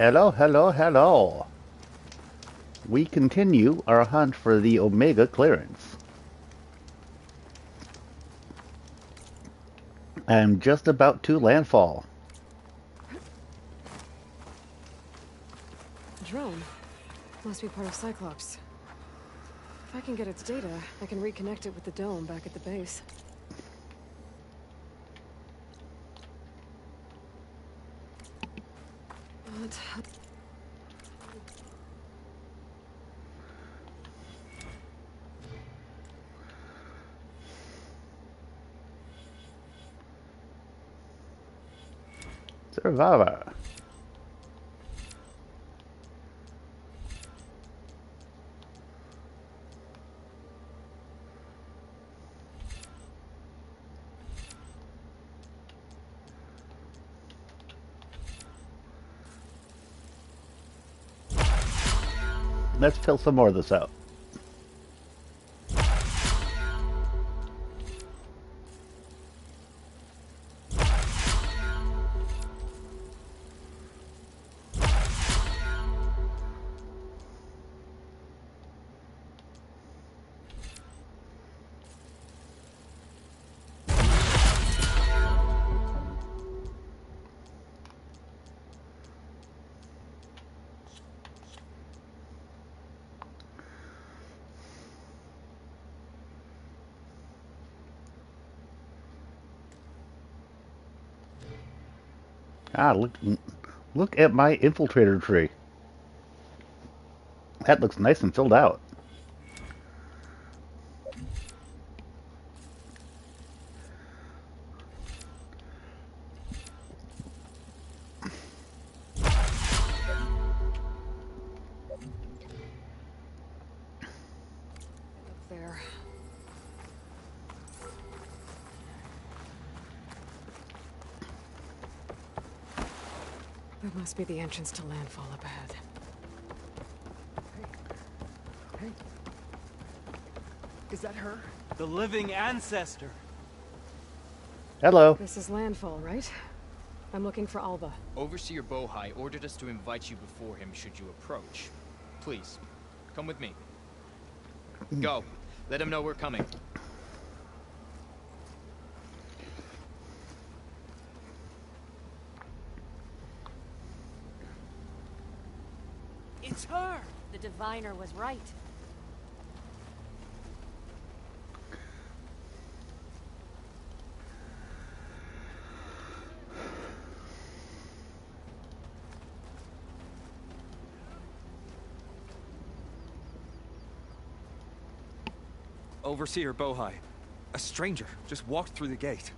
Hello, hello, hello. We continue our hunt for the Omega clearance. I'm just about to landfall. Drone. Must be part of Cyclops. If I can get its data, I can reconnect it with the dome back at the base. But... Survivor. Let's fill some more of this out. Ah, look at my infiltrator tree. That looks nice and filled out. there. That must be the entrance to landfall up ahead. Hey. Is that her? The living ancestor. Hello. This is landfall, right? I'm looking for Alva. Overseer Bohai ordered us to invite you before him should you approach. Please, come with me. Go. Let him know we're coming. It's her! The diviner was right. Overseer Bohai. A stranger just walked through the gate.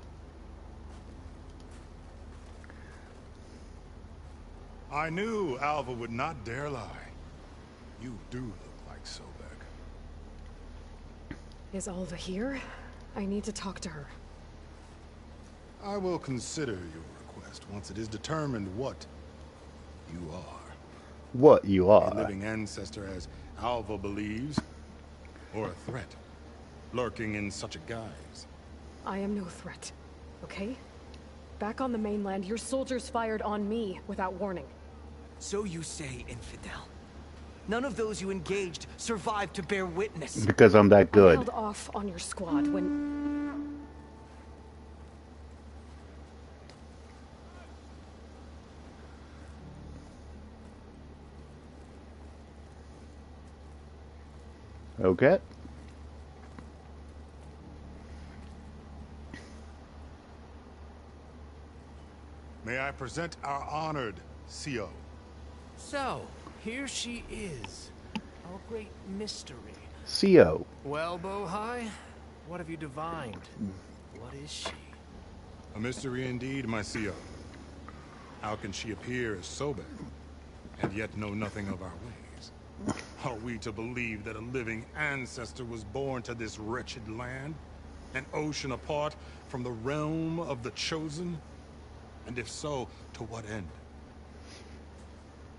I knew Alva would not dare lie. You do look like Sobek. Is Alva here? I need to talk to her. I will consider your request once it is determined what you are. What you A are. living ancestor as Alva believes, or a threat, lurking in such a guise. I am no threat, okay? Back on the mainland, your soldiers fired on me without warning. So you say, infidel. None of those you engaged survived to bear witness. Because I'm that I good. held off on your squad when... Okay. May I present our honored CO. So, here she is. Our great mystery. CO. Well, Bohai, what have you divined? What is she? A mystery indeed, my CO. How can she appear as Sobek, and yet know nothing of our ways? Are we to believe that a living ancestor was born to this wretched land? An ocean apart from the realm of the Chosen? And if so, to what end?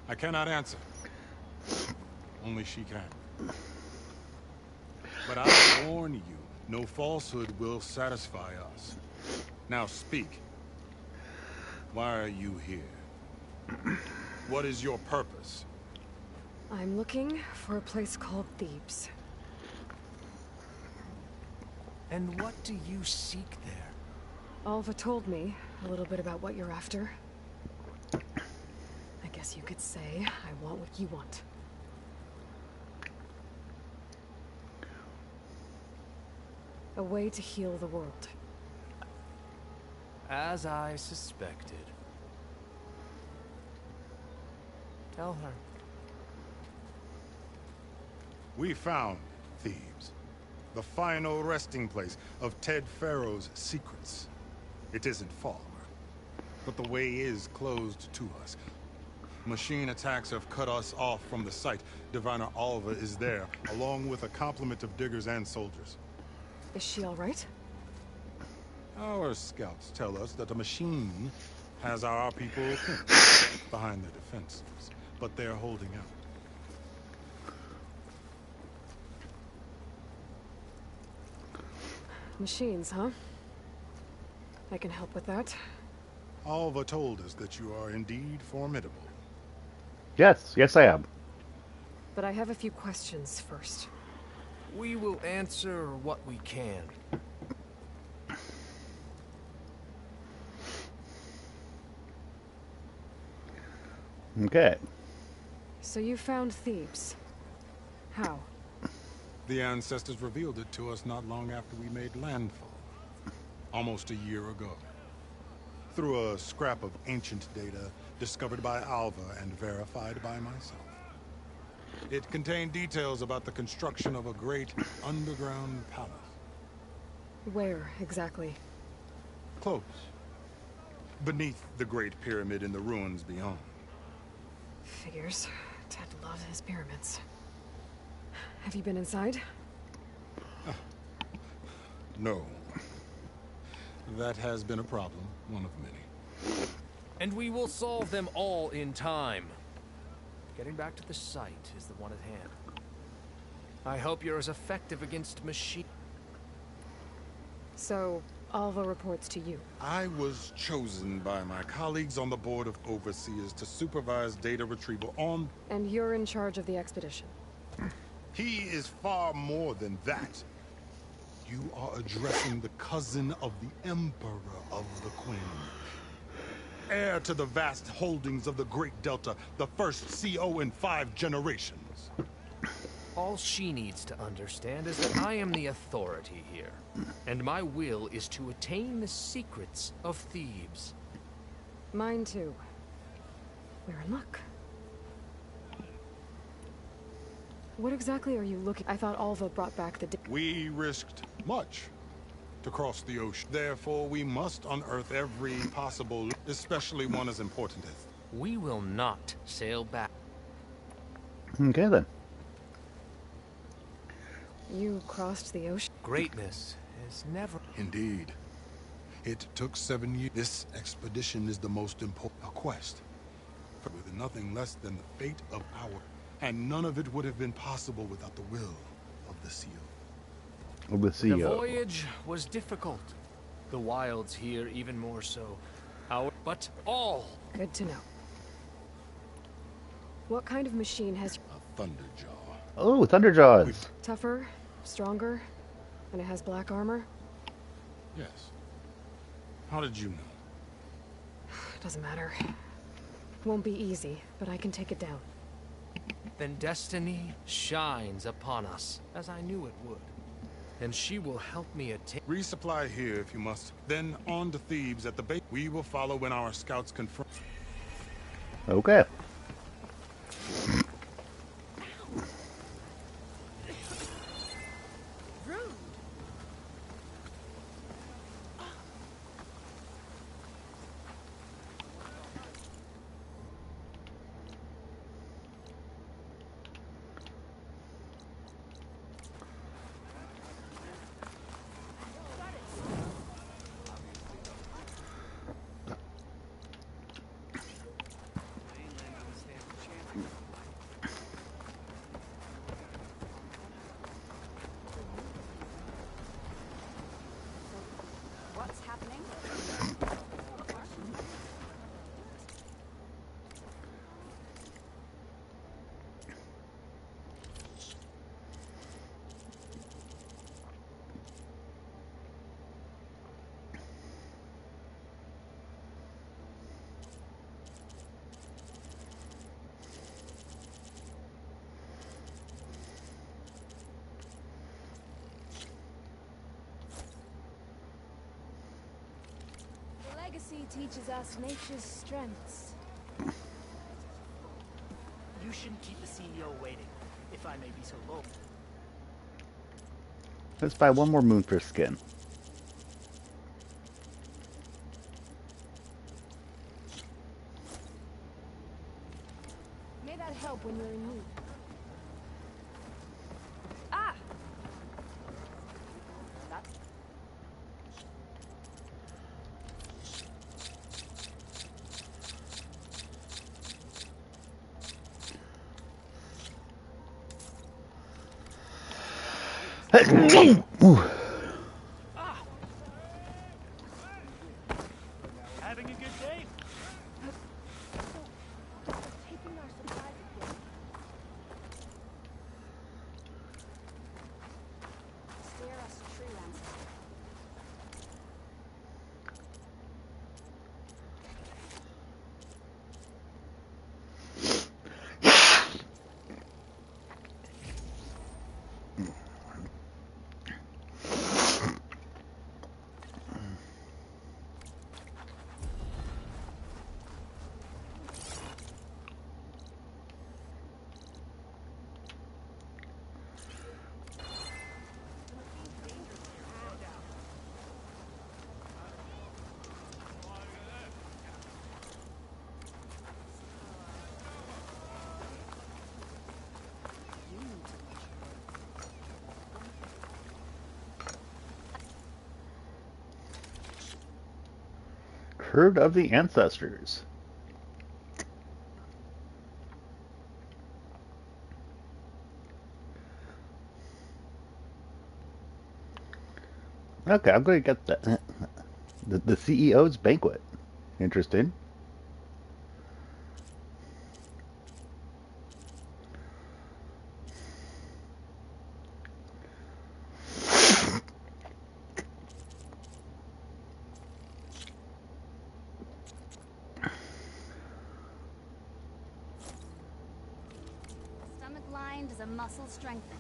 I cannot answer. Only she can. But I warn you, no falsehood will satisfy us. Now speak. Why are you here? What is your purpose? I'm looking for a place called Thebes. And what do you seek there? Alva told me a little bit about what you're after. I guess you could say I want what you want. A way to heal the world. As I suspected. Tell her. We found Thebes, the final resting place of Ted Pharaoh's secrets. It isn't far, but the way is closed to us. Machine attacks have cut us off from the site. Diviner Alva is there, along with a complement of diggers and soldiers. Is she all right? Our scouts tell us that the machine has our people behind their defenses, but they're holding out. Machines, huh? I can help with that. Alva told us that you are indeed formidable. Yes, yes I am. But I have a few questions first. We will answer what we can. Okay. So you found Thebes. How? The ancestors revealed it to us not long after we made landfall. Almost a year ago. Through a scrap of ancient data discovered by Alva and verified by myself. It contained details about the construction of a great underground palace. Where, exactly? Close. Beneath the Great Pyramid in the ruins beyond. Figures. Ted loves his pyramids. Have you been inside? No. That has been a problem, one of many. And we will solve them all in time. Getting back to the site is the one at hand. I hope you're as effective against machine. So, Alva reports to you. I was chosen by my colleagues on the Board of Overseers to supervise data retrieval on... And you're in charge of the expedition. He is far more than that. You are addressing the cousin of the Emperor of the Queen. Heir to the vast holdings of the Great Delta, the first CO in 5 generations. All she needs to understand is that I am the authority here, and my will is to attain the secrets of Thebes. Mine too. We're in luck. What exactly are you looking? I thought Alva brought back the... We risked much to cross the ocean. Therefore, we must unearth every possible, especially one as important as... We will not sail back. Okay then. You crossed the ocean? Greatness is never... Indeed. It took 7 years. This expedition is the most important quest. With nothing less than the fate of our... And none of it would have been possible without the will of the seal. Of the The CEO. voyage was difficult. The wilds here even more so. But all... Good to know. What kind of machine has... A thunderjaw. Oh, Thunderjaws. Tougher, stronger, and it has black armor? Yes. How did you know? Doesn't matter. Won't be easy, but I can take it down. Then destiny shines upon us, as I knew it would. And she will help me attain... Resupply here if you must. Then on to Thebes at the base. We will follow when our scouts confirm. Okay. What's happening? legacy teaches us nature's strengths. You shouldn't keep the CEO waiting, if I may be so bold. Let's buy one more moon for skin. May that help when you're in need. Ah! That Having a good day? taking our supplies again. Spare us, true ancestor. Herd of the Ancestors. Okay, I'm going to get that. The CEO's banquet. Interesting. Stomach lined is a muscle strengthened.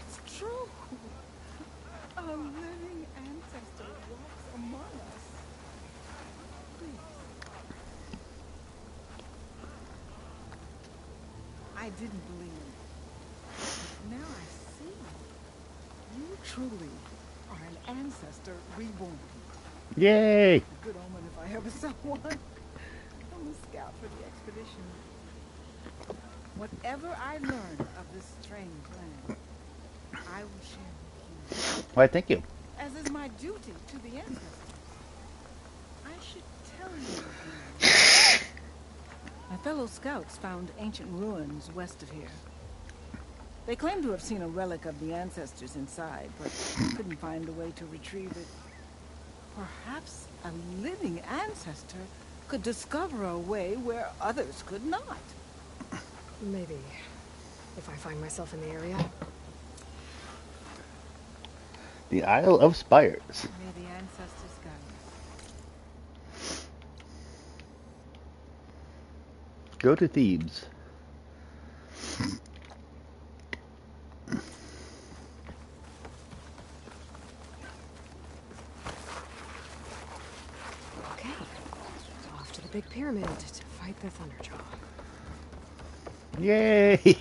It's true. A living ancestor walks among us. Please. I didn't believe. But now I see. You truly are an ancestor reborn. Yay! A good omen if I ever saw one. I'm a scout for the expedition. Whatever I learn of this strange land, I will share with you. Why, thank you. As is my duty to the ancestors. I should tell you. My fellow scouts found ancient ruins west of here. They claim to have seen a relic of the ancestors inside, but couldn't find a way to retrieve it. Perhaps a living ancestor could discover a way where others could not. Maybe. If I find myself in the area. The Isle of Spires. May the ancestors guide us. Go to Thebes. Okay. Off to the big pyramid to fight the Thunderjaw. Yay!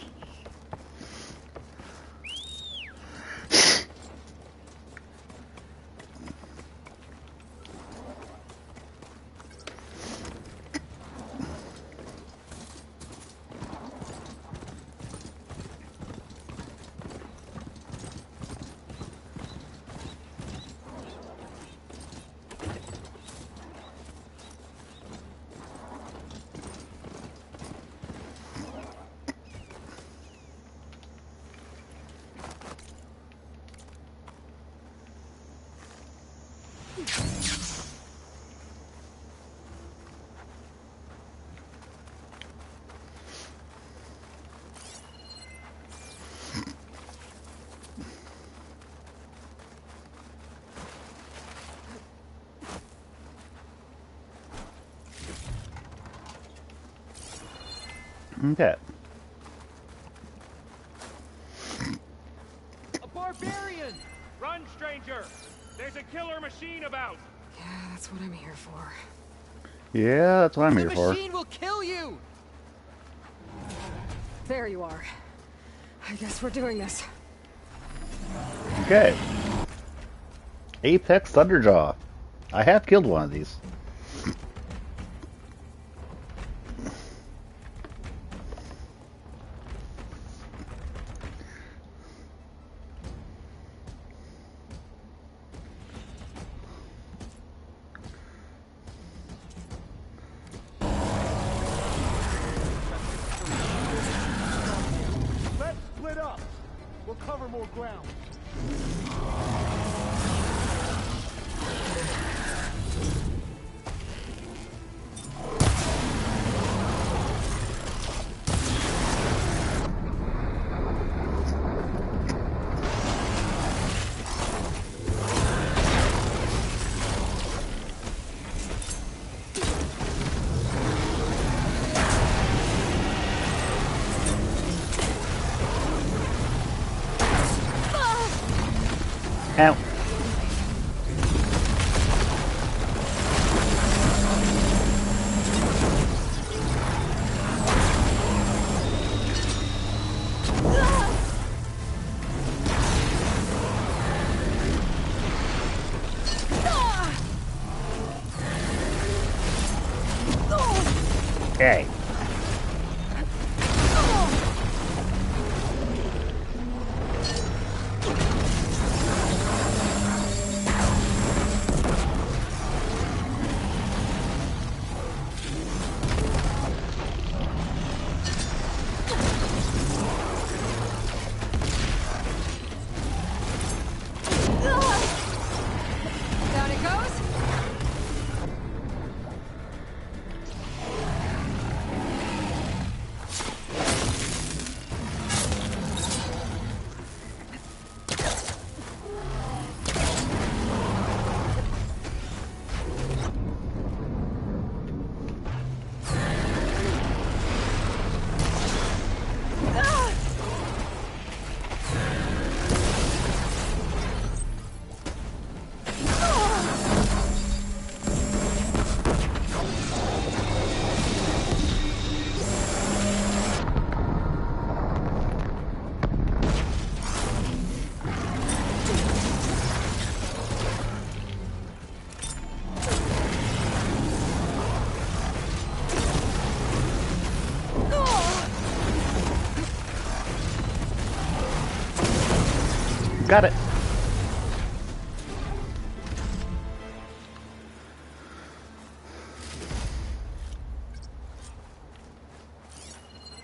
Okay. A barbarian! Run, stranger! There's a killer machine about! Yeah, that's what I'm here for. Yeah, that's what I'm The here for. machine will kill you! There you are. I guess we're doing this. Okay. Apex Thunderjaw. I have killed one of these. Let's split up! We'll cover more ground. Ow. Okay. Down it goes. Got it.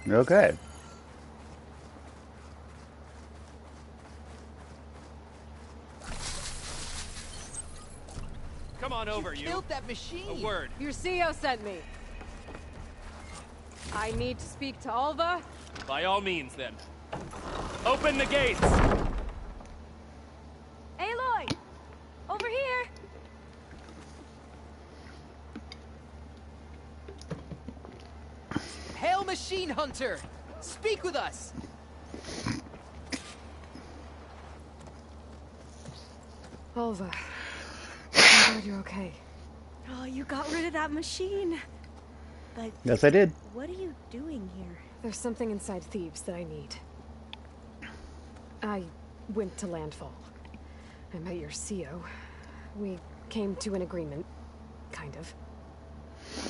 Okay. Come on over, you. Killed that machine! A word. Your CEO sent me. I need to speak to Alva. By all means, then. Open the gates! Aloy! Over here! Hail, Machine Hunter! Speak with us! Alva. I'm glad you're okay. Oh, you got rid of that machine. But Yes, I did. what are you doing here? There's something inside Thebes that I need. I went to Landfall. I met your CO. We came to an agreement. Kind of.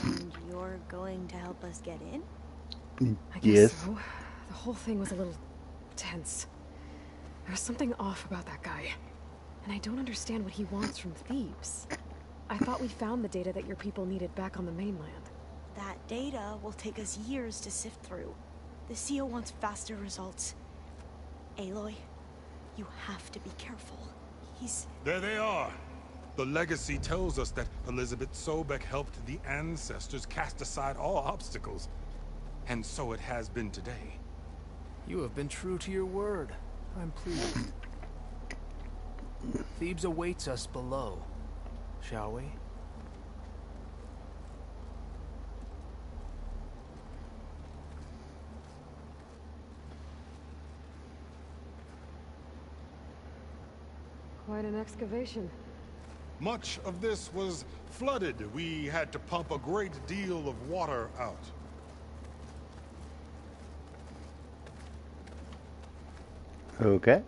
And you're going to help us get in? I guess Yes. so. The whole thing was a little tense. There was something off about that guy. And I don't understand what he wants from Thebes. I thought we found the data that your people needed back on the mainland. That data will take us years to sift through. The CO wants faster results. Aloy, you have to be careful. He's... There they are. The legacy tells us that Elizabeth Sobek helped the ancestors cast aside all obstacles. And so it has been today. You have been true to your word. I'm pleased. Thebes awaits us below. Shall we? Quite an excavation. Much of this was flooded. We had to pump a great deal of water out. Okay.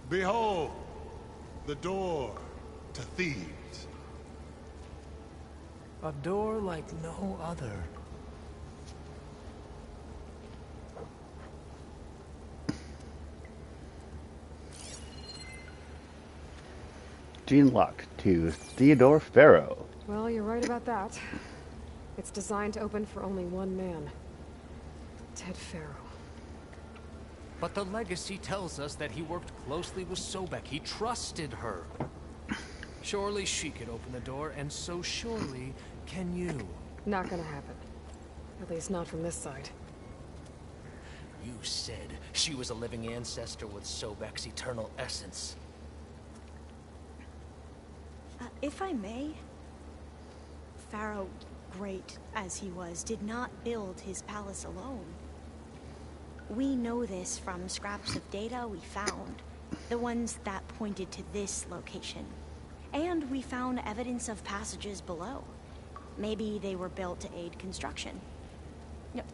Behold, the door to Thebes. A door like no other. Gene locked to Theodore Pharaoh. Well, you're right about that. It's designed to open for only one man. Ted Pharaoh. But the legacy tells us that he worked closely with Sobek. He trusted her. Surely she could open the door, and so surely can you. Not gonna happen. At least not from this side. You said she was a living ancestor with Sobek's eternal essence. If I may, Pharaoh, great as he was, did not build his palace alone. We know this from scraps of data we found, the ones that pointed to this location. And we found evidence of passages below. Maybe they were built to aid construction.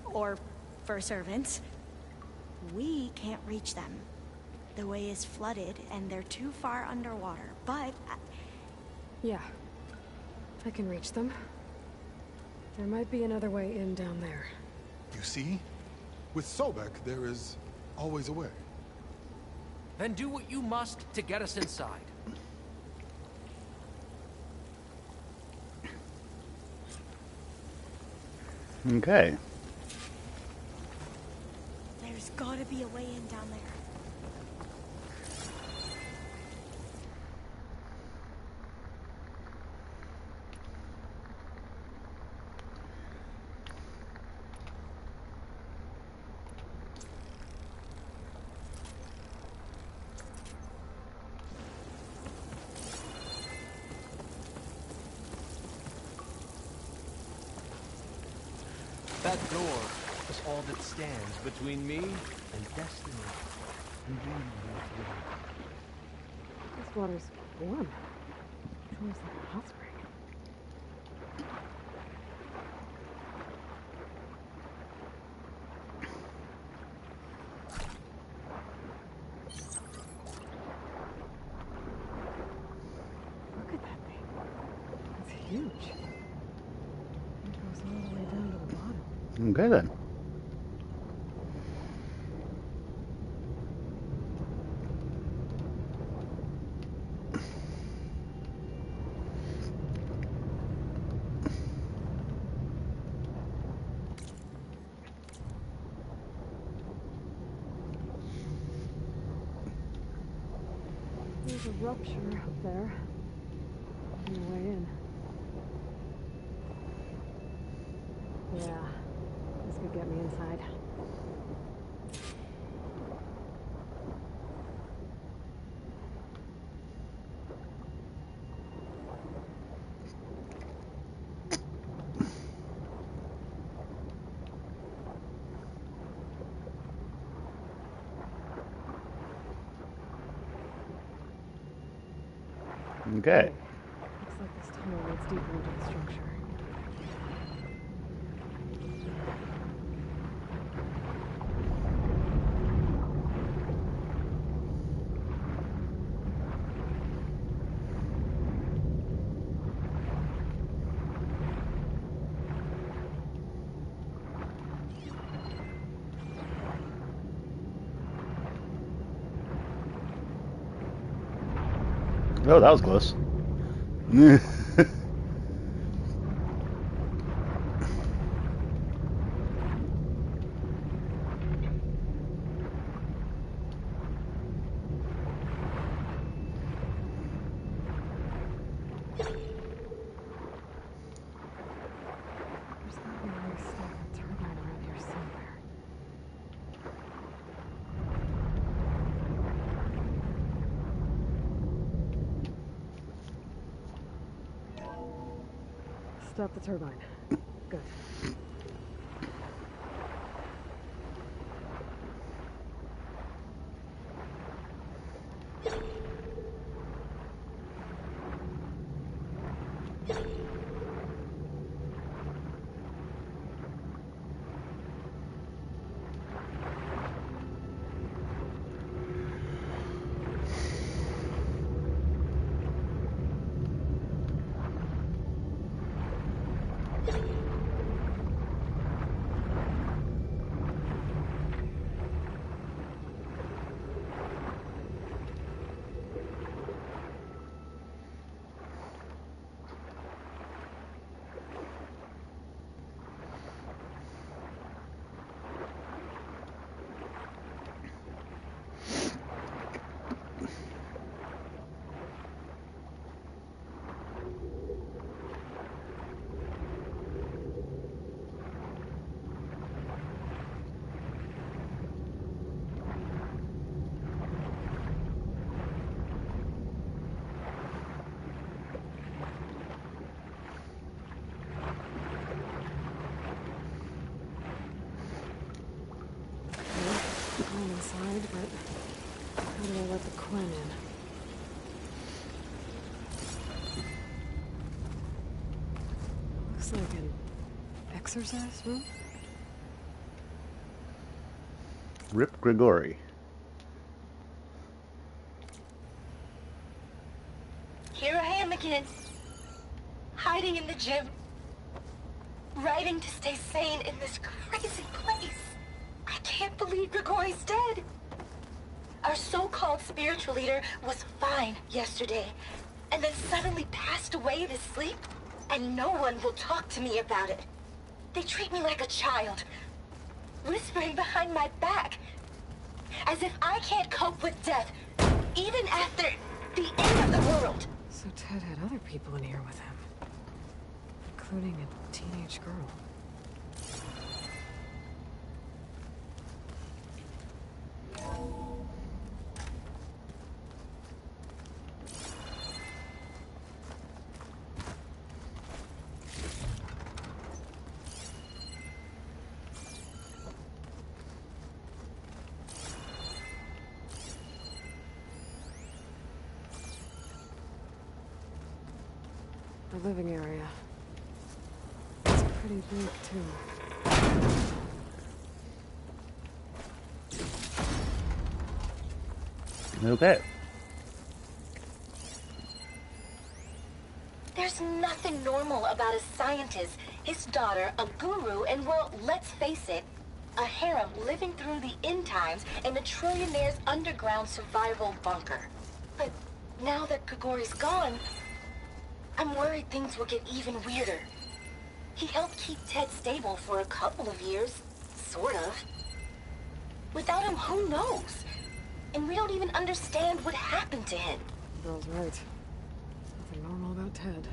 Or for servants. We can't reach them. The way is flooded and they're too far underwater, but... Yeah. I can reach them. There might be another way in down there. You see? With Sobek, there is always a way. Then do what you must to get us inside. Okay. There's gotta be a way in down there. That door is all that stands between me and destiny. This water's warm. It's almost like a hot spring. Look at that thing. It's huge. It goes all the way down to the bottom. Okay then. There's a rupture up there. On the way in. Yeah, this could get me inside. Okay. Looks like this tunnel leads deeper into the structure. Oh, that was close. There's gotta be a way to stop a turbine around here somewhere. Stop the turbine. Good. inside, but how do I let the Quinn in? Looks like an exercise room? Rip Grigori. Here I am again, hiding in the gym, writing to stay sane in this crazy place. I can't believe Grigori's dead. Our so-called spiritual leader was fine yesterday, and then suddenly passed away in his sleep, and no one will talk to me about it. They treat me like a child, whispering behind my back, as if I can't cope with death, even after the end of the world. So Ted had other people in here with him, including a teenage girl. The living area. It's pretty big, too. Okay. There's nothing normal about a scientist, his daughter, a guru, and well, let's face it, a harem living through the end times in a trillionaire's underground survival bunker. But now that Grigori's gone, I'm worried things will get even weirder. He helped keep Ted stable for a couple of years, sort of. Without him, who knows? And we don't even understand what happened to him. Girl's right. Nothing normal about Ted.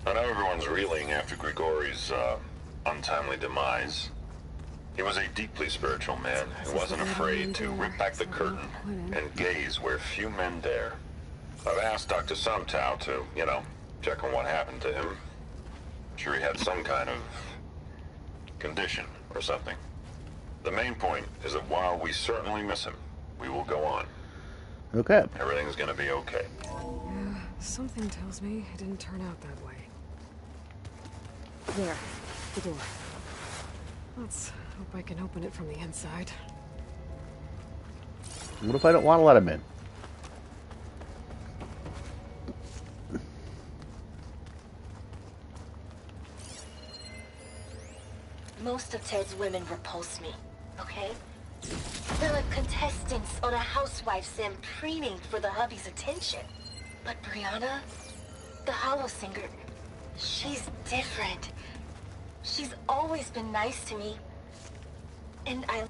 I know everyone's reeling after Grigori's untimely demise. He was a deeply spiritual man who wasn't afraid to rip back the curtain and gaze where few men dare. I've asked Dr. Sumtow to, check on what happened to him. I'm sure he had some kind of condition or something. The main point is that while we certainly miss him, we will go on. Okay. Everything's gonna be okay. Yeah, something tells me it didn't turn out that way. There, the door. Let's hope I can open it from the inside. What if I don't want to let him in? Most of Ted's women repulse me, okay? They're like contestants on a housewife sim preening for the hubby's attention. But Brianna, the hollow singer, she's different. She's always been nice to me. And I...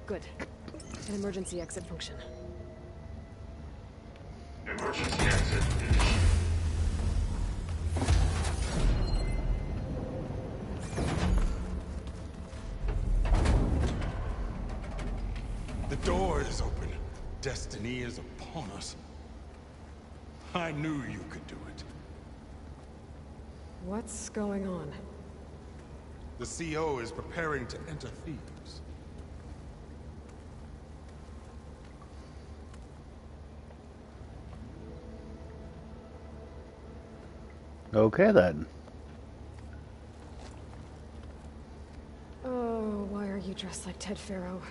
Good. An emergency exit function. Emergency exit. The door is open. Destiny is upon us. I knew you could do it. What's going on? The CO is preparing to enter Thebes. Okay, then. Oh, why are you dressed like Ted Farrow?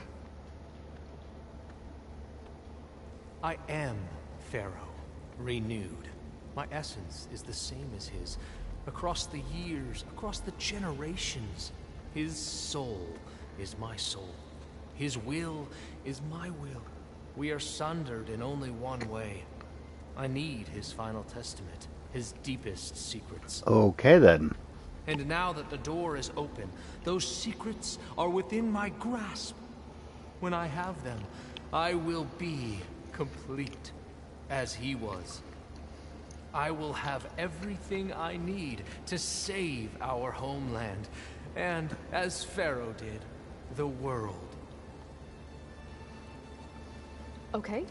I am Pharaoh, renewed. My essence is the same as his. Across the years, across the generations. His soul is my soul. His will is my will. We are sundered in only one way. I need his final testament, his deepest secrets. Okay, then. And now that the door is open, those secrets are within my grasp. When I have them, I will be complete as he was. I will have everything I need to save our homeland, and, as Pharaoh did, the world. Okay.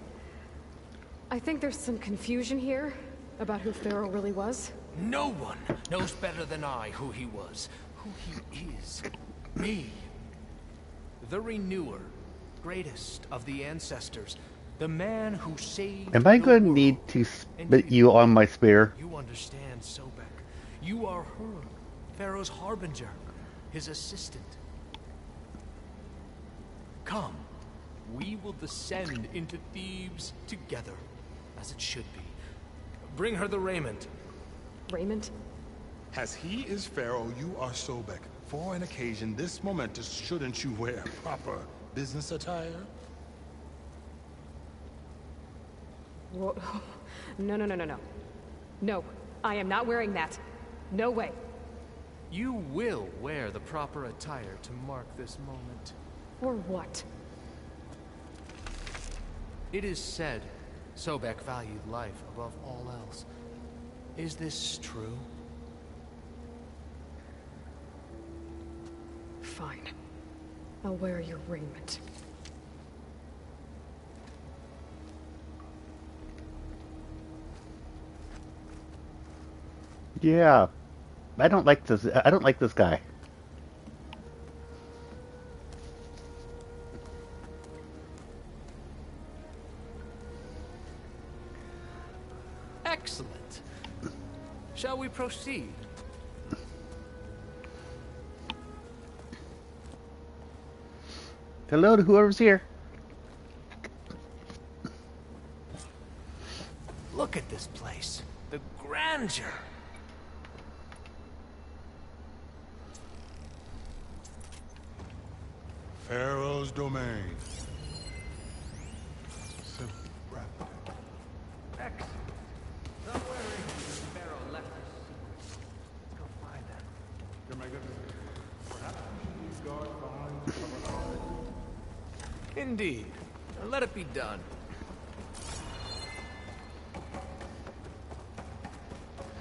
I think there's some confusion here about who Pharaoh really was. No one knows better than I who he was, who he is. Me. The Renewer, greatest of the ancestors, the man who saved Am I the going to world. need to spit you on my spear? You understand, Sobek. You are her, Pharaoh's harbinger, his assistant. Come, we will descend into Thebes together, as it should be. Bring her the raiment. Raiment? As he is Pharaoh, you are Sobek. For an occasion this momentous, shouldn't you wear proper business attire? Whoa. No, no, no, no, no. No, I am not wearing that. No way. You will wear the proper attire to mark this moment. Or what? It is said Sobek valued life above all else. Is this true? Fine. I'll wear your raiment. Yeah. I don't like this. I don't like this guy. Excellent. Shall we proceed? Hello to whoever's here. Look at this place. The grandeur. Pharaoh's domain. Excellent. Somewhere in here, Pharaoh left us. Let's go find them. Your Magnificence, perhaps we should guard behind the cover of the- Indeed. Let it be done.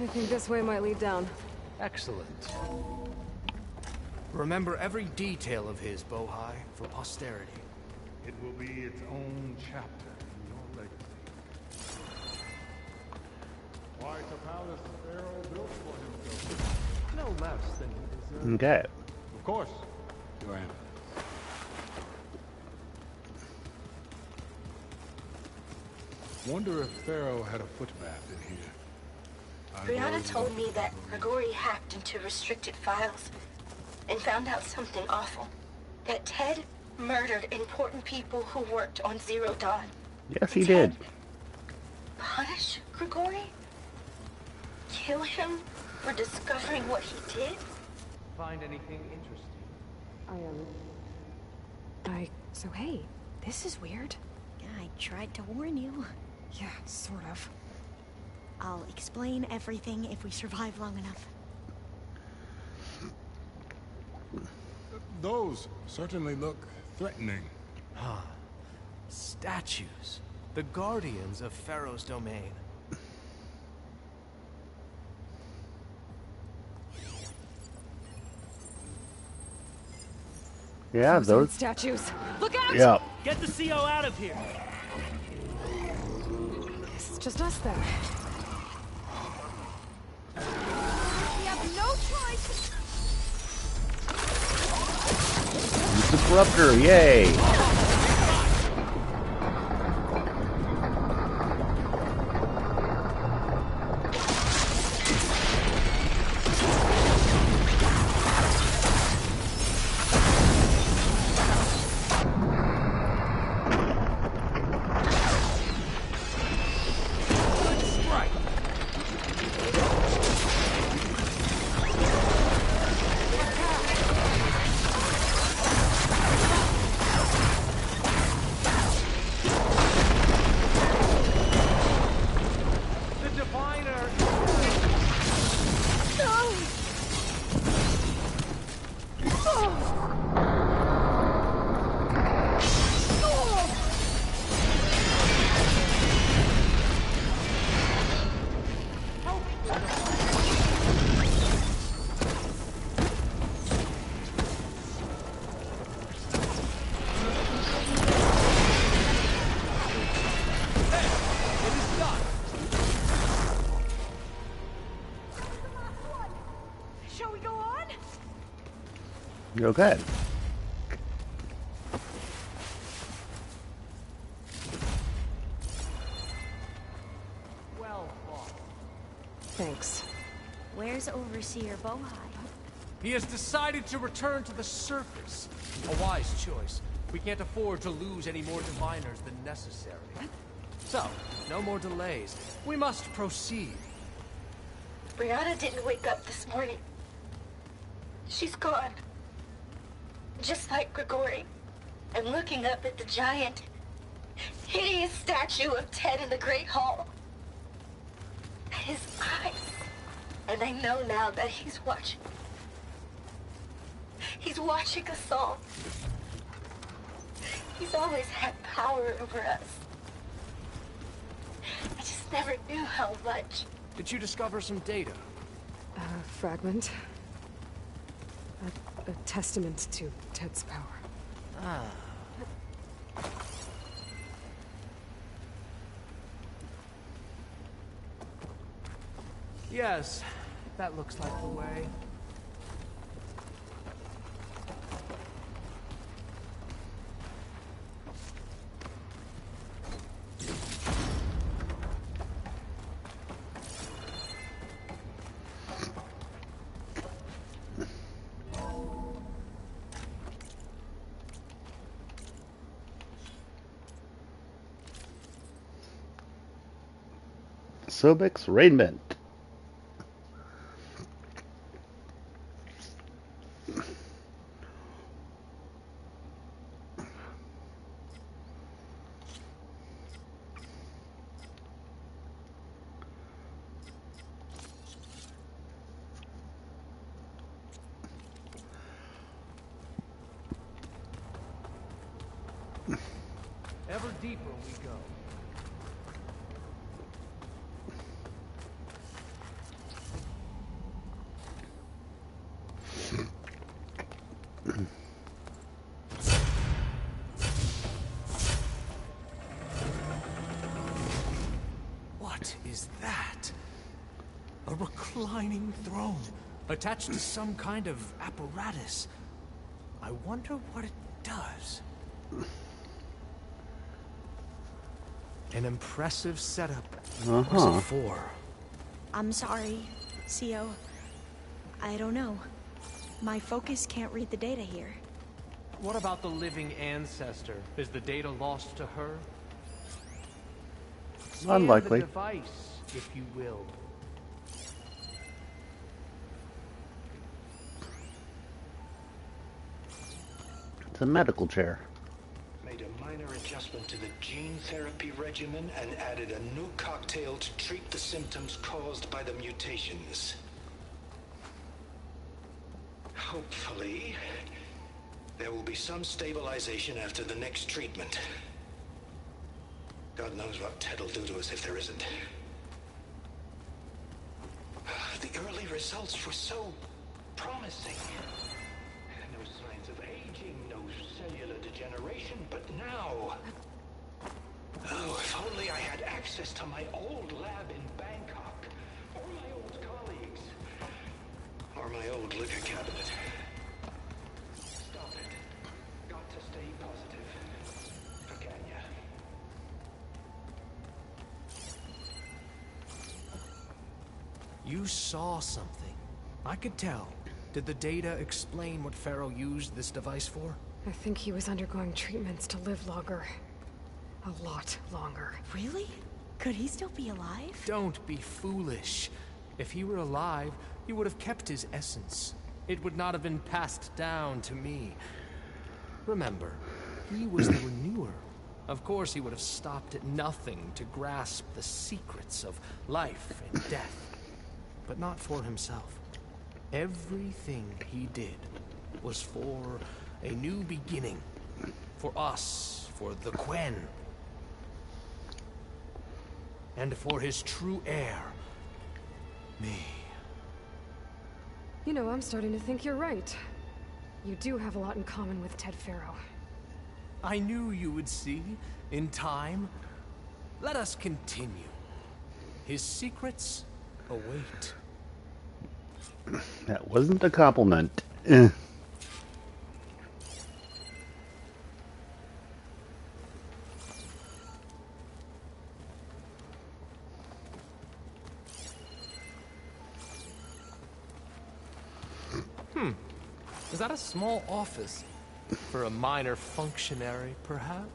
I think this way might lead down. Excellent. Remember every detail of his, Bohai, for posterity. It will be its own chapter in your legacy. Quite a palace Pharaoh built for himself. No less than he deserved. Okay. Of course, Your Honor. Wonder if Pharaoh had a footbath in here. Brianna told me that Grigori hacked into restricted files and found out something awful. That Ted murdered important people who worked on Zero Dawn. Yes, he did. Punish Grigori? Kill him for discovering what he did? Find anything interesting? So hey, this is weird. Yeah, I tried to warn you. Yeah, sort of. I'll explain everything if we survive long enough. Those certainly look threatening. Ah, statues. The guardians of Pharaoh's domain. Yeah, those statues. Look out! Yeah. Get the CO out of here. It's just us then. We have no choice. Use the corruptor, yay! Okay. Well fought. Thanks. Where's Overseer Bohai? He has decided to return to the surface. A wise choice. We can't afford to lose any more diviners than necessary. So, no more delays. We must proceed. Brianna didn't wake up this morning. She's gone. Just like Grigori. I'm looking up at the giant, hideous statue of Ted in the Great Hall. His eyes. And I know now that he's watching. He's watching us all. He's always had power over us. I just never knew how much. Did you discover some data? A fragment. A testament to Ted's power. Ah. Yes, that looks like the way. Sobek's raiment. Ever deeper we go. What is that? A reclining throne, attached to some kind of apparatus. I wonder what it does. An impressive setup. What's it for? I'm sorry, CO. I don't know. My focus can't read the data here. What about the living ancestor? Is the data lost to her? Unlikely. Scan the device, if you will. It's a medical chair. Made a minor adjustment to the gene therapy regimen and added a new cocktail to treat the symptoms caused by the mutations. Hopefully, there will be some stabilization after the next treatment. God knows what Ted will do to us if there isn't. The early results were so promising. No signs of aging, no cellular degeneration, but now... Oh, if only I had access to my old lab in Bangkok, or my old colleagues, or my old liquor cabinet. Stop it. Got to stay positive. How can ya? You saw something. I could tell. Did the data explain what Pharaoh used this device for? I think he was undergoing treatments to live longer. A lot longer. Really? Could he still be alive? Don't be foolish. If he were alive, he would have kept his essence. It would not have been passed down to me. Remember, he was the renewer. Of course he would have stopped at nothing to grasp the secrets of life and death. But not for himself. Everything he did was for a new beginning. For us, for the Quen. And for his true heir, me. You know, I'm starting to think you're right. You do have a lot in common with Ted Pharaoh. I knew you would see, in time. Let us continue. His secrets await. That wasn't a compliment. Is that a small office? For a minor functionary, perhaps?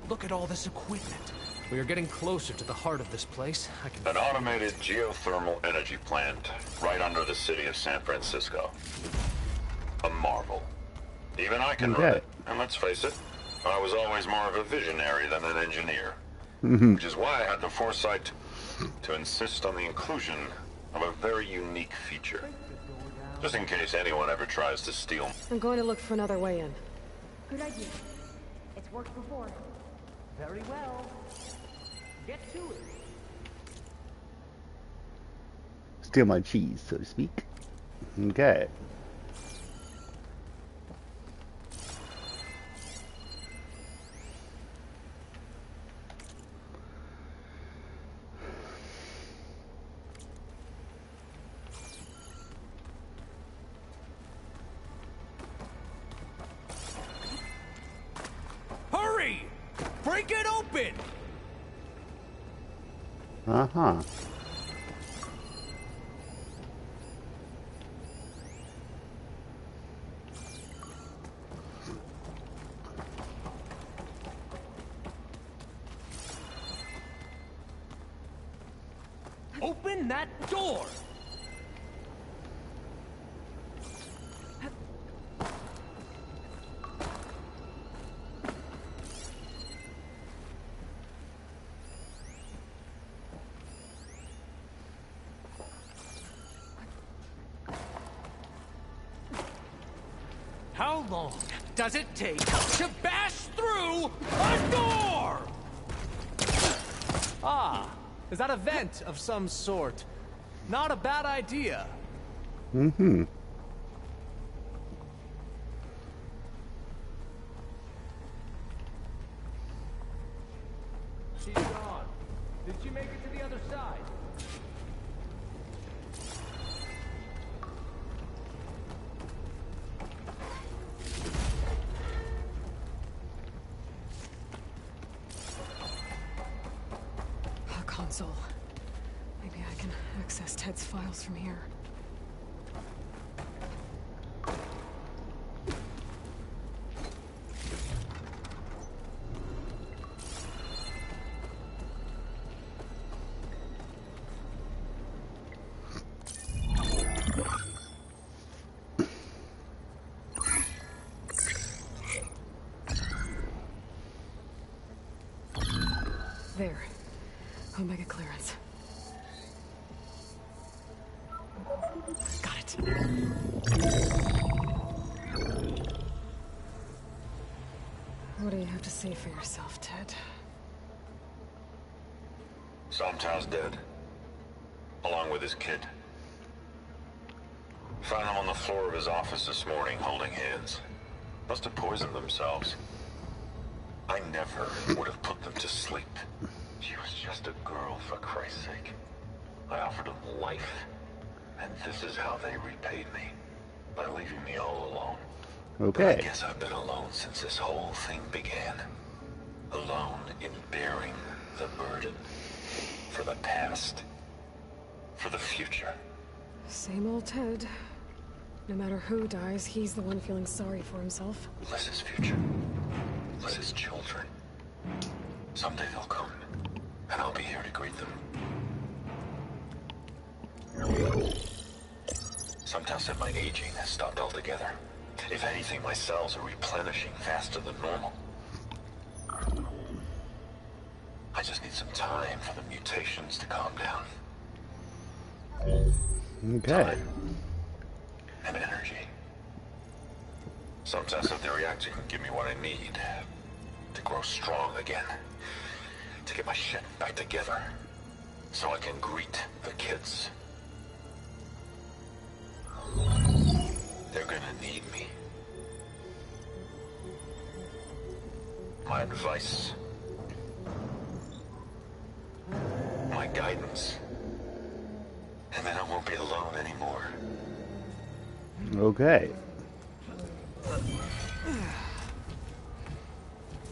Look at all this equipment. We are getting closer to the heart of this place. An automated geothermal energy plant right under the city of San Francisco. A marvel. Even I can run it. And let's face it, I was always more of a visionary than an engineer. Which is why I had the foresight to insist on the inclusion of a very unique feature. Just in case anyone ever tries to steal. I'm going to look for another way in. Good idea. It's worked before. Very well. Get to it. Steal my cheese, so to speak. Okay. Hurry! Break it open! Uh-huh. Open that door! How long does it take to bash through a door? Ah, is that a vent of some sort? Not a bad idea. Mm-hmm. She's gone. Did she make it to the other side? A console. Maybe I can access Ted's files from here. There. Omega clearance. Got it. What do you have to say for yourself, Ted? Somtow's dead. Along with his kid. Found them on the floor of his office this morning, holding hands. Must have poisoned themselves. I never would have put them to sleep. She was just a girl, for Christ's sake. I offered them life. And this is how they repaid me. By leaving me all alone. Okay. But I guess I've been alone since this whole thing began. Alone in bearing the burden. For the past. For the future. Same old Ted. No matter who dies, he's the one feeling sorry for himself. Liz's future. Liz's children. Someday they'll come. And I'll be here to greet them. Some tell said my aging has stopped altogether. If anything, my cells are replenishing faster than normal. I just need some time for the mutations to calm down. Okay. Time and energy. Some tests of the reactor can give me what I need to grow strong again. To get my shit back together. So I can greet the kids. They're gonna need me. My advice. My guidance. And then I won't be alone anymore. Okay.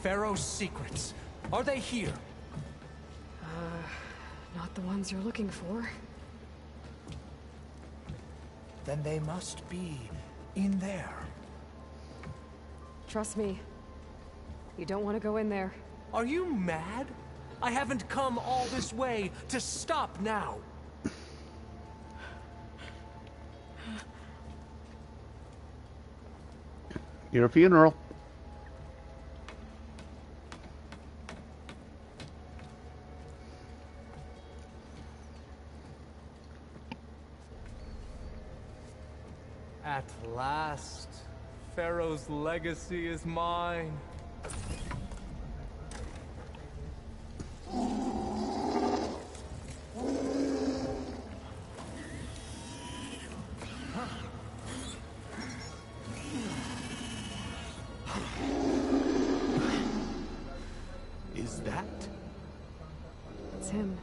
Pharaoh's secrets. Are they here? Not the ones you're looking for. Then they must be in there. Trust me. You don't want to go in there. Are you mad? I haven't come all this way to stop now. Your funeral. At last, Pharaoh's legacy is mine. Is that? It's him.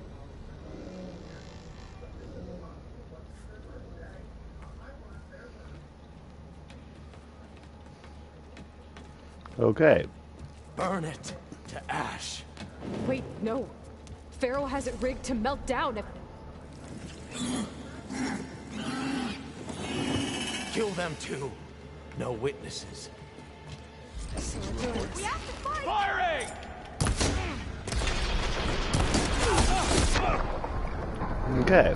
Okay. Burn it to ash. Wait, no. Pharaoh has it rigged to melt down if... Kill them too. No witnesses. We have to fight! Firing! Okay.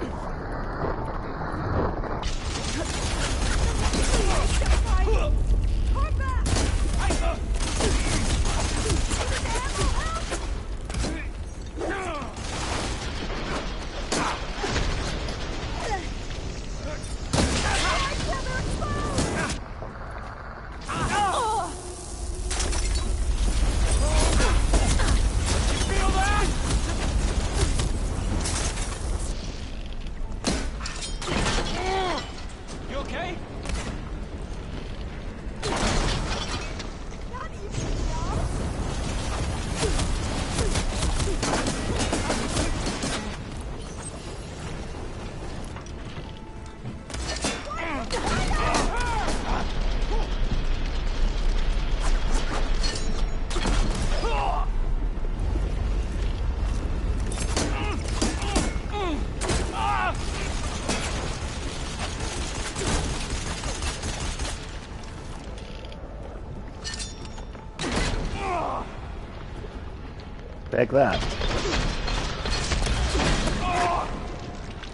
Take that.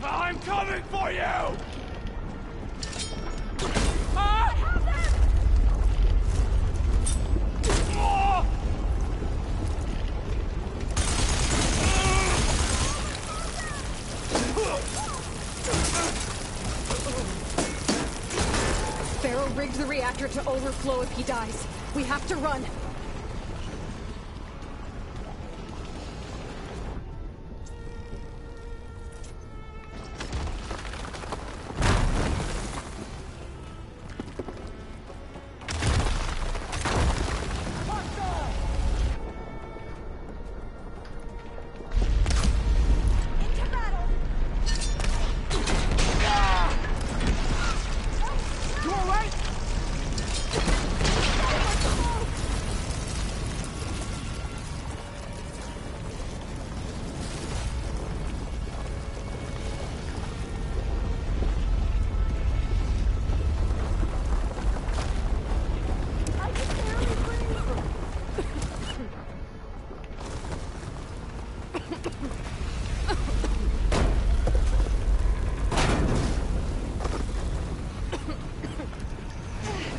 I'm coming for you! Pharaoh rigged the reactor to overflow if he dies. We have to run.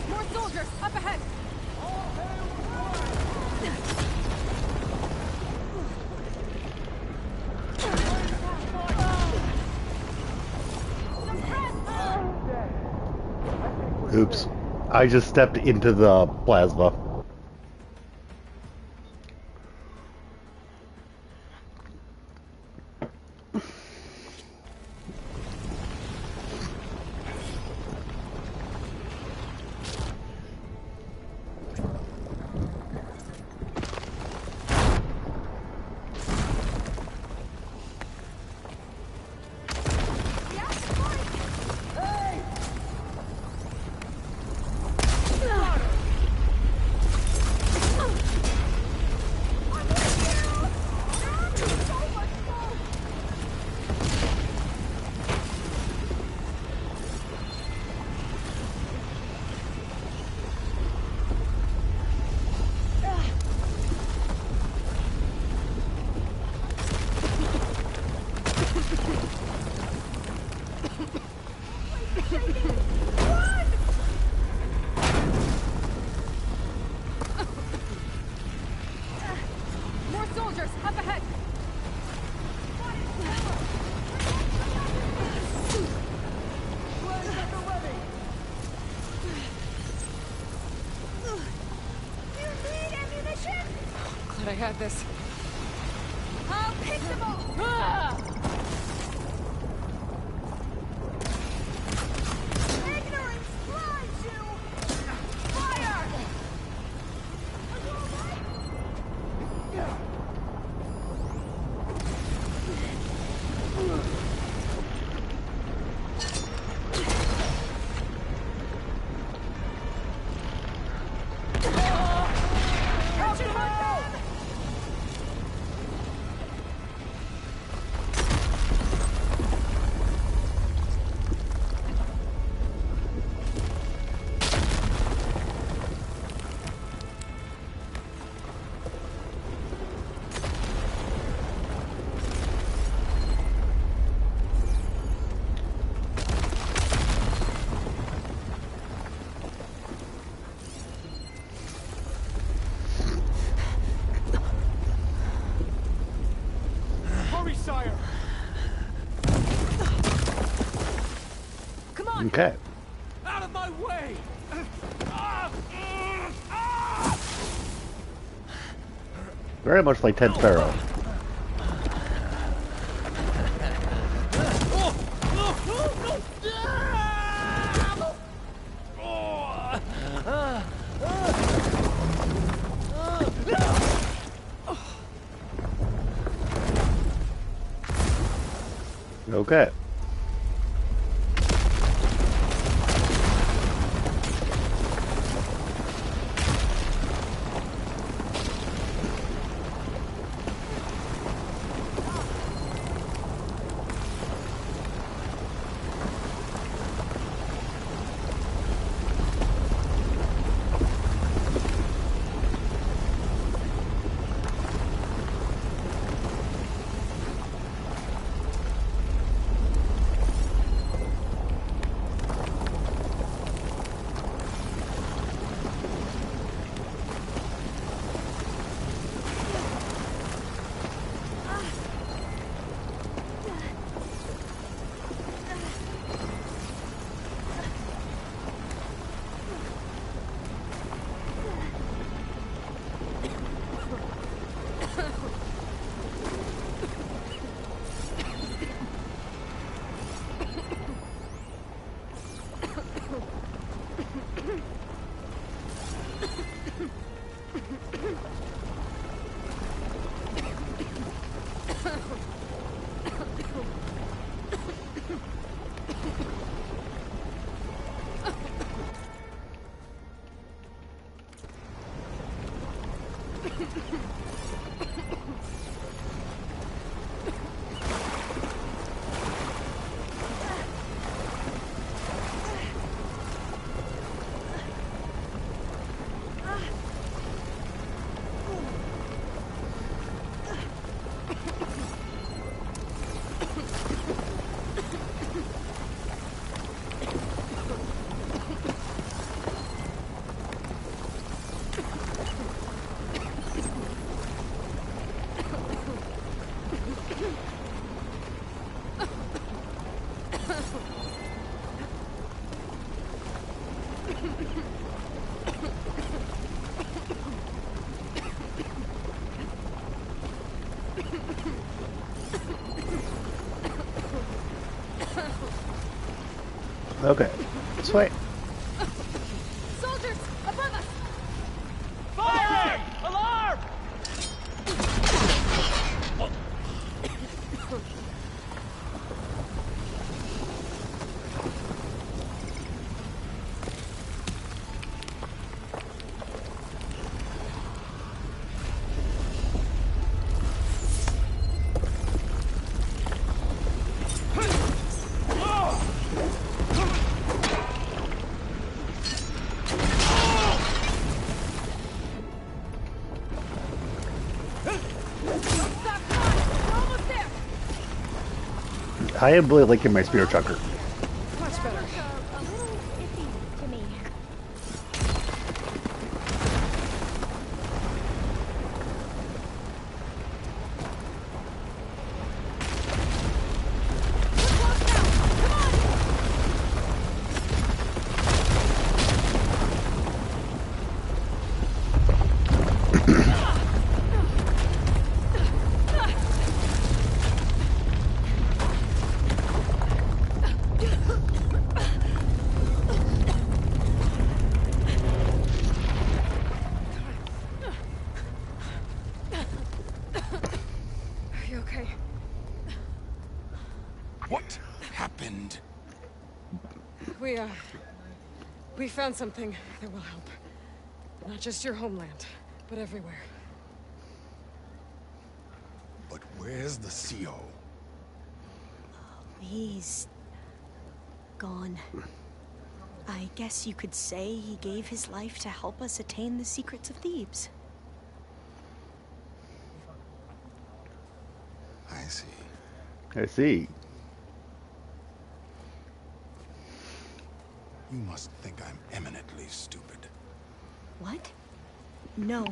More soldiers, up ahead! Oops. I just stepped into the plasma. More soldiers, up ahead! You need ammunition? Glad I had this. I'll pick them up! Ignorance flies you! Fire! Are you alright? Hurry, sire! Come on! Okay. Out of my way! Very much like Ted Sparrow. Okay. Okay. Sweet. Soldiers, above us! Firing! Alarm! I am really liking my spear chucker. Much better. A little iffy to me. Are you okay? What happened? We found something that will help. Not just your homeland, but everywhere. But where's the CO? He's gone. I guess you could say he gave his life to help us attain the secrets of Thebes. I see. I see. You must think I'm eminently stupid. What? No.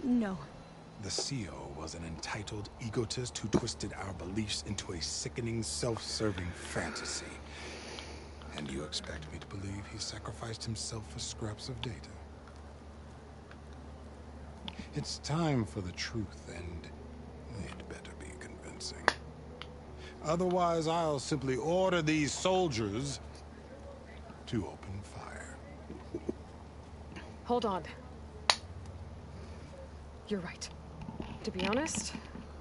No. The CO was an entitled egotist who twisted our beliefs into a sickening, self-serving fantasy. And you expect me to believe he sacrificed himself for scraps of data? It's time for the truth, and it better be convincing. Otherwise, I'll simply order these soldiers to open fire. Hold on. You're right. To be honest,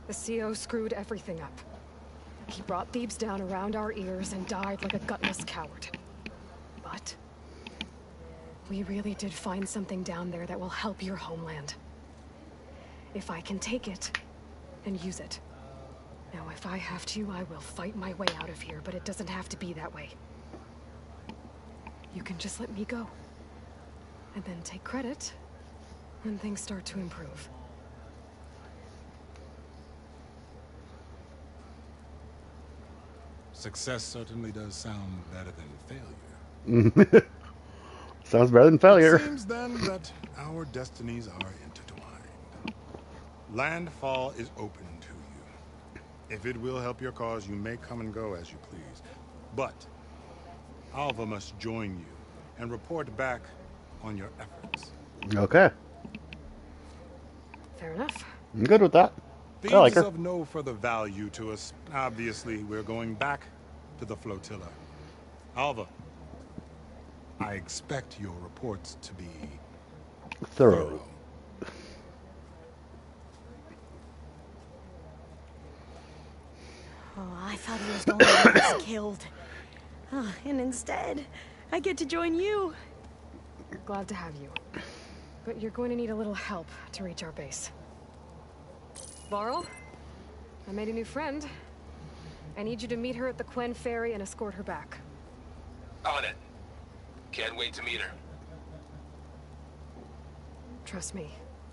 the CO screwed everything up. He brought Thebes down around our ears and died like a gutless coward. But we really did find something down there that will help your homeland. If I can take it and use it. Now, if I have to, I will fight my way out of here, but it doesn't have to be that way. You can just let me go. And then take credit when things start to improve. Success certainly does sound better than failure. Sounds better than failure. It seems then that our destinies are intertwined. Landfall is open to you. If it will help your cause, you may come and go as you please. But Alva must join you and report back on your efforts. Okay. Fair enough. I'm good with that. Thebes I like is her. of no further value to us. Obviously, we're going back to the flotilla. Alva, I expect your reports to be Thorough. Oh, I thought he was going to get us killed. Oh, and instead, I get to join you. Glad to have you. But you're going to need a little help to reach our base. Varl, I made a new friend. I need you to meet her at the Quen Ferry and escort her back. On it. Can't wait to meet her. Trust me,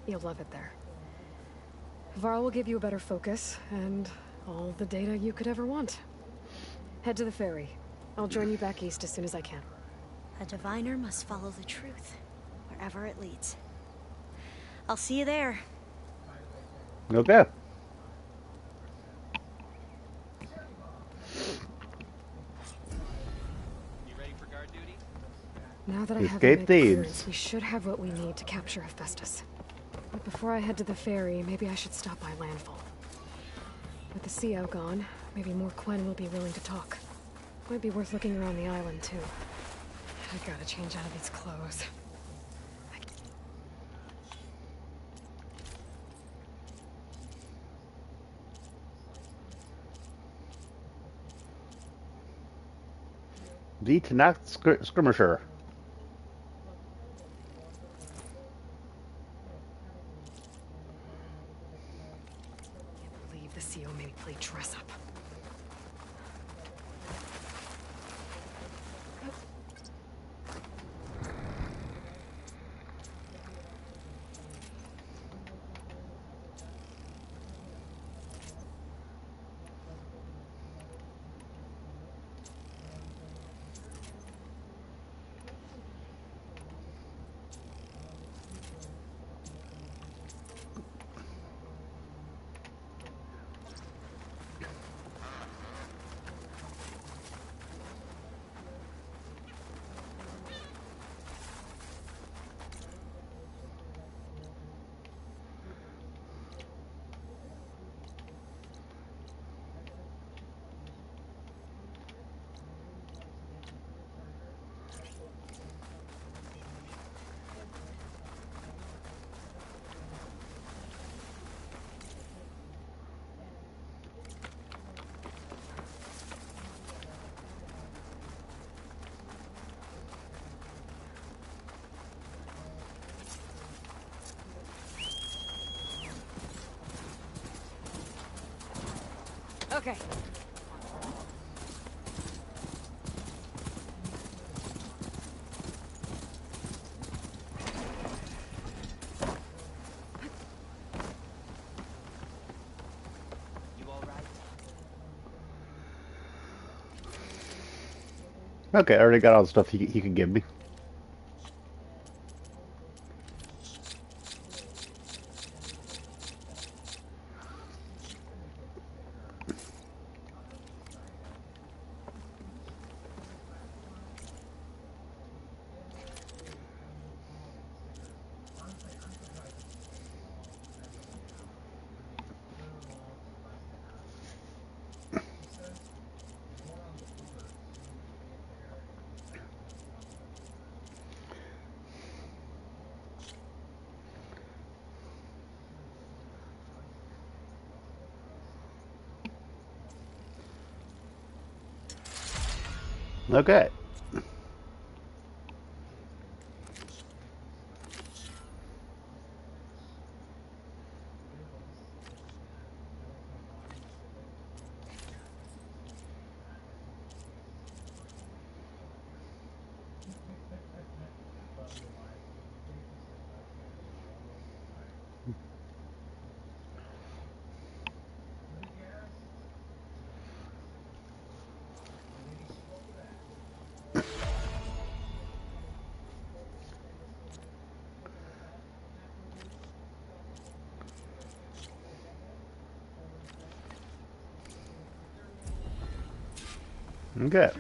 you'll love it there. Varl will give you a better focus, and all the data you could ever want. Head to the ferry. I'll join you back east as soon as I can. A diviner must follow the truth, wherever it leads. I'll see you there. Okay. You ready for guard duty? Now that I have Escape Omega thieves. clearance, we should have what we need to capture Hephaestus. But before I head to the ferry, maybe I should stop by Landfall. With the CO gone, maybe more Quen will be willing to talk. Might be worth looking around the island, too. I gotta change out of these clothes. The Tanakh Skirmisher. Can't believe the CO made me play dress up. Okay. You all right? Okay, I already got all the stuff he could give me. Okay. Okay.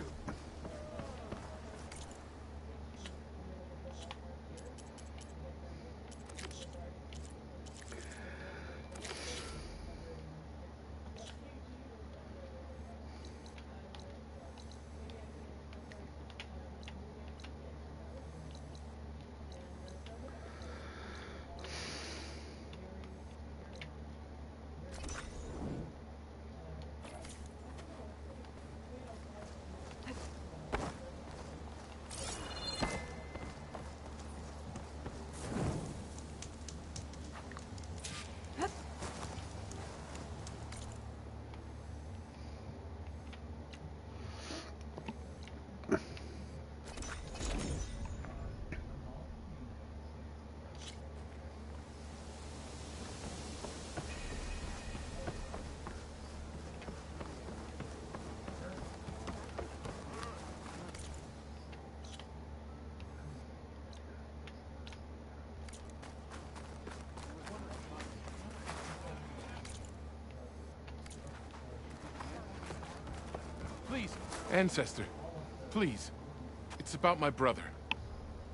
Please, Ancestor, please. It's about my brother.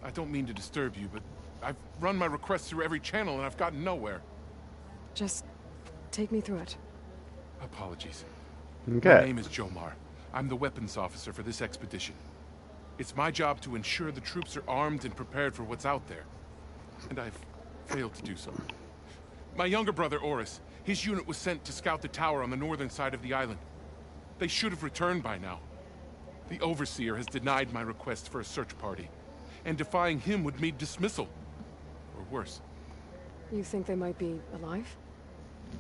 I don't mean to disturb you, but I've run my requests through every channel and I've gotten nowhere. Just take me through it. Apologies. Okay. My name is Jomar. I'm the weapons officer for this expedition. It's my job to ensure the troops are armed and prepared for what's out there. And I've failed to do so. My younger brother, Oris, his unit was sent to scout the tower on the northern side of the island. They should have returned by now. The Overseer has denied my request for a search party, and defying him would mean dismissal. Or worse. You think they might be alive?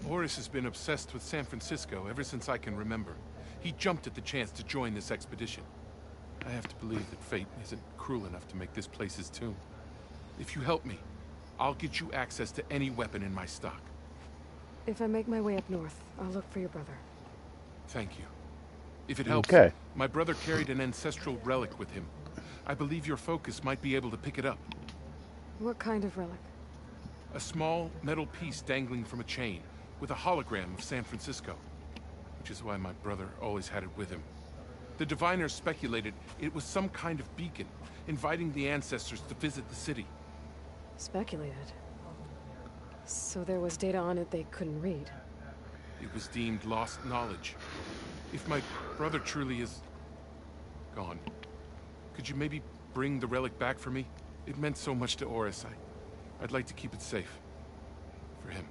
Oris has been obsessed with San Francisco ever since I can remember. He jumped at the chance to join this expedition. I have to believe that fate isn't cruel enough to make this place his tomb. If you help me, I'll get you access to any weapon in my stock. If I make my way up north, I'll look for your brother. Thank you. If it helps, Okay. my brother carried an ancestral relic with him. I believe your focus might be able to pick it up. What kind of relic? A small metal piece dangling from a chain, with a hologram of San Francisco. Which is why my brother always had it with him. The diviners speculated it was some kind of beacon, inviting the ancestors to visit the city. Speculated? So there was data on it they couldn't read? It was deemed lost knowledge. If my brother truly is gone, could you maybe bring the relic back for me? It meant so much to Oris. I'd like to keep it safe. For him.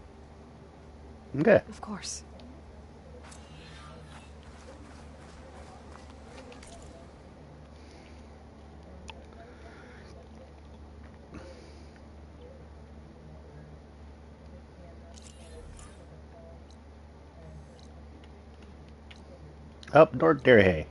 Okay. Of course. Up North Derry.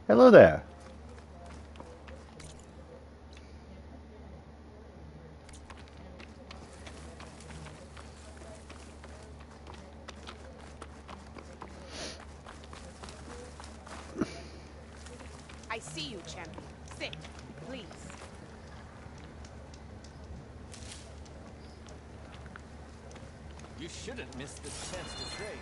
Hello there. I see you, champion. Sit, please. You shouldn't miss the chance to trade.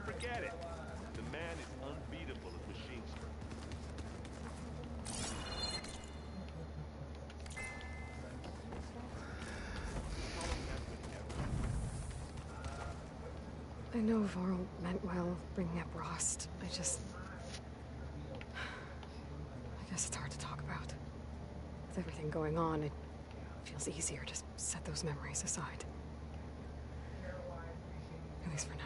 Forget it. The man is unbeatable at machine strength. I know Varl meant well, bringing up Rost. I guess it's hard to talk about. With everything going on, it feels easier to set those memories aside. At least for now.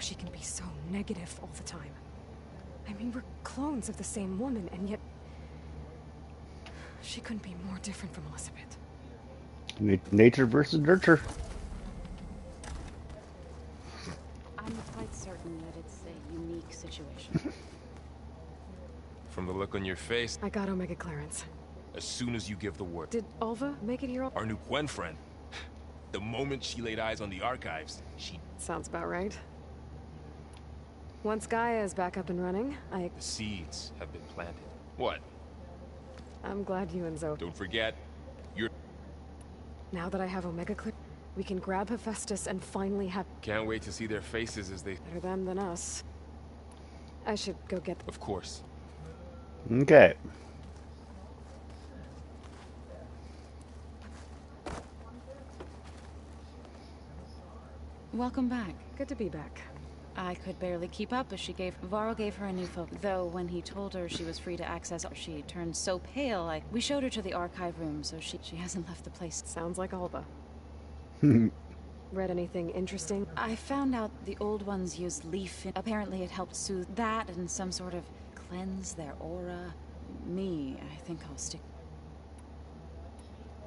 she can be so negative all the time. I mean, we're clones of the same woman, and yet she couldn't be more different from Elizabeth. Nature versus nurture. I'm quite certain that it's a unique situation. From the look on your face, I got Omega clearance. as soon as you give the word. Did Alva make it here? Our new Gwen friend. The moment she laid eyes on the archives, she... Sounds about right. Once Gaia is back up and running, The seeds have been planted. What? I'm glad you and Zoe... Don't forget, you're... Now that I have Omega clear, we can grab Hephaestus and finally have... Can't wait to see their faces as they... Better them than us. I should go get... Of course. Okay. Welcome back. Good to be back. I could barely keep up as Varl gave her a new focus. Though when he told her she was free to access, she turned so pale. We showed her to the archive room, so she hasn't left the place. Sounds like Alba. Read anything interesting? I found out the old ones used leaf. Apparently it helped soothe that and some sort of cleanse their aura. I think I'll stick.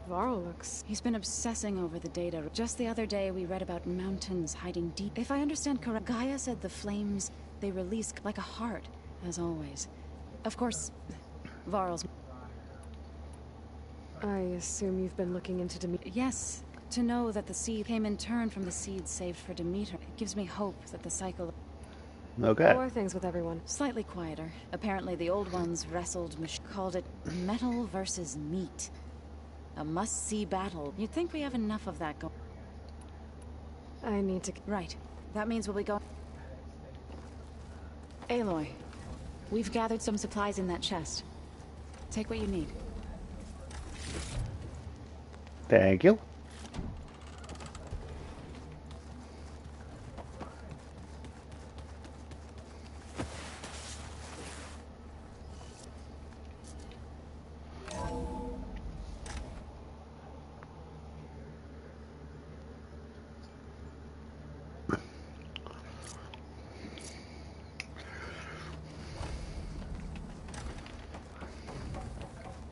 Varl looks... He's been obsessing over the data. Just the other day, we read about mountains hiding deep. If I understand correct, Gaia said the flames they release like a heart, as always. Of course, Varl's... I assume you've been looking into Demeter? Yes. To know that the seed came in turn from the seeds saved for Demeter. It gives me hope that the cycle... Okay. How are things with everyone? Slightly quieter. Apparently the old ones wrestled, called it metal versus meat. A must-see battle. You'd think we have enough of that going. I need to... Right. That means we'll be going... Aloy, we've gathered some supplies in that chest. Take what you need. Thank you.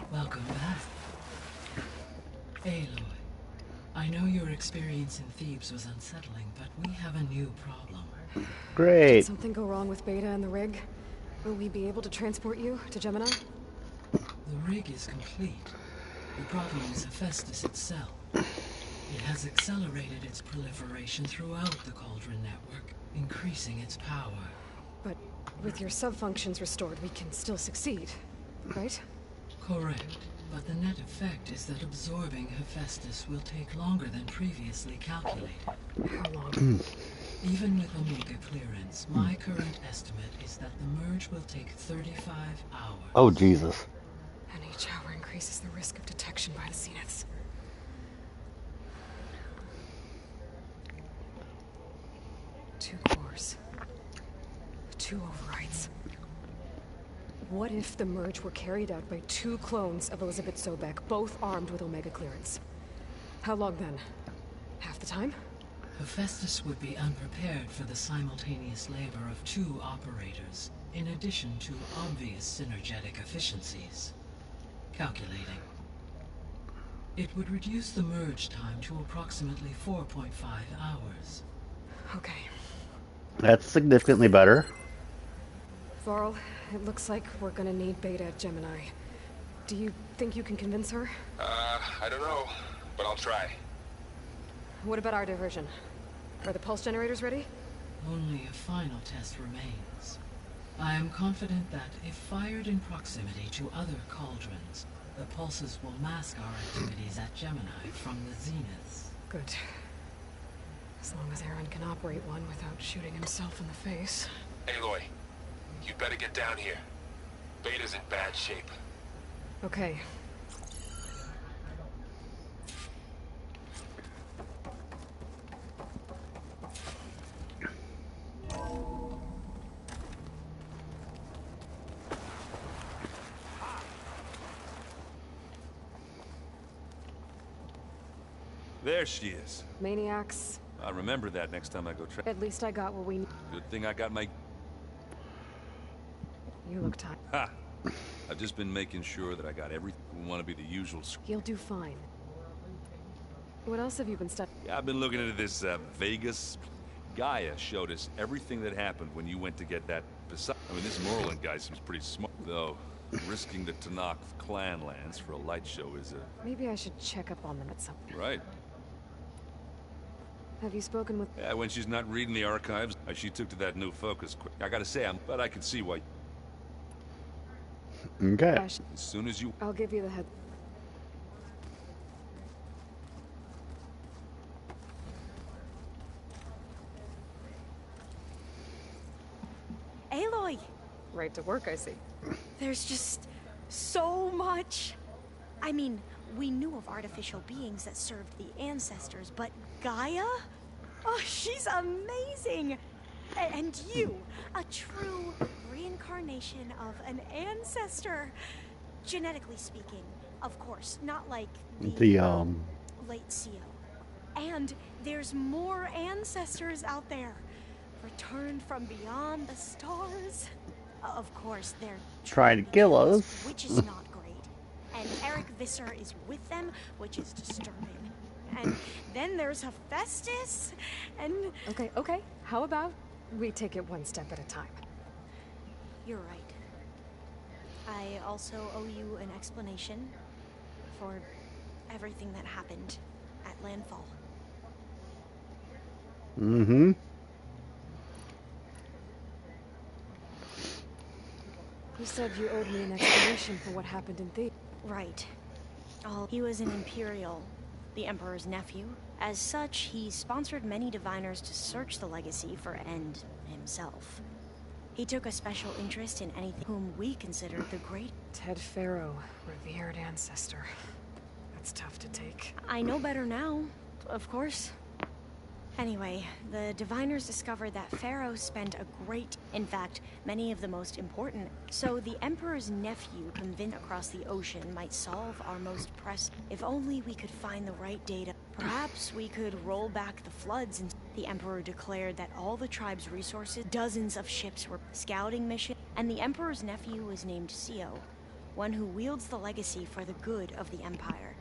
Welcome back. Aloy, I know your experience in Thebes was unsettling, but we have a new problem. Great. Did something go wrong with Beta and the rig? Will we be able to transport you to Gemini? The rig is complete. The problem is Hephaestus itself. It has accelerated its proliferation throughout the Cauldron network, increasing its power. But with your sub-functions restored, we can still succeed, right? Correct. But the net effect is that absorbing Hephaestus will take longer than previously calculated. How long? Even with Omega clearance, my current estimate is that the merge will take 35 hours. Oh, Jesus. And each hour increases the risk of detection by the Zeniths. Two cores. Two overrides. What if the merge were carried out by two clones of Elizabeth Sobek, both armed with Omega clearance? How long then? Half the time? Hephaestus would be unprepared for the simultaneous labor of two operators, in addition to obvious synergetic efficiencies. Calculating. It would reduce the merge time to approximately 4.5 hours. Okay. That's significantly better. Varl, it looks like we're gonna need Beta at Gemini. Do you think you can convince her? I don't know, but I'll try. What about our diversion? Are the pulse generators ready? Only a final test remains. I am confident that if fired in proximity to other cauldrons, the pulses will mask our activities at Gemini from the Zeniths. Good. As long as Aaron can operate one without shooting himself in the face. Aloy, you'd better get down here. Beta's in bad shape. Okay. There she is. Maniacs, I'll remember that next time I go try. At least I got what we need. Good thing I got my... You look tired. Ha! I've just been making sure that I got everything. We want to be the usual... You'll do fine. What else have you been studying? Yeah, I've been looking into this Vegas. Gaia showed us everything that happened when you went to get that... I mean, this Merlin guy seems pretty smart, though. Risking the Tanakh clan lands for a light show is a... Maybe I should check up on them at some point. Right. Have you spoken with... Yeah, when she's not reading the archives, she took to that new focus quick. I gotta say, but I can see why. Okay. As soon as you... I'll give you the head... Aloy! Right to work, I see. There's just so much. I mean, we knew of artificial beings that served the ancestors, but Gaia? Oh, she's amazing! And you, a true reincarnation of an ancestor. Genetically speaking, of course, not like the late CO. And there's more ancestors out there, returned from beyond the stars. Of course, they're trying to kill us, which is not great. And Eric Visser is with them, which is disturbing. And then there's Hephaestus, and... Okay. How about we take it one step at a time? You're right. I also owe you an explanation for everything that happened at Landfall. Mm-hmm. You said you owed me an explanation for what happened in Thebes. Right. He was an Imperial, the Emperor's nephew. As such, he sponsored many diviners to search the legacy for End himself. He took a special interest in anything whom we considered the great... Ted Faro, revered ancestor. That's tough to take. I know better now, of course. Anyway, the diviners discovered that Pharaoh spent a great, in fact, many of the most important. So the Emperor's nephew, convinced across the ocean, might solve our most pressing. If only we could find the right data. Perhaps we could roll back the floods. And the Emperor declared that all the tribe's resources, dozens of ships were scouting missions, and the Emperor's nephew was named Sio, one who wields the legacy for the good of the Empire.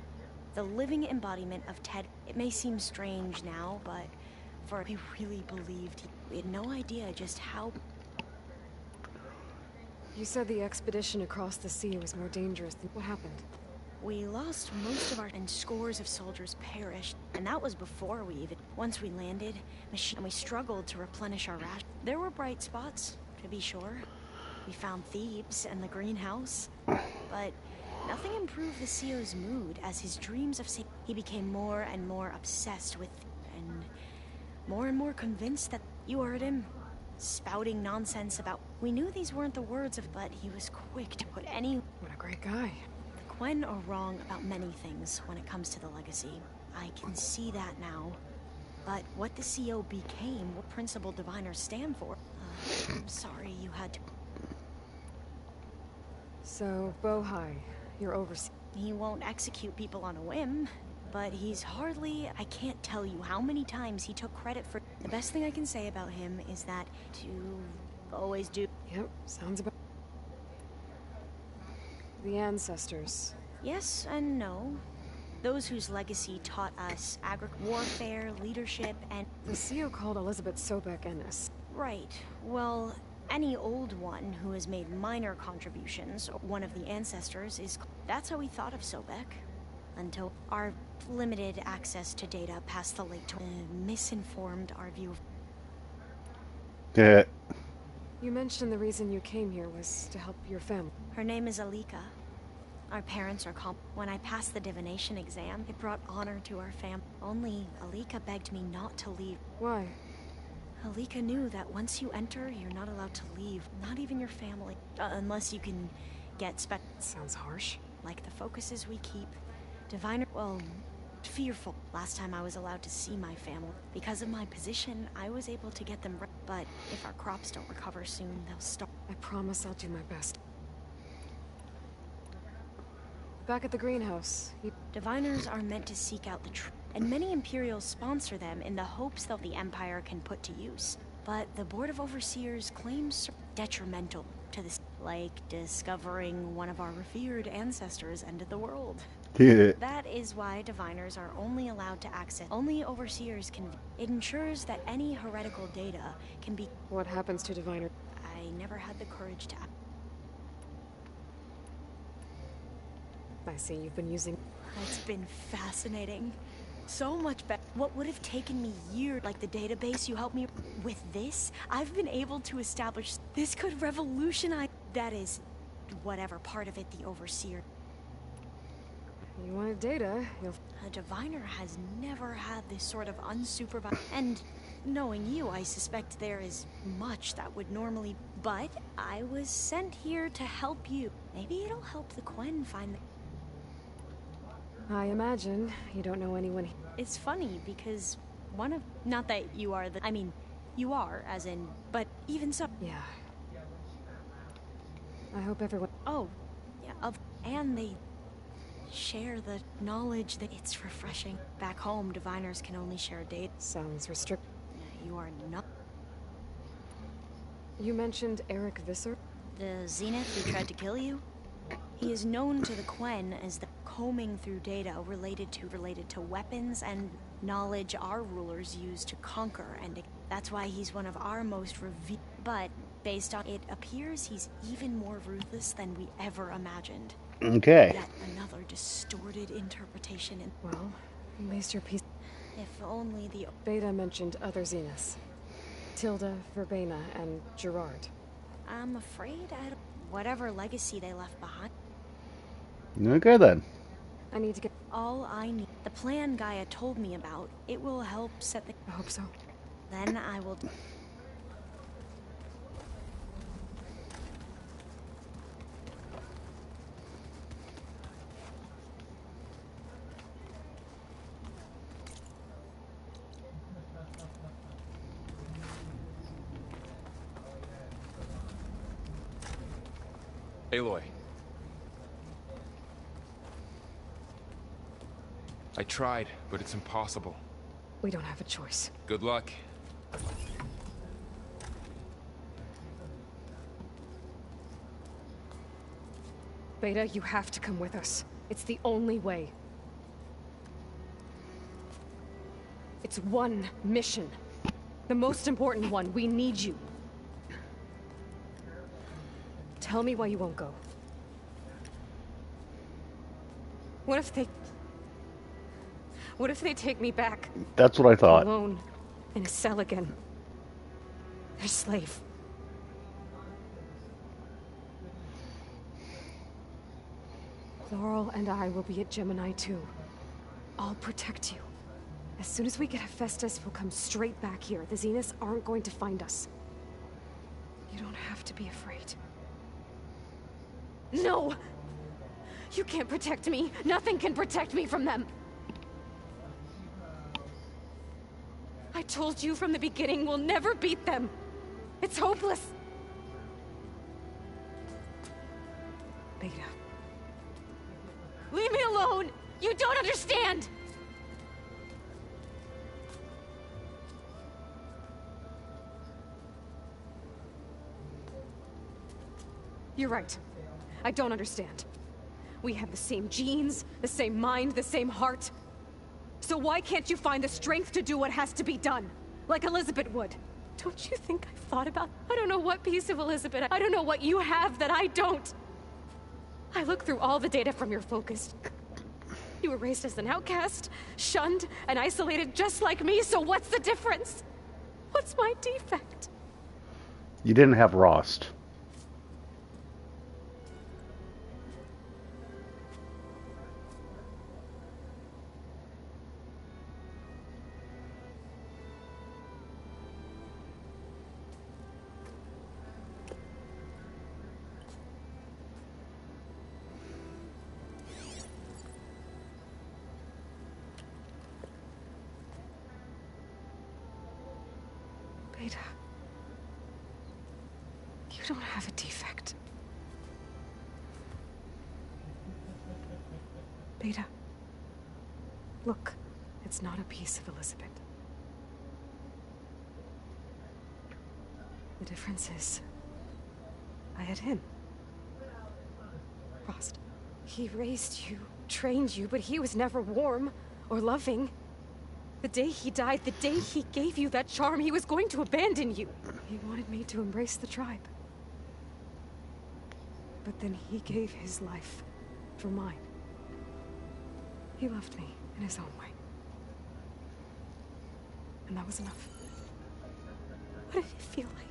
The living embodiment of Ted. It may seem strange now, but for we really believed we had no idea just how... You said the expedition across the sea was more dangerous than... What happened? We lost most of our... and scores of soldiers perished. And that was before we even... Once we landed, and we struggled to replenish our rations. There were bright spots, to be sure. We found Thebes and the greenhouse. But nothing improved the CEO's mood as his dreams of safety... He became more and more obsessed with... and more convinced that... You heard him. Spouting nonsense about... We knew these weren't the words of... But he was quick to put any... What a great guy. The Quen are wrong about many things when it comes to the legacy. I can see that now. But what the CO became, what principal diviners stand for... I'm sorry you had to... So, Bohai, you're overseeing... He won't execute people on a whim. But he's hardly... I can't tell you how many times he took credit for... The best thing I can say about him is that to always do... Yep, sounds about... The ancestors. Yes and no. Those whose legacy taught us warfare, leadership, and... The CEO called Elizabeth Sobek Ennis. Right. Well, any old one who has made minor contributions, or one of the ancestors, is... That's how we thought of Sobek. Until our limited access to data past the late misinformed our view of... Yeah. You mentioned the reason you came here was to help your family. Her name is Alika. Our parents are When I passed the divination exam, it brought honor to our family. Only Alika begged me not to leave. Why? Alika knew that once you enter, you're not allowed to leave. Not even your family. Unless you can get Sounds harsh. Like the focuses we keep. Diviner, well, fearful. Last time I was allowed to see my family. Because of my position, I was able to get them but if our crops don't recover soon, they'll start. I promise I'll do my best. Back at the greenhouse. Diviners are meant to seek out the truth. and many Imperials sponsor them in the hopes that the Empire can put to use. But the Board of Overseers claims detrimental to this, like discovering one of our revered ancestors ended the world. Yeah. That is why diviners are only allowed to access. Only overseers can. It ensures that any heretical data can be. What happens to diviner? I never had the courage to. I see you've been using. It's been fascinating. So much better. What would have taken me years, like the database you helped me with this, I've been able to establish. This could revolutionize. That is, whatever part of it the overseer. You wanted data, you'll... A diviner has never had this sort of unsupervised... And knowing you, I suspect there is much that would normally... But I was sent here to help you. Maybe it'll help the Quen find the... I imagine you don't know anyone... It's funny, because one of... Not that you are the... I mean, you are, as in... But even so... Yeah. I hope everyone... Oh, yeah, and they... share the knowledge that it's refreshing. Back home, diviners can only share data. Sounds restricted. You are not. You mentioned Eric Visser? The Zenith who tried to kill you? He is known to the Quen as the combing through data related to weapons and knowledge our rulers use to conquer, and that's why he's one of our most revered. But based on it appears he's even more ruthless than we ever imagined. Okay. Yet another distorted interpretation. Well, at least your piece. If only the... Beta mentioned other Zeniths. Tilda, Verbena, and Gerard. I'm afraid I don't... Whatever legacy they left behind. Okay then. I need to get... All I need... The plan Gaia told me about, it will help set the... I hope so. Then I will... Aloy. I tried, but it's impossible. We don't have a choice. Good luck. Beta, you have to come with us. It's the only way. It's one mission. The most important one. We need you. Tell me why you won't go. What if they take me back? That's what I thought. Alone, in a cell again. A slave. Laurel and I will be at Gemini too. I'll protect you. As soon as we get Hephaestus, we'll come straight back here. The Zeniths aren't going to find us. You don't have to be afraid. No! You can't protect me. Nothing can protect me from them. I told you from the beginning, we'll never beat them. It's hopeless. Beta. Leave me alone! You don't understand! You're right. I don't understand. We have the same genes, the same mind, the same heart. So why can't you find the strength to do what has to be done? Like Elizabeth would. Don't you think I've thought about... I don't know what piece of Elizabeth... I don't know what you have that I don't. I look through all the data from your focus. You were raised as an outcast, shunned, and isolated just like me, so what's the difference? What's my defect? You didn't have Rost. Beta. You don't have a defect. Beta. Look It's not a piece of Elizabeth. The difference is, I had him. Frost. He raised you, trained you, but he was never warm or loving. The day he died, the day he gave you that charm, he was going to abandon you. He wanted me to embrace the tribe. But then he gave his life for mine. He loved me in his own way. And that was enough. What did it feel like?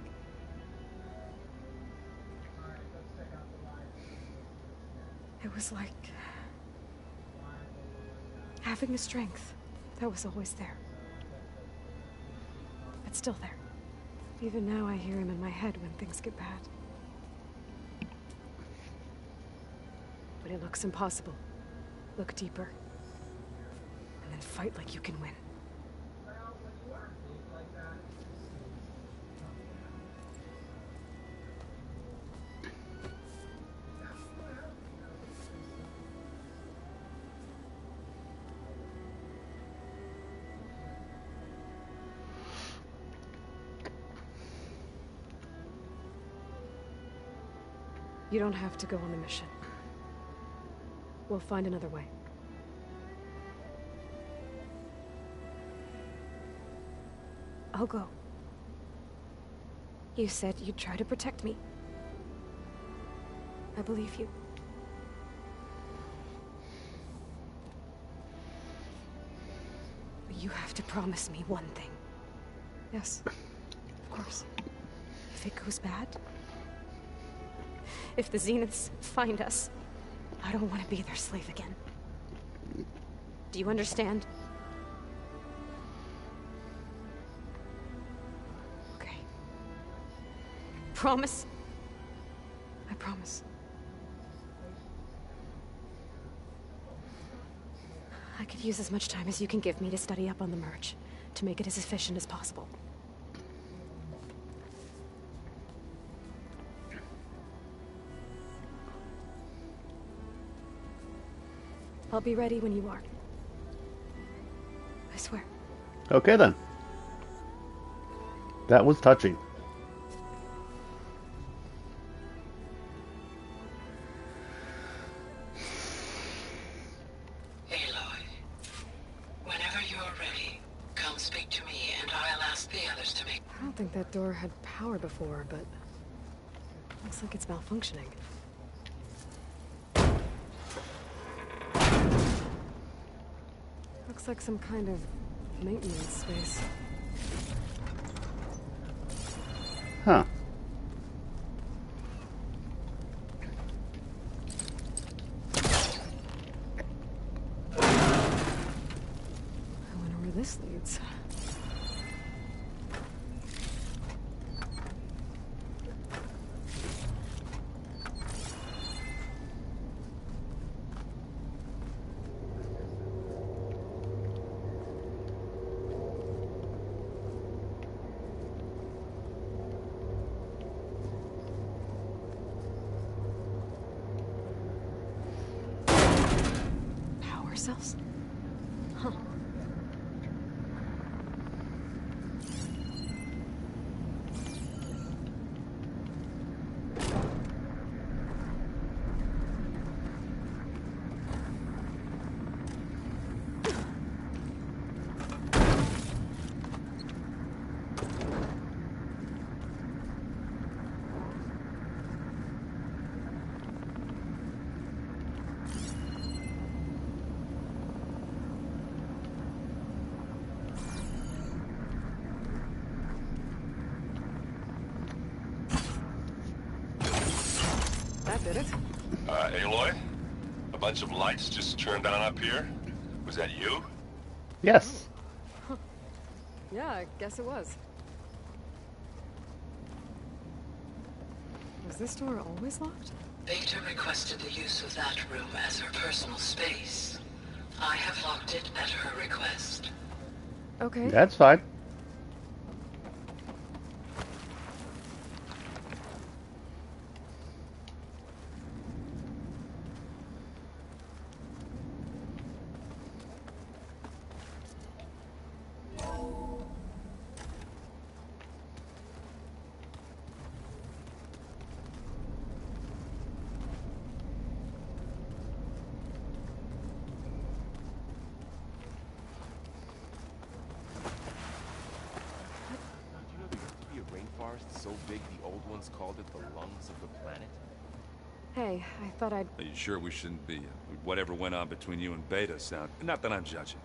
It was like having the strength that was always there. It's still there. Even now I hear him in my head when things get bad. But it looks impossible. Look deeper. And then fight like you can win. You don't have to go on the mission. We'll find another way. I'll go. You said you'd try to protect me. I believe you. But you have to promise me one thing. Yes, of course. If it goes bad, if the Zeniths find us, I don't want to be their slave again. Do you understand? Okay. Promise? I promise. I could use as much time as you can give me to study up on the merge, to make it as efficient as possible. I'll be ready when you are. I swear. Okay then. That was touching. Aloy, whenever you're ready, come speak to me and I'll ask the others to make... I don't think that door had power before, but looks like it's malfunctioning. Looks like some kind of maintenance space. Huh. I wonder where this leads. Cells? Huh. Did it? Aloy? A bunch of lights just turned on up here? Was that you? Yes. Huh. Yeah, I guess it was. Was this door always locked? Beta requested the use of that room as her personal space. I have locked it at her request. Okay. That's fine. so big the old ones called it the lungs of the planet? Hey, I thought I'd... Are you sure we shouldn't be? Whatever went on between you and Beta sound... Not that I'm judging.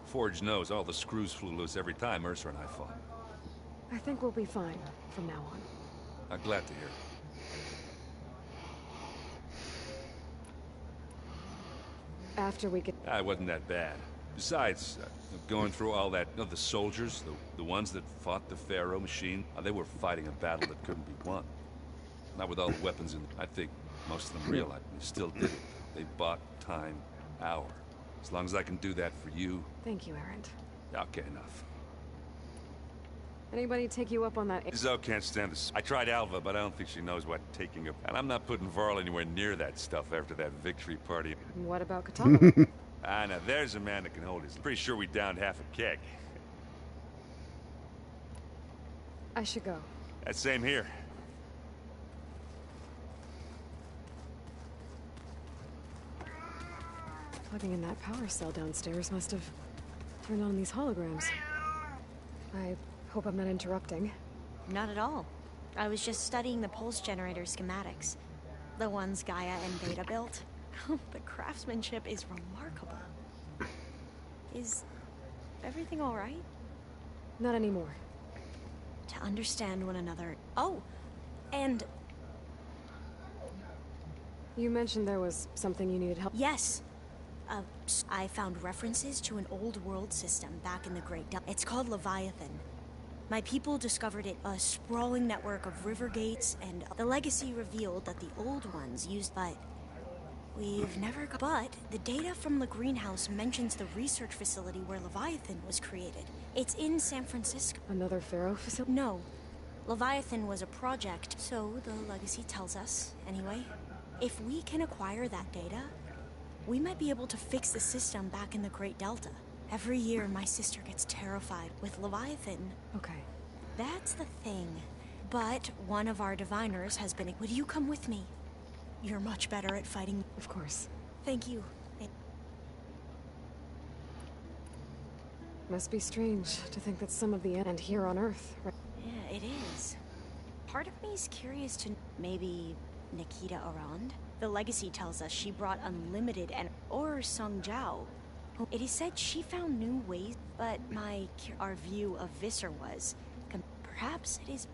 Forge knows all the screws flew loose every time Mercer and I fought. I think we'll be fine from now on. I'm glad to hear it. After we get... It wasn't that bad. Besides, going through all that... the soldiers, the ones that fought the Pharaoh machine, they were fighting a battle that couldn't be won. Not with all the weapons in... I think most of them realized we still did it. They bought time, hour. As long as I can do that for you... Thank you, Erend. Okay, enough. Anybody take you up on that... Zoe can't stand this. I tried Alva, but I don't think she knows what taking a... And I'm not putting Varl anywhere near that stuff after that victory party. What about Katana? Now there's a man that can hold his... Pretty sure we downed half a keg. I should go. That same here. Plugging in that power cell downstairs must have turned on these holograms. I hope I'm not interrupting. Not at all. I was just studying the pulse generator schematics. The ones Gaia and Beta built. The craftsmanship is remarkable. Is everything all right? Not anymore. To understand one another. Oh, and... You mentioned there was something you needed help... Yes. I found references to an old world system back in the Great Delta. It's called Leviathan. My people discovered it, a sprawling network of river gates, and the legacy revealed that the old ones used, but we've never got... But the data from the greenhouse mentions the research facility where Leviathan was created. It's in San Francisco. Another Pharaoh facility? No. Leviathan was a project, so the legacy tells us, anyway. If we can acquire that data, we might be able to fix the system back in the Great Delta. Every year, my sister gets terrified with Leviathan. Okay. That's the thing. But one of our diviners has been... Would you come with me? You're much better at fighting. Of course. Thank you. Must be strange to think that some of the end here on Earth... Right? Yeah, it is. Part of me's curious to... Maybe Nikita around? The legacy tells us she brought unlimited and... Or Sung Jiao. It is said she found new ways, but our view of Visser was... Perhaps it is...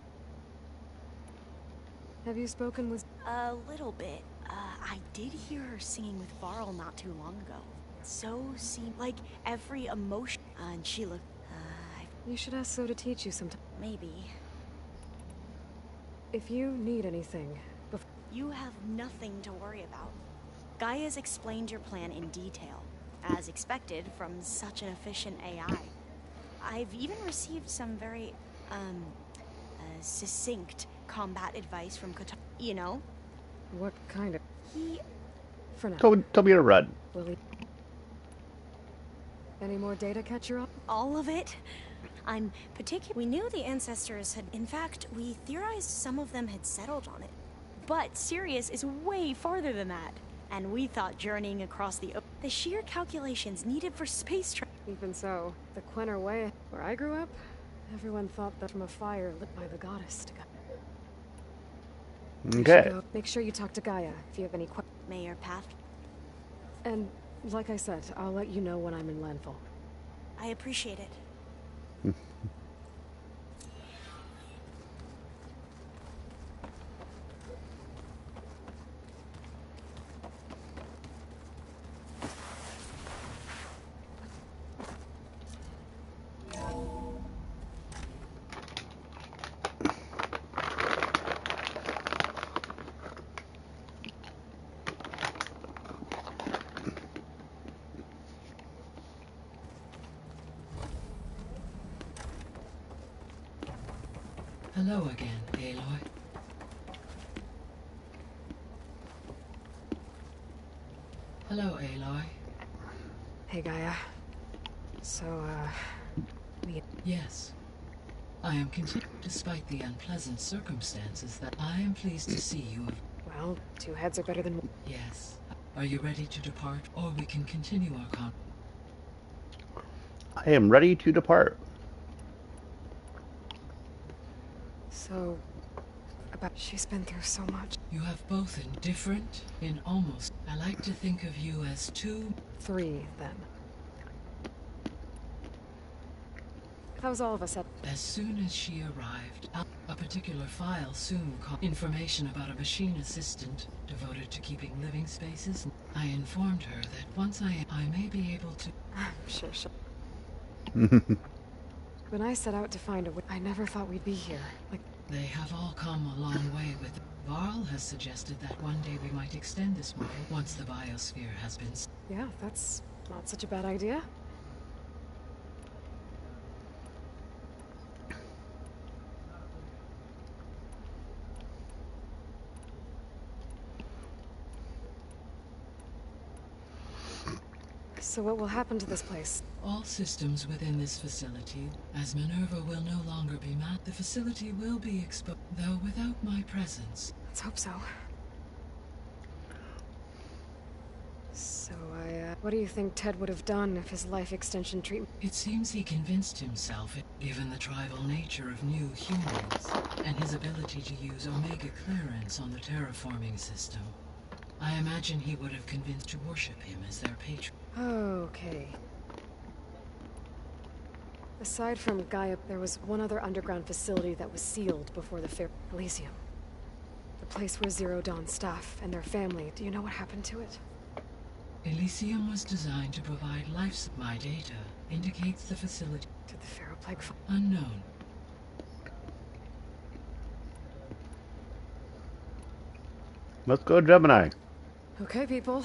Have you spoken with... A little bit. I did hear her singing with Varl not too long ago. So seemed like every emotion... and she looked... You should ask So to teach you sometime. Maybe. If you need anything... You have nothing to worry about. Gaia's explained your plan in detail, as expected from such an efficient AI. I've even received some very, succinct combat advice from Katana. You know? What kind of... He... For now. Tell me to run. Will he... Any more data catch you up? All of it? I'm particular... We knew the ancestors had... In fact, we theorized some of them had settled on it. But Sirius is way farther than that. And we thought journeying across the sheer calculations needed for space travel. Even so, the Quenner Way, where I grew up, everyone thought that from a fire lit by the goddess. Okay. Make sure you talk to Gaia if you have any questions. Mayor Path. And like I said, I'll let you know when I'm in landfall. I appreciate it. Hello again, Aloy. Hello, Aloy. Hey, Gaia. So, Yes. I am continuing, despite the unpleasant circumstances that I am pleased to see you have... Well, two heads are better than one. Yes. Are you ready to depart, or we can continue our con... I am ready to depart. So, she's been through so much. You have both in different, in almost. I like to think of you as two. 3, then. That was all of us at. As soon as she arrived, a particular file soon caught information about a machine assistant devoted to keeping living spaces. I informed her that once I may be able to. Sure. When I set out to find a way, I never thought we'd be here. Like, they have all come a long way with. Varl has suggested that one day we might extend this way once the biosphere has been. Yeah, that's not such a bad idea. So what will happen to this place? All systems within this facility, as Minerva will no longer be mapped, the facility will be exposed, though without my presence. Let's hope so. So what do you think Ted would have done if his life extension treatment? It seems he convinced himself, given the tribal nature of new humans, and his ability to use Omega clearance on the terraforming system. I imagine he would have convinced to worship him as their patron. Okay. Aside from Gaia, there was one other underground facility that was sealed before the fair. Elysium. The place where Zero Dawn staff and their family. Do you know what happened to it? Elysium was designed to provide life. My data indicates the facility. Did the Pharaoh Plague fall? Unknown. Let's go, Gemini. Okay, people.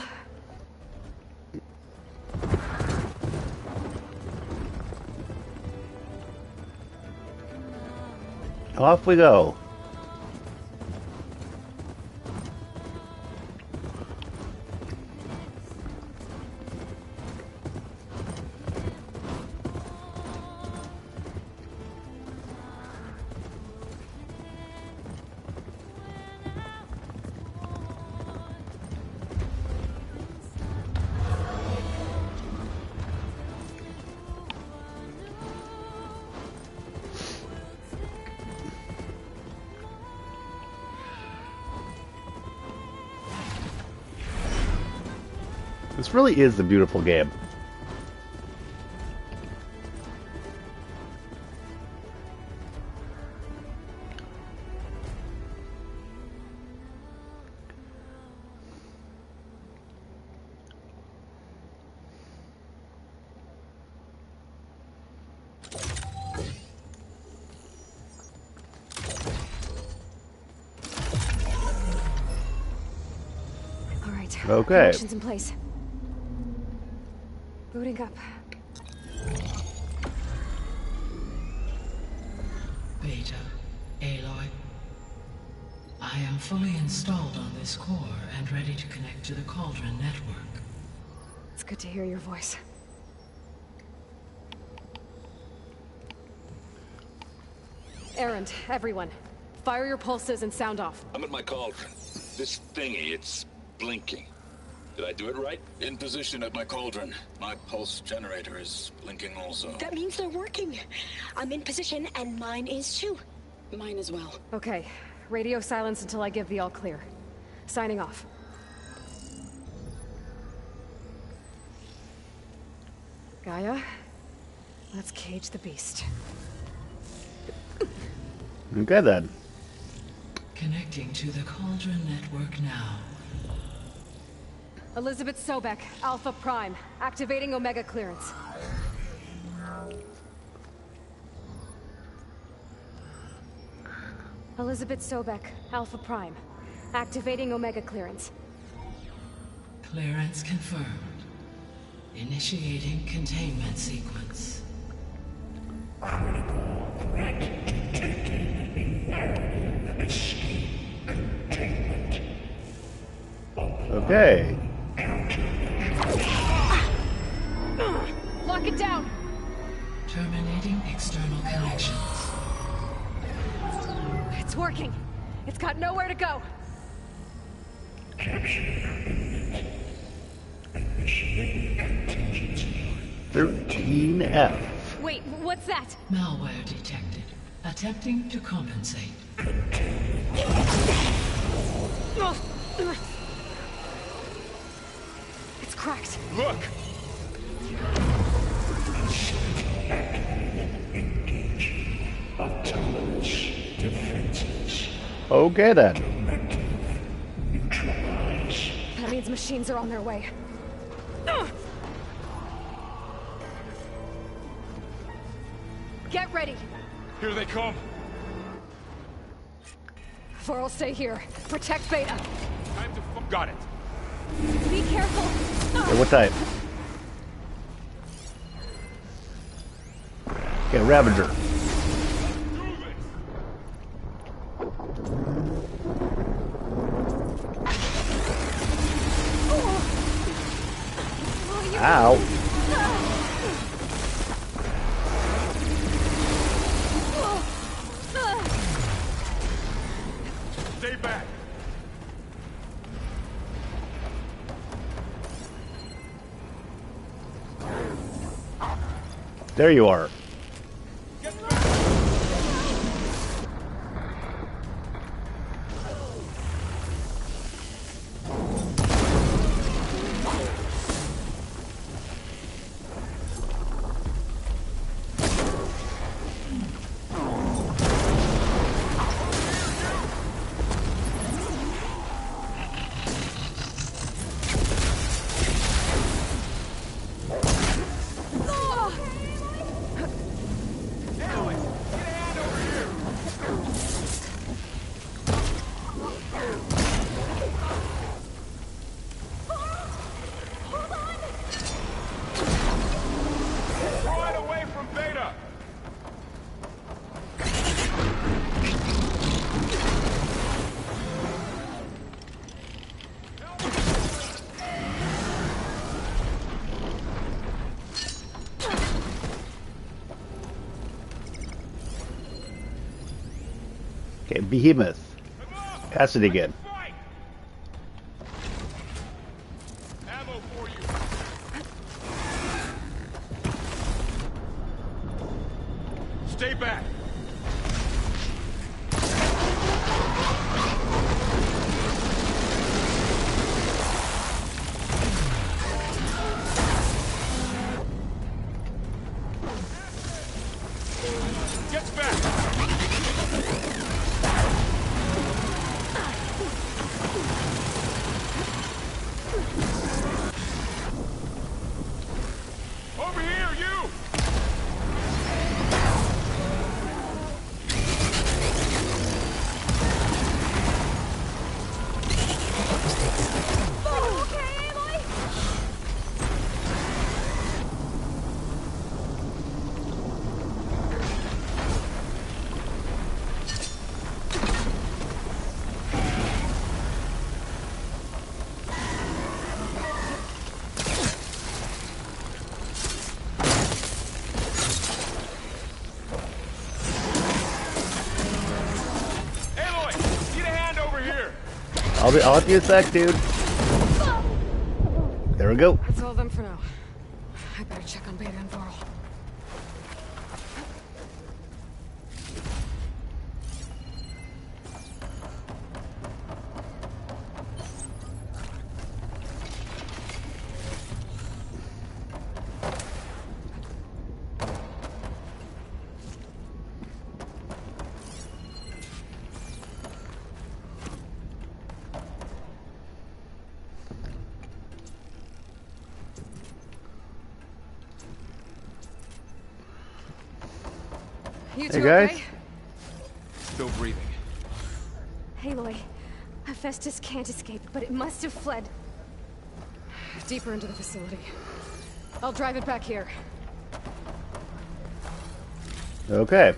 Off we go. This really is a beautiful game. All right. Okay. Connections in place. Booting up. Beta, Aloy. I am fully installed on this core and ready to connect to the Cauldron network. It's good to hear your voice. Errand, everyone. Fire your pulses and sound off. I'm at my cauldron. This thingy, it's blinking. Did I do it right? In position at my cauldron. My pulse generator is blinking also. That means they're working. I'm in position, and mine is too. Mine as well. Okay. Radio silence until I give the all clear. Signing off. Gaia, let's cage the beast. Okay then. Connecting to the Cauldron network now. Elizabeth Sobek, Alpha Prime, activating Omega clearance. Elizabeth Sobek, Alpha Prime, activating Omega clearance. Clearance confirmed. Initiating containment sequence. Critical threat detected. Escape containment. Okay. Lock it down! Terminating external connections. It's working. It's got nowhere to go. Capture. Initiating contingency. 13F. Wait, what's that? Malware detected. Attempting to compensate. It's cracked. Look! Okay then. That means machines are on their way. Get ready. Here they come. Varl, stay here. Protect Beta. Time to got it. Be careful. Okay, what type? Okay, Ravager. Ow. Stay back. There you are. Right away from Beta. Okay, Behemoth. Acid again. Ammo for you. Stay back. Get back. Over here, you! Aloy, need a hand over here. I'll help you a sec, dude. There we go. That's all of them for now. I better check on Beta and Varl. You Hey two guys. okay? Still breathing. Aloy, Hephaestus can't escape, but it must have fled. Deeper into the facility. I'll drive it back here. Okay.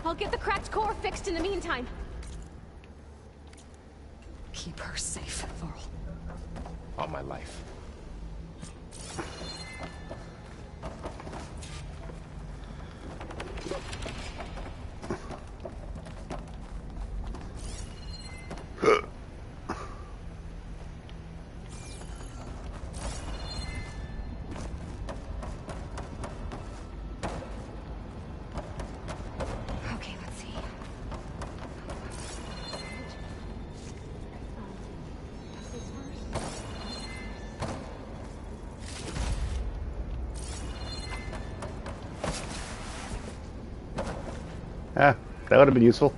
I'll get the cracked core fixed in the meantime. Keep her safe, Varl. All my life. Ah, that would have been useful.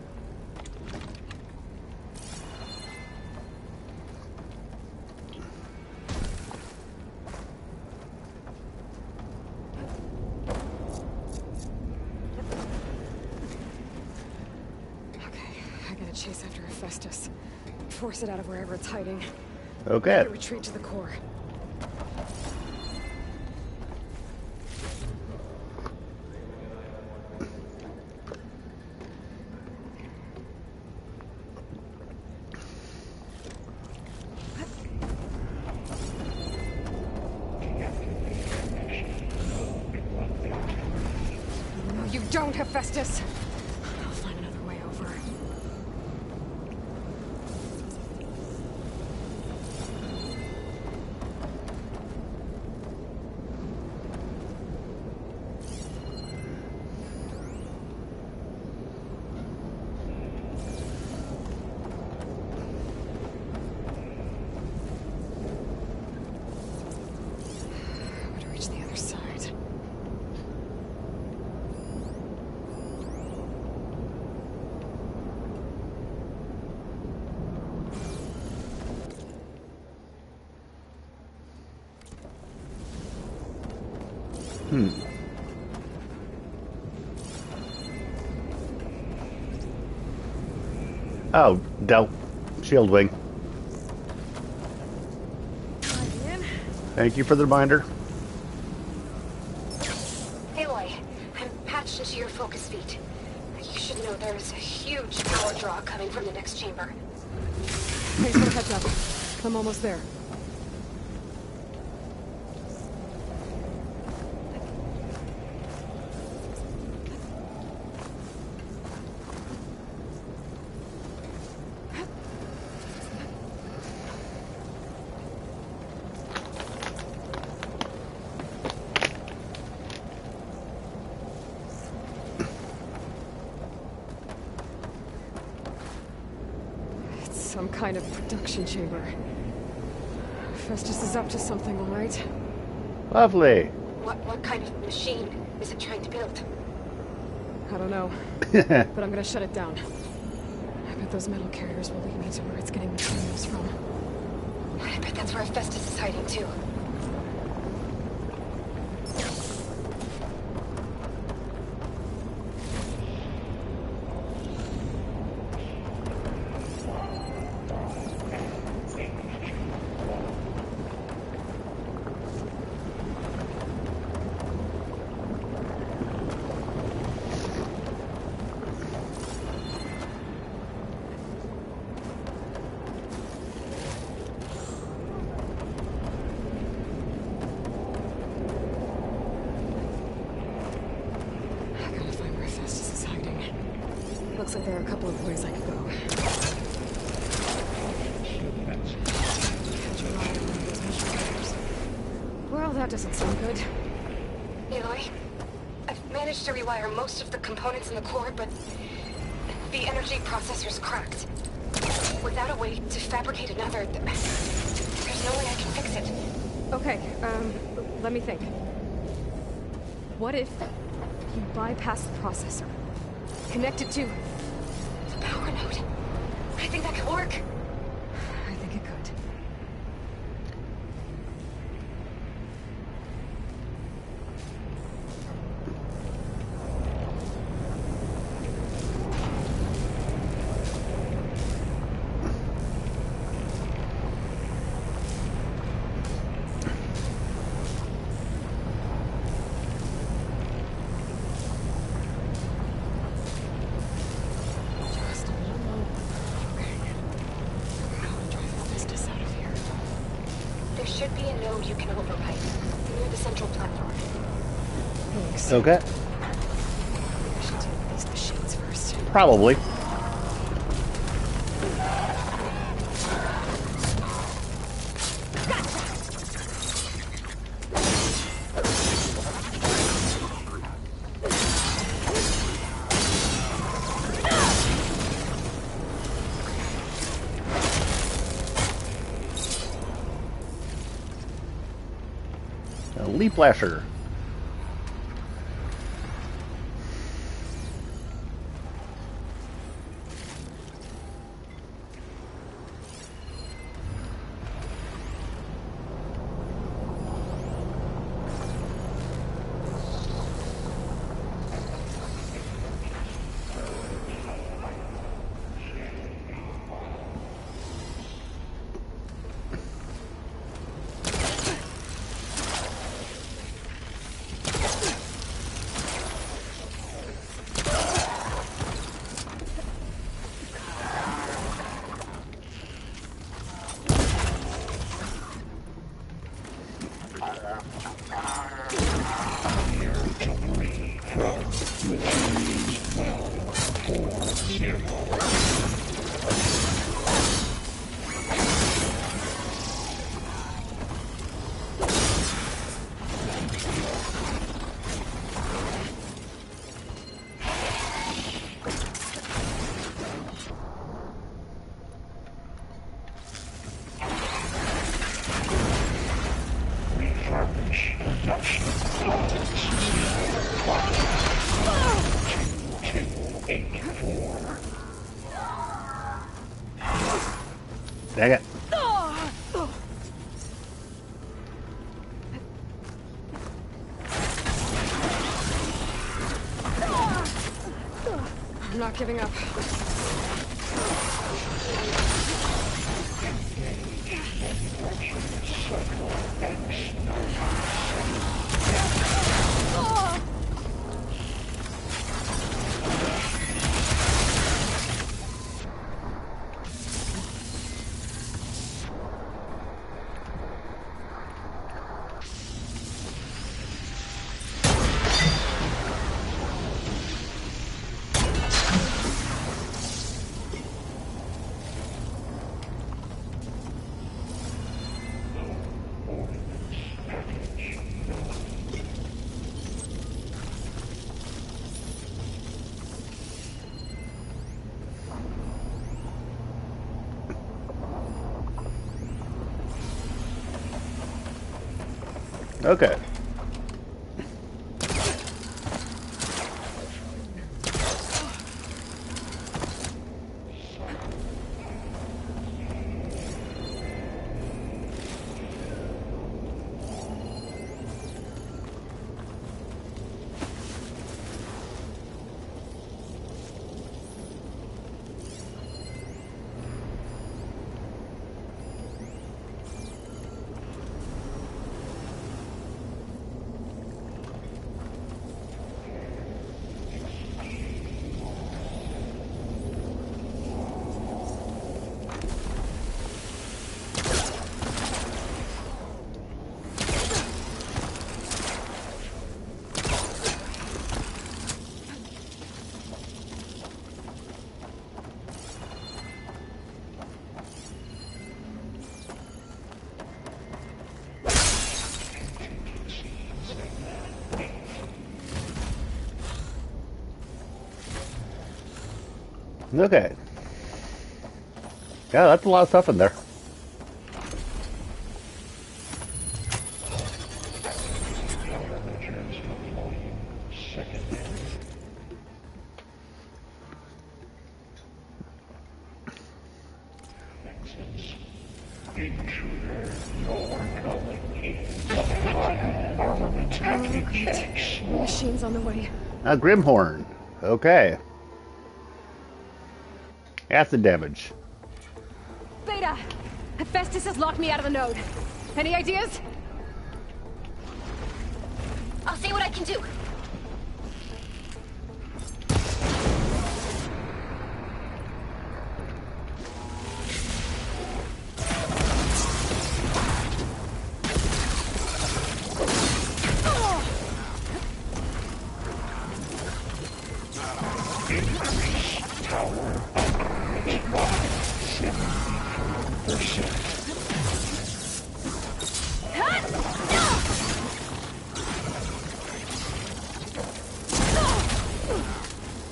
I gotta chase after Hephaestus. Force it out of wherever it's hiding. Okay. Retreat to the core. No, you don't, Hephaestus! I'll find another way over. How to reach the other side? Oh, Del. Shield wing. Thank you for the reminder. Aloy, I'm patched into your focus feed. You should know there's a huge power draw coming from the next chamber. Thanks for the heads up. I'm almost there. Some kind of production chamber. Festus is up to something, all right? Lovely. What kind of machine is it trying to build? I don't know. But I'm gonna shut it down. I bet those metal carriers will lead me to where it's getting materials from. I bet that's where Festus is hiding too. Looks like there are a couple of ways I could go. Well, that doesn't sound good. Aloy, I've managed to rewire most of the components in the core, but the energy processor's cracked. Without a way to fabricate another, there's no way I can fix it. Okay, let me think. What if you bypass the processor? Connect it to the power node. I think that could work. I think it could. You can override near the central platform. Thanks. Okay. I should deal with these machines first. Probably. Leaf Lasher. Dang it. I'm not giving up. Okay. Okay. Yeah, that's a lot of stuff in there. Machines on the way. A Grimhorn. Okay. Acid damage. Beta! Hephaestus has locked me out of the node. Any ideas? I'll see what I can do.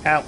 Ow.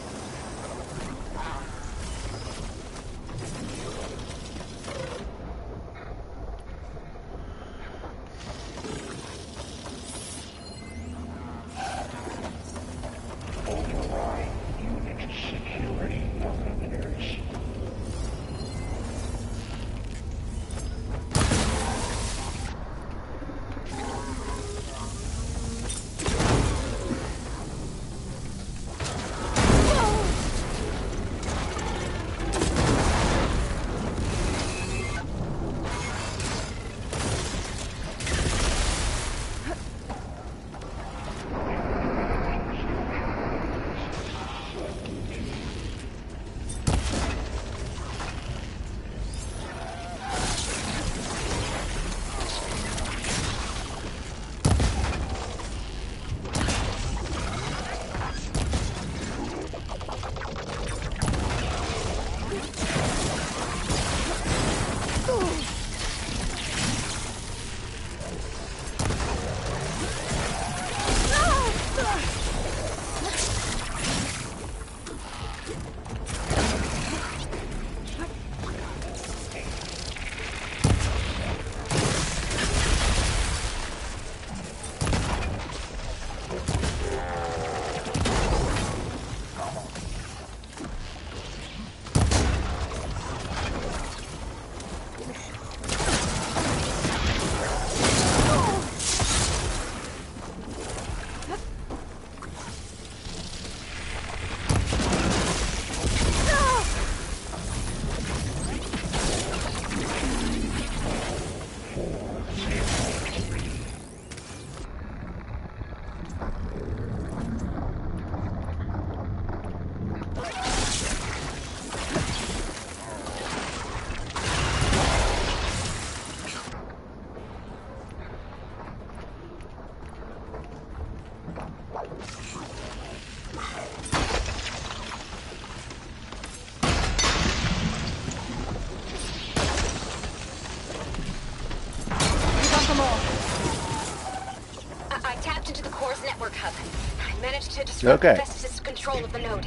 Managed to disrupt Okay. Festus' control of the node.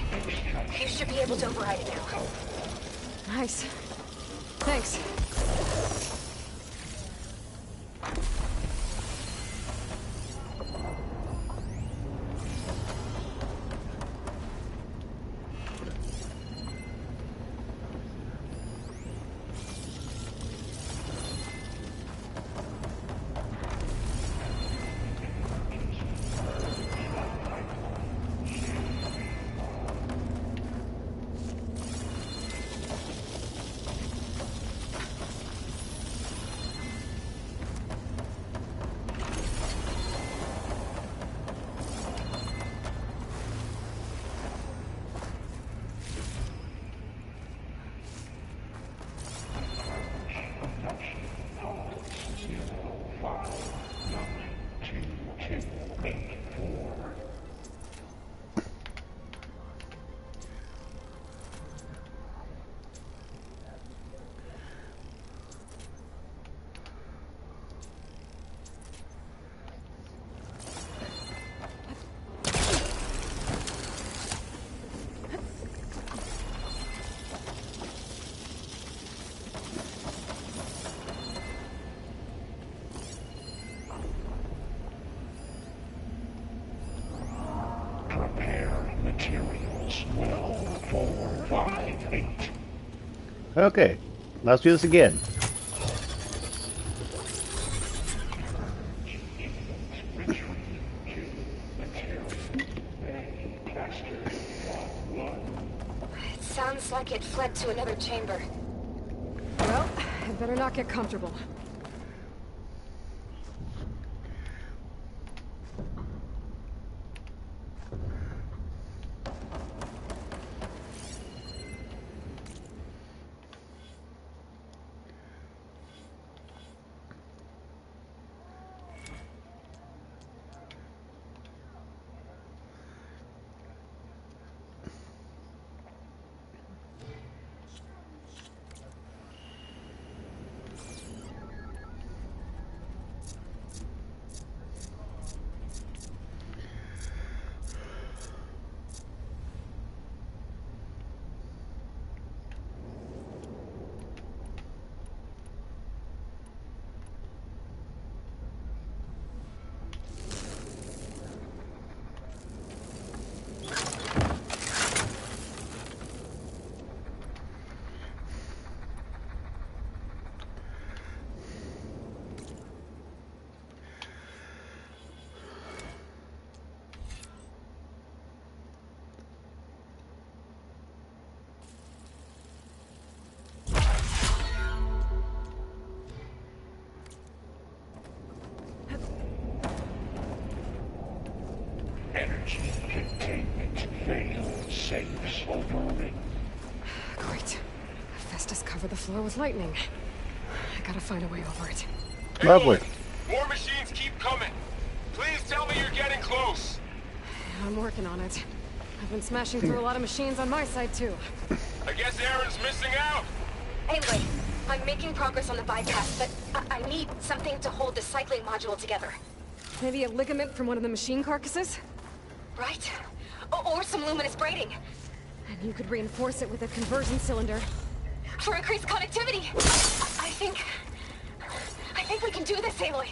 You should be able to override it now. Nice. Thanks. Okay, let's do this again. It sounds like it fled to another chamber. Well, I better not get comfortable. Energy containment failed. Safes overrun. Great. Festus covered the floor with lightning. I gotta find a way over it. Lovely. More machines keep coming. Please tell me you're getting close. I'm working on it. I've been smashing through a lot of machines on my side, too. I guess Aaron's missing out. Anyway, I'm making progress on the bypass, but I need something to hold the cycling module together. Maybe a ligament from one of the machine carcasses? Right? Or some luminous braiding. And you could reinforce it with a conversion cylinder. For increased connectivity! I think we can do this, Aloy.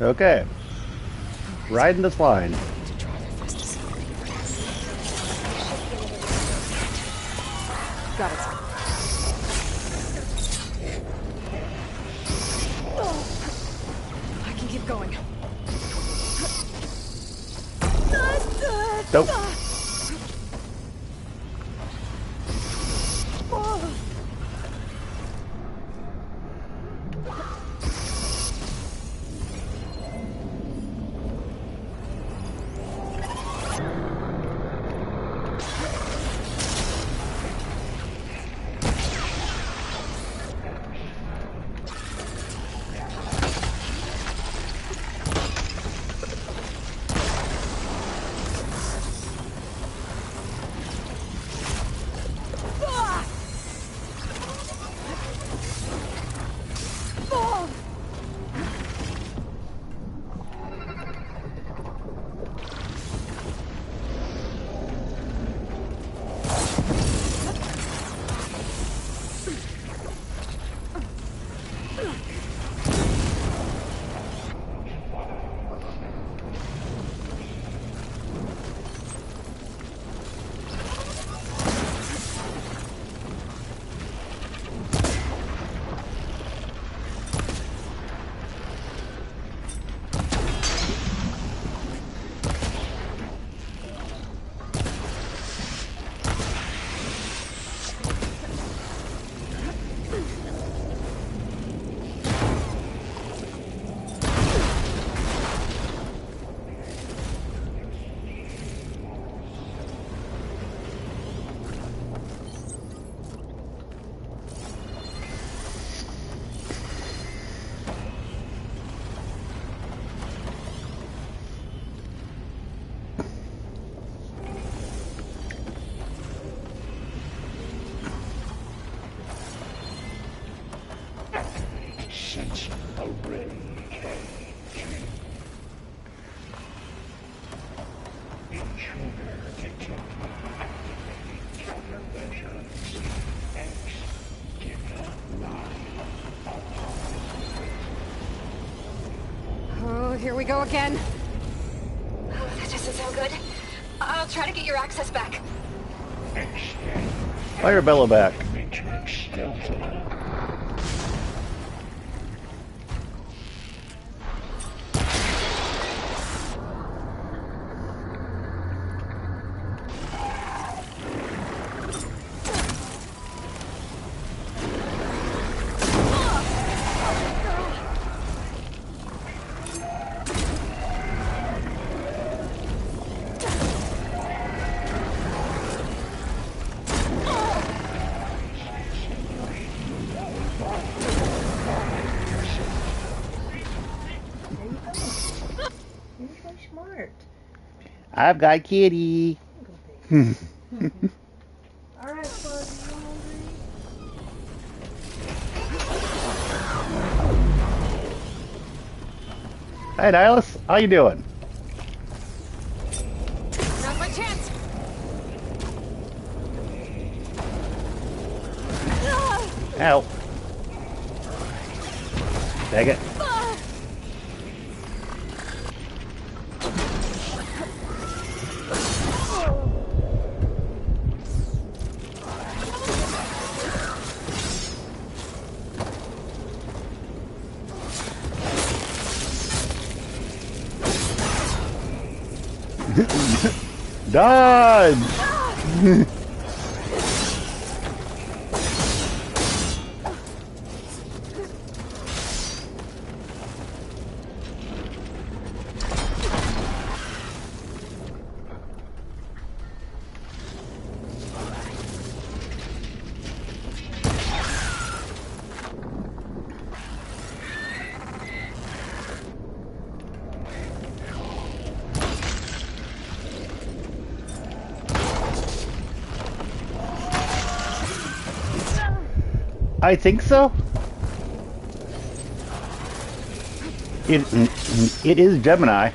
Okay. Riding this line. Got it. I can keep going. Nope. Since already intruder detected. Countermeasures. X did not lie. Oh, here we go again. Oh, that doesn't sound good. I'll try to get your access back. Fire Bella back. I've got kitty. Alright, Fuzzy, you hungry? Hey, Nihilus, how you doing? Now's my chance. Ow. Dang it. Dodge! I think so. It is Gemini.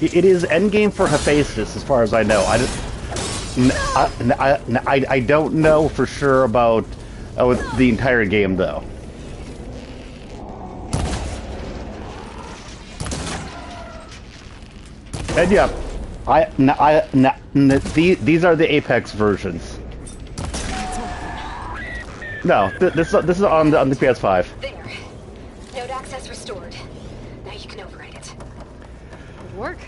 It is endgame for Hephaestus, as far as I know. I don't know for sure about the entire game, though. And yeah, these are the Apex versions. No, this is on the PS5. There. Node access restored. Now you can override it. Good work.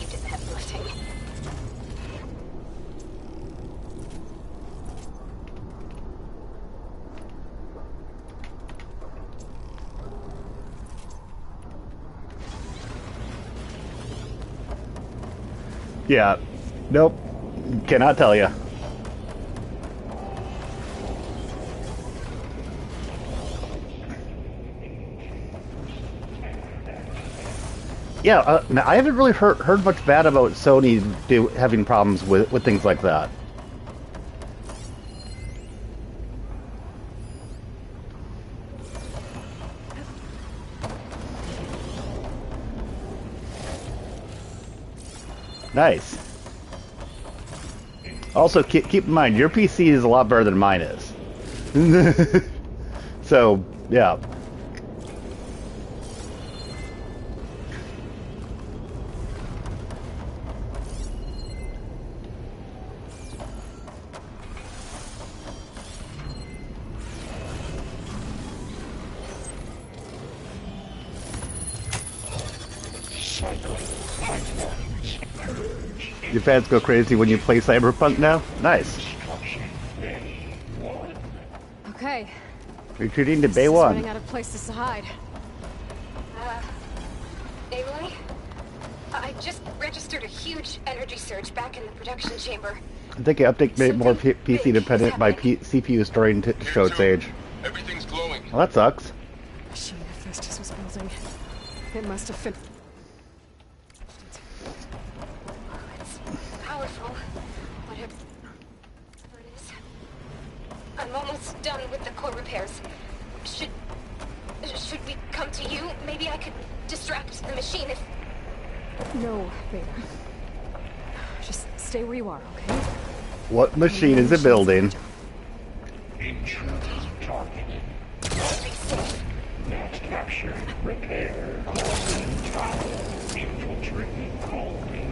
You did the heavy lifting. Yeah. Nope. Cannot tell you. Yeah, I haven't really heard much bad about Sony having problems with things like that. Nice. Also, keep in mind, your PC is a lot better than mine is. So, yeah. Your fans go crazy when you play Cyberpunk now? Nice. Okay. Retreating to Bay This is 1. running out of places to hide. Aloy? I just registered a huge energy surge back in the production chamber. I think the update made it more PC dependent by CPU starting to show its age. Everything's glowing. Well, that sucks. Machine Hephaestus was building. It must have fit. Powerful. Whatever it is. I'm almost done with the core repairs. Should we come to you? Maybe I could distract the machine if... No, Beta. Just stay where you are, okay? What machine is it building? Intruder targeted. Not capture. Repair. Closing tower. Infiltrating colony.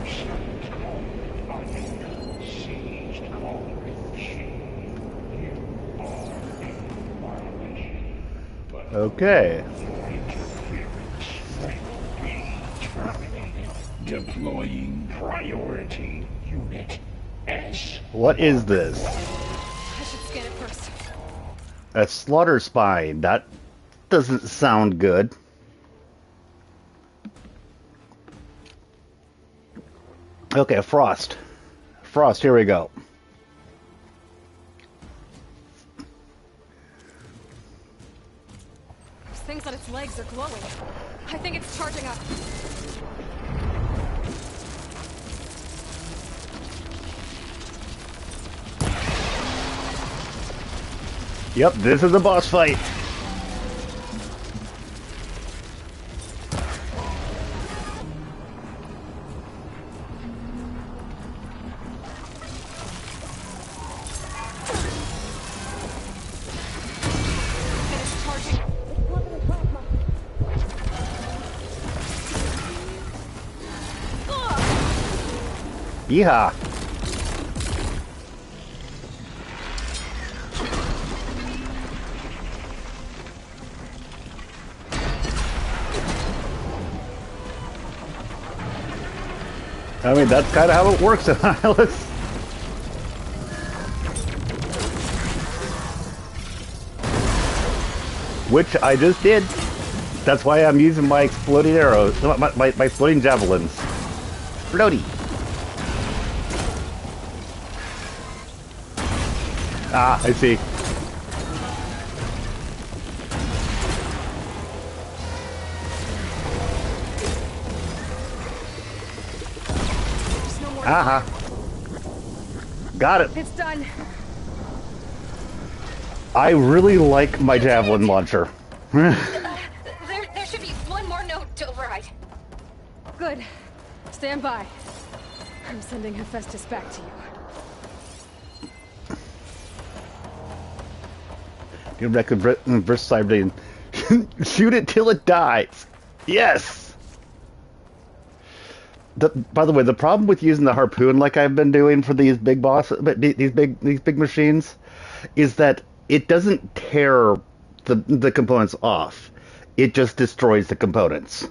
Usurped colony. Unable. Seized colony machine. You are in violation. But Okay. deploying priority unit S. What is this? I should scan it first. A slaughter spine. That doesn't sound good. Okay, Frost. Frost, here we go. Those things on its legs are glowing. I think it's charging up. Yep, this is a boss fight. Yeehaw. I mean, that's kind of how it works in Hylas. Which I just did. That's why I'm using my exploding arrows, my exploding javelins. Floaty. Ah, I see. Uh-huh. Got it. It's done. I really like my javelin launcher. There should be one more node to override. Good. Stand by. I'm sending Hephaestus back to you. Get back versus Cyberdyne. Shoot it till it dies. Yes. By the way, the problem with using the harpoon like I've been doing for these big these big machines, is that it doesn't tear the components off. It just destroys the components.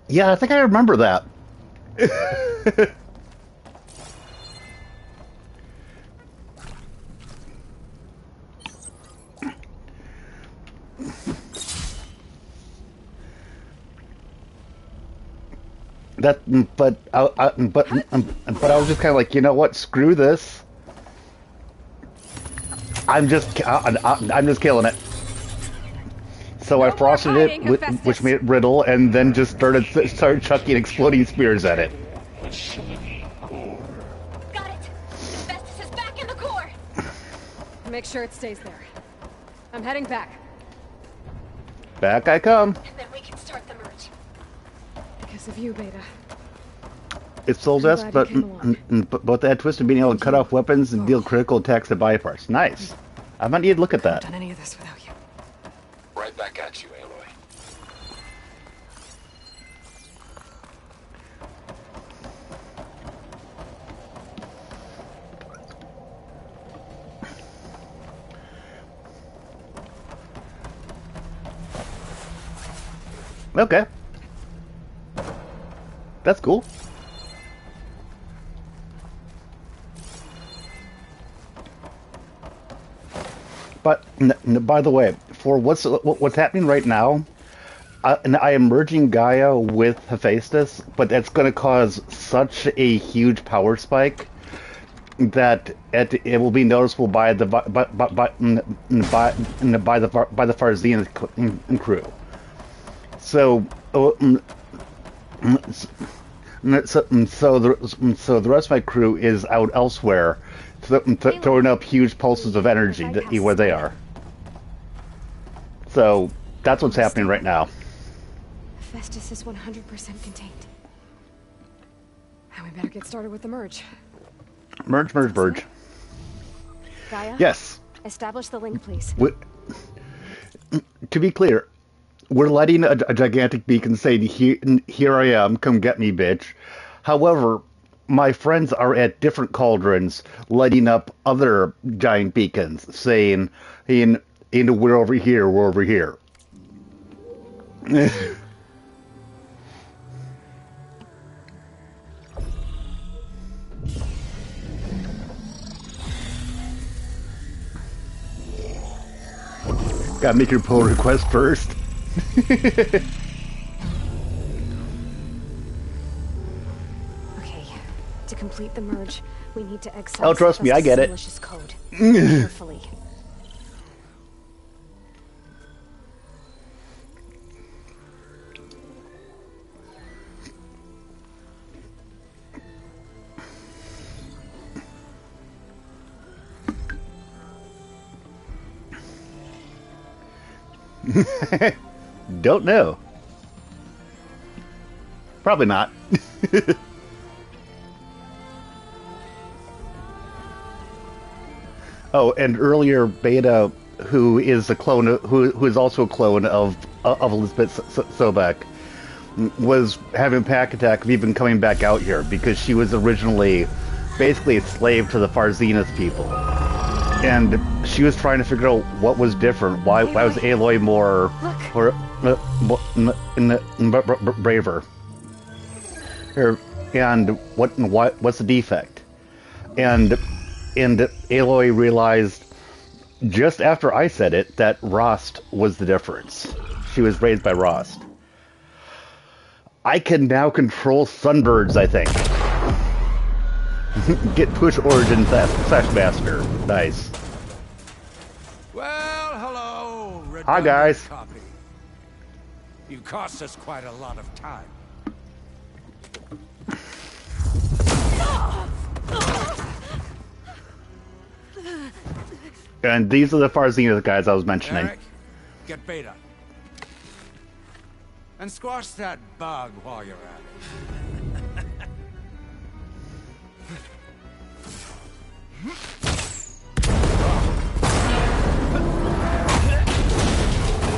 Yeah, I think I remember that. But I was just kind of like, you know what? Screw this. I'm just killing it. So I frosted it, which made it brittle, and then just started chucking exploding spears at it. Got it. Hephaestus is back in the core. Make sure it stays there. I'm heading back. Back I come. And then we can start the merge. Because of you, Beta. It's Soul's S, but that twist of being able to cut off weapons and deal critical attacks to bypass. Nice. I might need to look at that. I've done any of this without you. Right back at you, Aloy. Okay. That's cool. But by the way, for what's happening right now, I am merging Gaia with Hephaestus, but that's going to cause such a huge power spike that it will be noticeable by the Farzian crew. So the rest of my crew is out elsewhere, throwing up huge pulses of energy where they are. So that's what's happening right now. Hephaestus is 100% contained. And we better get started with the merge. Merge. Gaia? Yes. Establish the link, please. To be clear, we're letting a gigantic beacon say, here I am, come get me, bitch. However, my friends are at different cauldrons, lighting up other giant beacons, saying, we're over here, we're over here. Gotta make your pull request first. Okay, to complete the merge, we need to exile. Oh, trust me, I get it. Malicious code. Carefully. Don't know. Probably not. Oh, and earlier Beta, who is a clone, who is also a clone of Elizabeth Sobek, was having a panic attack of even coming back out here because she was originally basically a slave to the Farzinas people. And she was trying to figure out what was different. Why was Aloy more braver? And what's the defect? And Aloy realized just after I said it that Rost was the difference. She was raised by Rost. I can now control sunbirds, I think. Get push origin slash master. Nice. Well, hello, hi guys. Copy. You cost us quite a lot of time. And these are the Farzina guys I was mentioning. Eric, get Beta. And squash that bug while you're at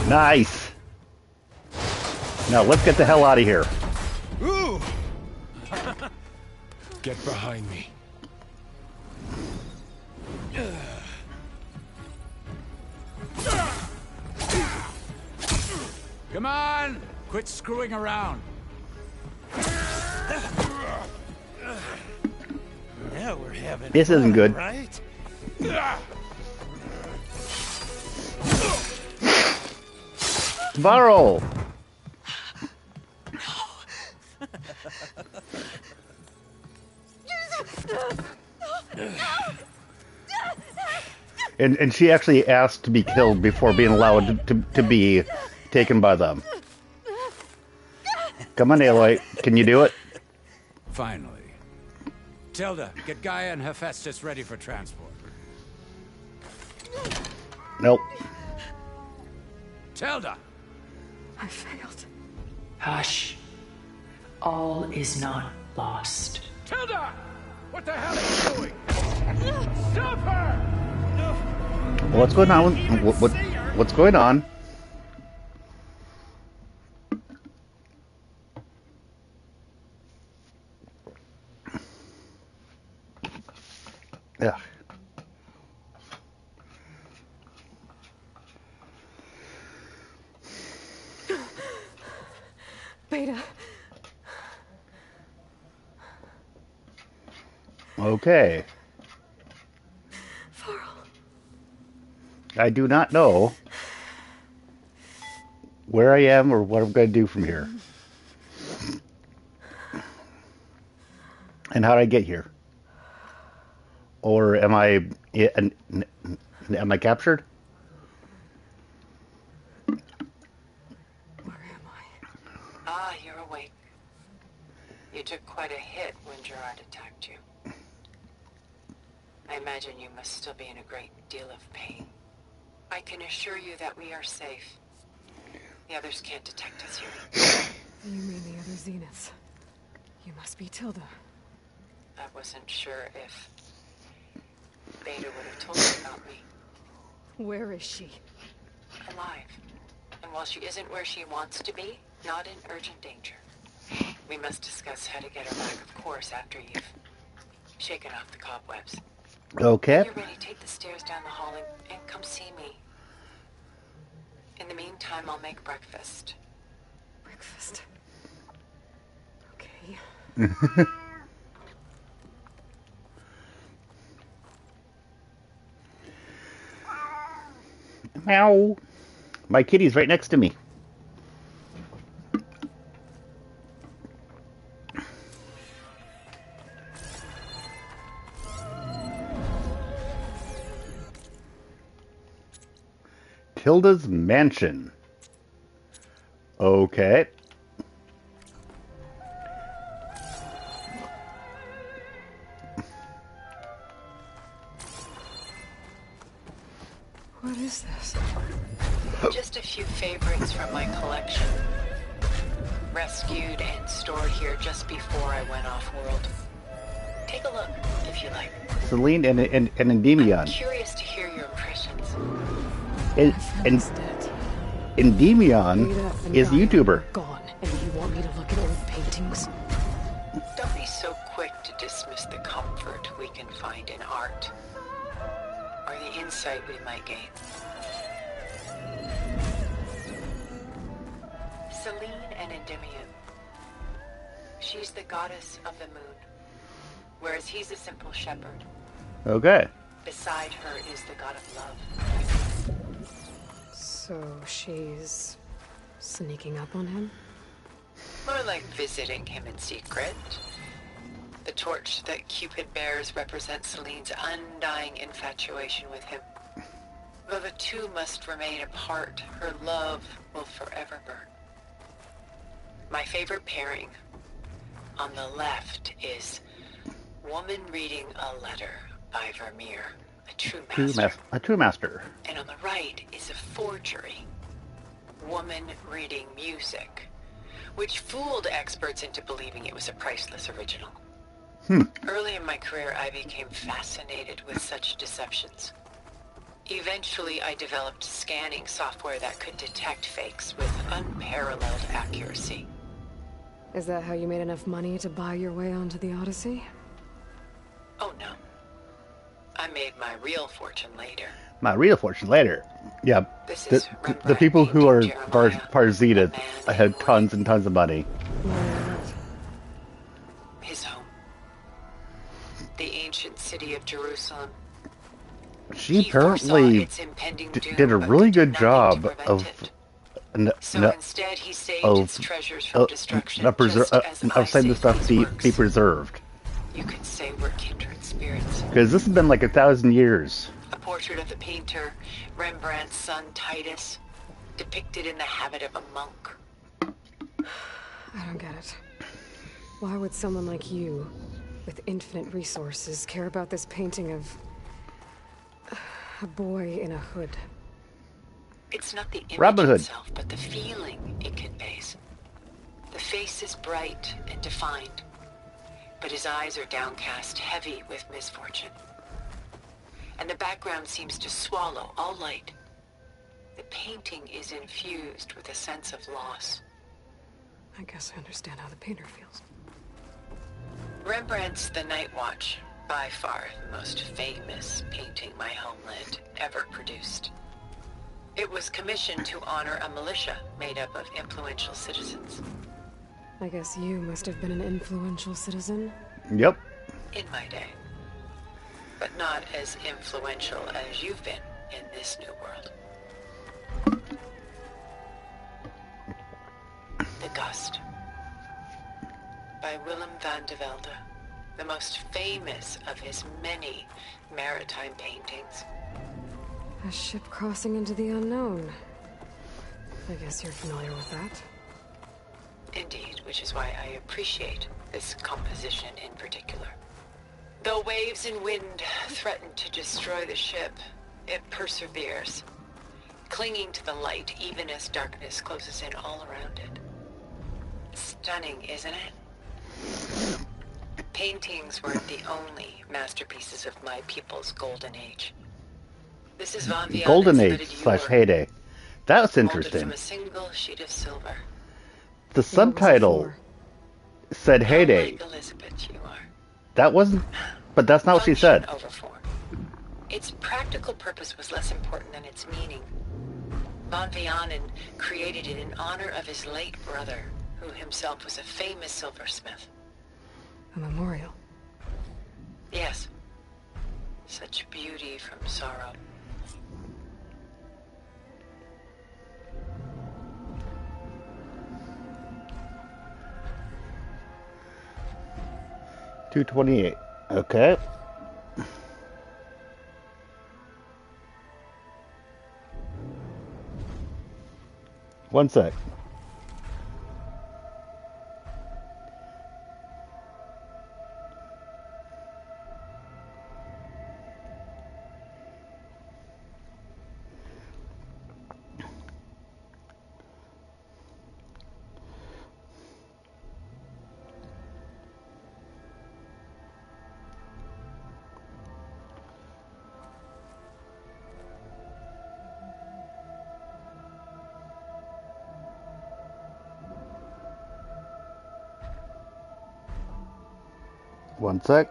it. Nice. Now let's get the hell out of here. Ooh. Get behind me. Come on! Quit screwing around. Now we're having This isn't good. right? Varro! And she actually asked to be killed before being allowed to be taken by them. Come on, Aloy. Can you do it? Finally. Tilda, get Gaia and Hephaestus ready for transport. Nope. Tilda! I failed. Hush. All is not lost. Tilda! What the hell are you doing? Stop her! What's going on? What's going on? Yeah. Beta. Okay. Varl. I do not know where I am or what I'm going to do from here. And how did I get here? Or am I captured? Ah, you're awake. You took quite a hit when Gerard attacked you. I imagine you must still be in a great deal of pain. I can assure you that we are safe. The others can't detect us here. You mean the other Zeniths? You must be Tilda. I wasn't sure if Beta would have told you about me. Where is she? Alive. And while she isn't where she wants to be, not in urgent danger. We must discuss how to get her back, of course, after you've shaken off the cobwebs. Okay. When you're ready, take the stairs down the hall and come see me. In the meantime, I'll make breakfast. Breakfast? Okay. Meow. My kitty's right next to me. Tilda's mansion. Okay. What is this? Just a few favorites from my collection. Rescued and stored here just before I went off-world. Take a look, if you like. Celine and Endymion. I'm curious to hear your impressions. Endymion is a YouTuber. Gone, and you want me to look at old paintings? Don't be so quick to dismiss the comfort we can find in art. Or the insight we might gain. Celine and Endymion. She's the goddess of the moon, whereas he's a simple shepherd. Okay. Beside her is the god of love. So she's sneaking up on him? More like visiting him in secret. The torch that Cupid bears represents Celine's undying infatuation with him. Though the two must remain apart, her love will forever burn. My favorite pairing on the left is Woman Reading a Letter by Vermeer, a true master. A true master. And on the right is a forgery, Woman Reading Music which fooled experts into believing it was a priceless original. Hmm. Early in my career, I became fascinated with such deceptions. Eventually, I developed scanning software that could detect fakes with unparalleled accuracy. Is that how you made enough money to buy your way onto the Odyssey? Oh no. I made my real fortune later. My real fortune later. Yeah. This The, is the people who are Jeremiah, Farzita had tons and tons of money. His home. The ancient city of Jerusalem. She apparently did a really good job of instead, he saved its treasures from destruction, of saying the stuff be preserved. You could say we're kindred spirits. Because this has been like 1,000 years. A portrait of the painter, Rembrandt's son Titus, depicted in the habit of a monk. I don't get it. Why would someone like you, with infinite resources, care about this painting of a boy in a hood? It's not the image Robin Hood. itself, but the feeling it conveys. The face is bright and defined, but his eyes are downcast, heavy with misfortune. And the background seems to swallow all light. The painting is infused with a sense of loss. I guess I understand how the painter feels. Rembrandt's The Night Watch, by far the most famous painting my homeland ever produced. It was commissioned to honor a militia made up of influential citizens. I guess you must have been an influential citizen? Yep. In my day. But not as influential as you've been in this new world. The Gust. By Willem van de Velde, the most famous of his many maritime paintings. A ship crossing into the unknown. I guess you're familiar with that. Indeed, which is why I appreciate this composition in particular. Though waves and wind threaten to destroy the ship, it perseveres, clinging to the light even as darkness closes in all around it. Stunning, isn't it? Paintings weren't the only masterpieces of my people's golden age. This is Von Vian Golden Age / heyday. That's interesting. From a single sheet of silver. The subtitle said heyday. Like Elizabeth, you are. That wasn't, but that's not what she said. Over form. Its practical purpose was less important than its meaning. Von Vianen created it in honor of his late brother, who himself was a famous silversmith. A memorial? Yes. Such beauty from sorrow. $228. Okay. One sec. One sec.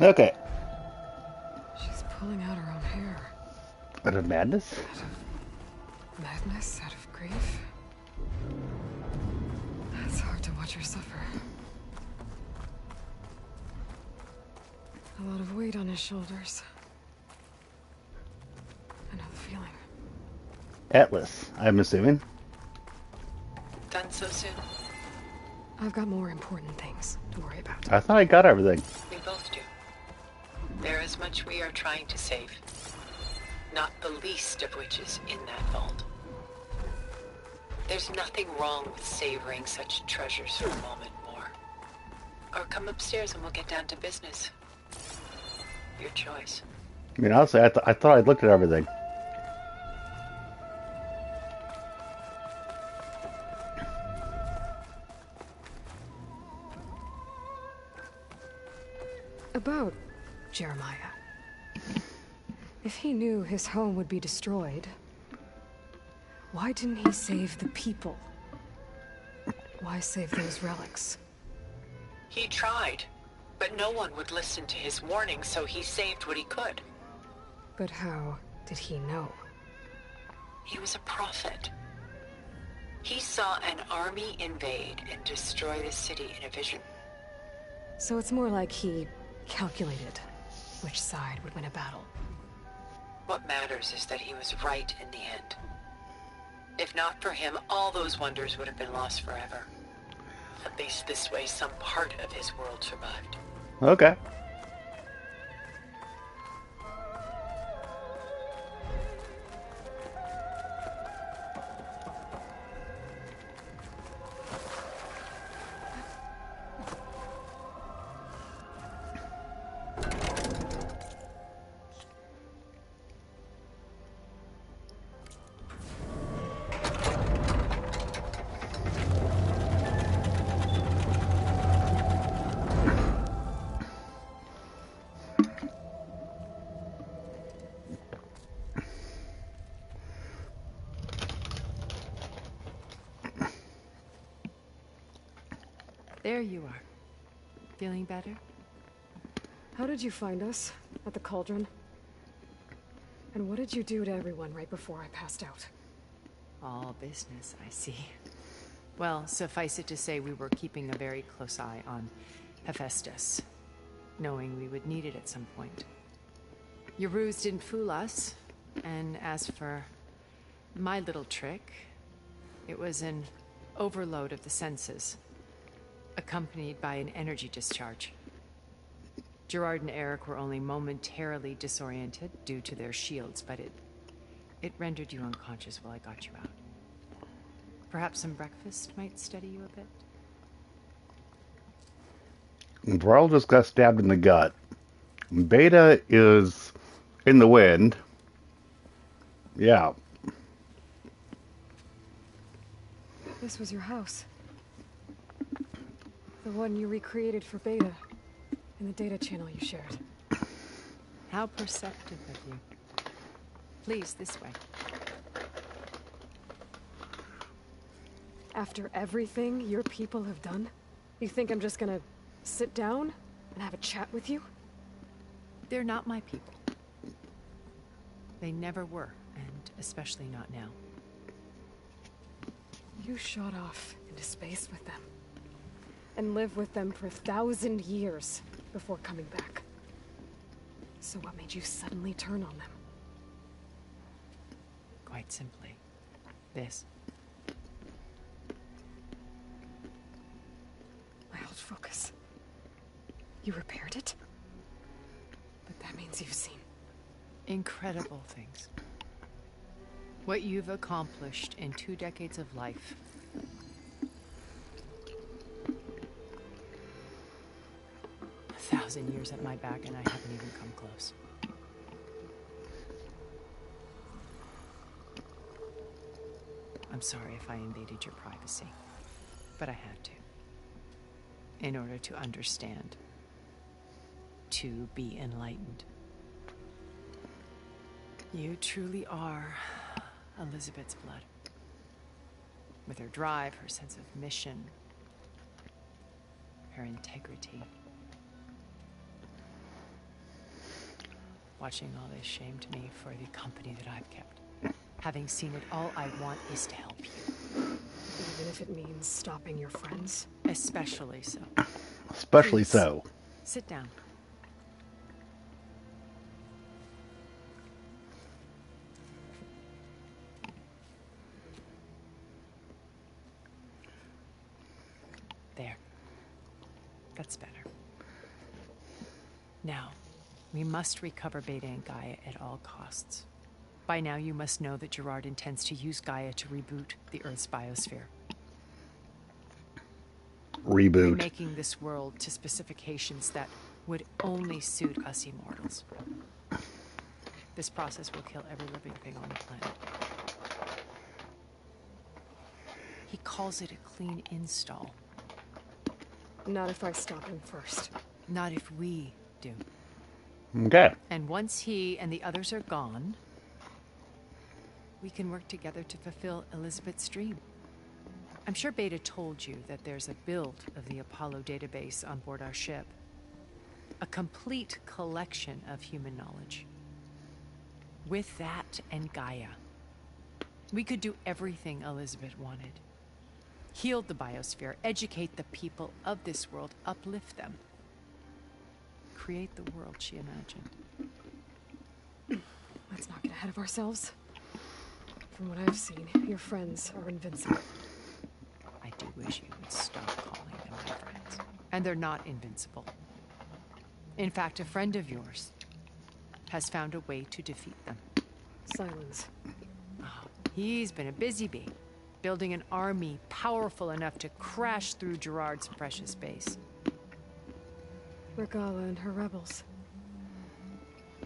Okay. She's pulling out her own hair. Out of madness? Madness? Out of grief? It's hard to watch her suffer. A lot of weight on his shoulders. I know the feeling. Atlas, I'm assuming. Done so soon? I've got more important things to worry about. I thought I got everything. We both do. There is much we are trying to save. Not the least of which is in that vault. There's nothing wrong with savoring such treasures for a moment more. Or come upstairs and we'll get down to business. Your choice. I mean, honestly, I thought I'd looked at everything. About Jeremiah. If he knew his home would be destroyed, why didn't he save the people? Why save those relics? He tried, but no one would listen to his warning, so he saved what he could. But how did he know? He was a prophet. He saw an army invade and destroy the city in a vision. So it's more like he calculated which side would win a battle. What matters is that he was right in the end. If not for him, all those wonders would have been lost forever. At least this way, some part of his world survived. Okay. There you are. Feeling better? How did you find us? At the cauldron? And what did you do to everyone right before I passed out? All business, I see. Well, suffice it to say we were keeping a very close eye on Hephaestus, knowing we would need it at some point. Your ruse didn't fool us, and as for my little trick, it was an overload of the senses, accompanied by an energy discharge. Gerard and Eric were only momentarily disoriented due to their shields, but it rendered you unconscious while I got you out. Perhaps some breakfast might steady you a bit? Varl just got stabbed in the gut. Beta is in the wind. Yeah. This was your house. The one you recreated for Beta. In the data channel you shared. How perceptive of you. Please, this way. After everything your people have done, you think I'm just gonna sit down and have a chat with you? They're not my people. They never were, and especially not now. You shot off into space with them. And lived with them for 1,000 years before coming back. So what made you suddenly turn on them? Quite simply, this. My old focus. You repaired it? But that means you've seen... incredible things. What you've accomplished in 2 decades of life. A 1,000 years at my back and I haven't even come close. I'm sorry if I invaded your privacy, but I had to. In order to understand. To be enlightened. You truly are Elizabeth's blood. With her drive, her sense of mission, her integrity. Watching all this shamed me for the company that I've kept. Having seen it, all I want is to help you. Even if it means stopping your friends? Especially so. Especially Please, so. sit down. There. That's better. Now, we must recover Beta and Gaia at all costs. By now, you must know that Gerard intends to use Gaia to reboot the Earth's biosphere. Reboot. Remaking this world to specifications that would only suit us immortals. This process will kill every living thing on the planet. He calls it a clean install. Not if I stop him first. Not if we do. Okay. And once he and the others are gone, we can work together to fulfill Elizabeth's dream. I'm sure Beta told you that there's a build of the Apollo database on board our ship. A complete collection of human knowledge. With that and Gaia, we could do everything Elizabeth wanted. Heal the biosphere, educate the people of this world, uplift them. Create the world she imagined. Let's not get ahead of ourselves. From what I've seen, your friends are invincible. I do wish you would stop calling them my friends. And they're not invincible. In fact, a friend of yours has found a way to defeat them. Silence. Oh, he's been a busy bee, building an army powerful enough to crash through Gerard's precious base. Regala and her rebels.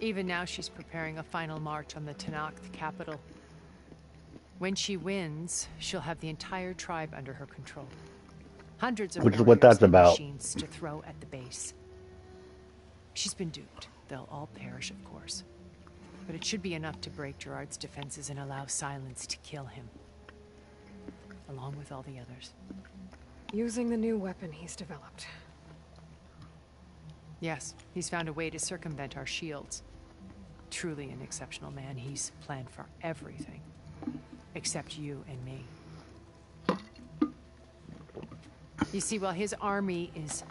Even now, she's preparing a final march on the Tenakth capital. When she wins, she'll have the entire tribe under her control. Hundreds of Which is what that's and about. Machines to throw at the base. She's been duped. They'll all perish, of course. But it should be enough to break Gerard's defenses and allow Silence to kill him. Along with all the others. Using the new weapon he's developed. Yes, he's found a way to circumvent our shields. Truly an exceptional man. He's planned for everything. Except you and me. You see, while his army is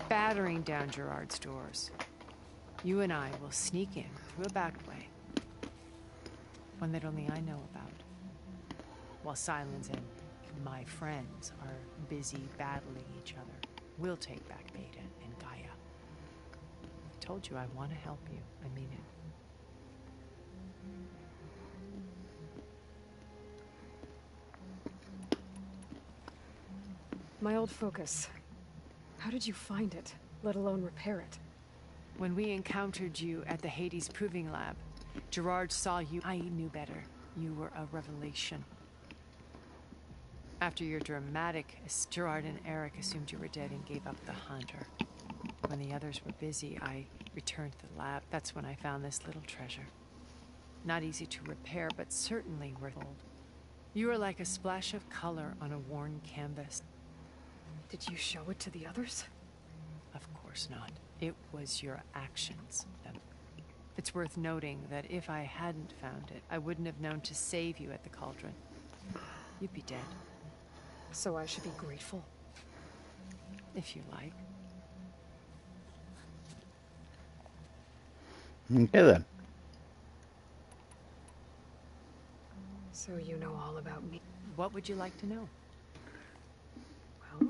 battering down Gerard's doors, you and I will sneak in through a back way. One that only I know about. While Silence and my friends are busy battling each other, we'll take back Beta and Gaia. I told you I want to help you. I mean it. My old focus. How did you find it, let alone repair it? When we encountered you at the Hades Proving Lab, Gerard saw you. I knew better. You were a revelation. After your dramatic, Gerard and Eric assumed you were dead and gave up the hunter. When the others were busy, I returned to the lab. That's when I found this little treasure. Not easy to repair, but certainly worth gold. You were like a splash of color on a worn canvas. Did you show it to the others? Of course not. It was your actions. It's worth noting that if I hadn't found it, I wouldn't have known to save you at the cauldron. You'd be dead. So I should be grateful? If you like. Okay then. So you know all about me. What would you like to know? Well?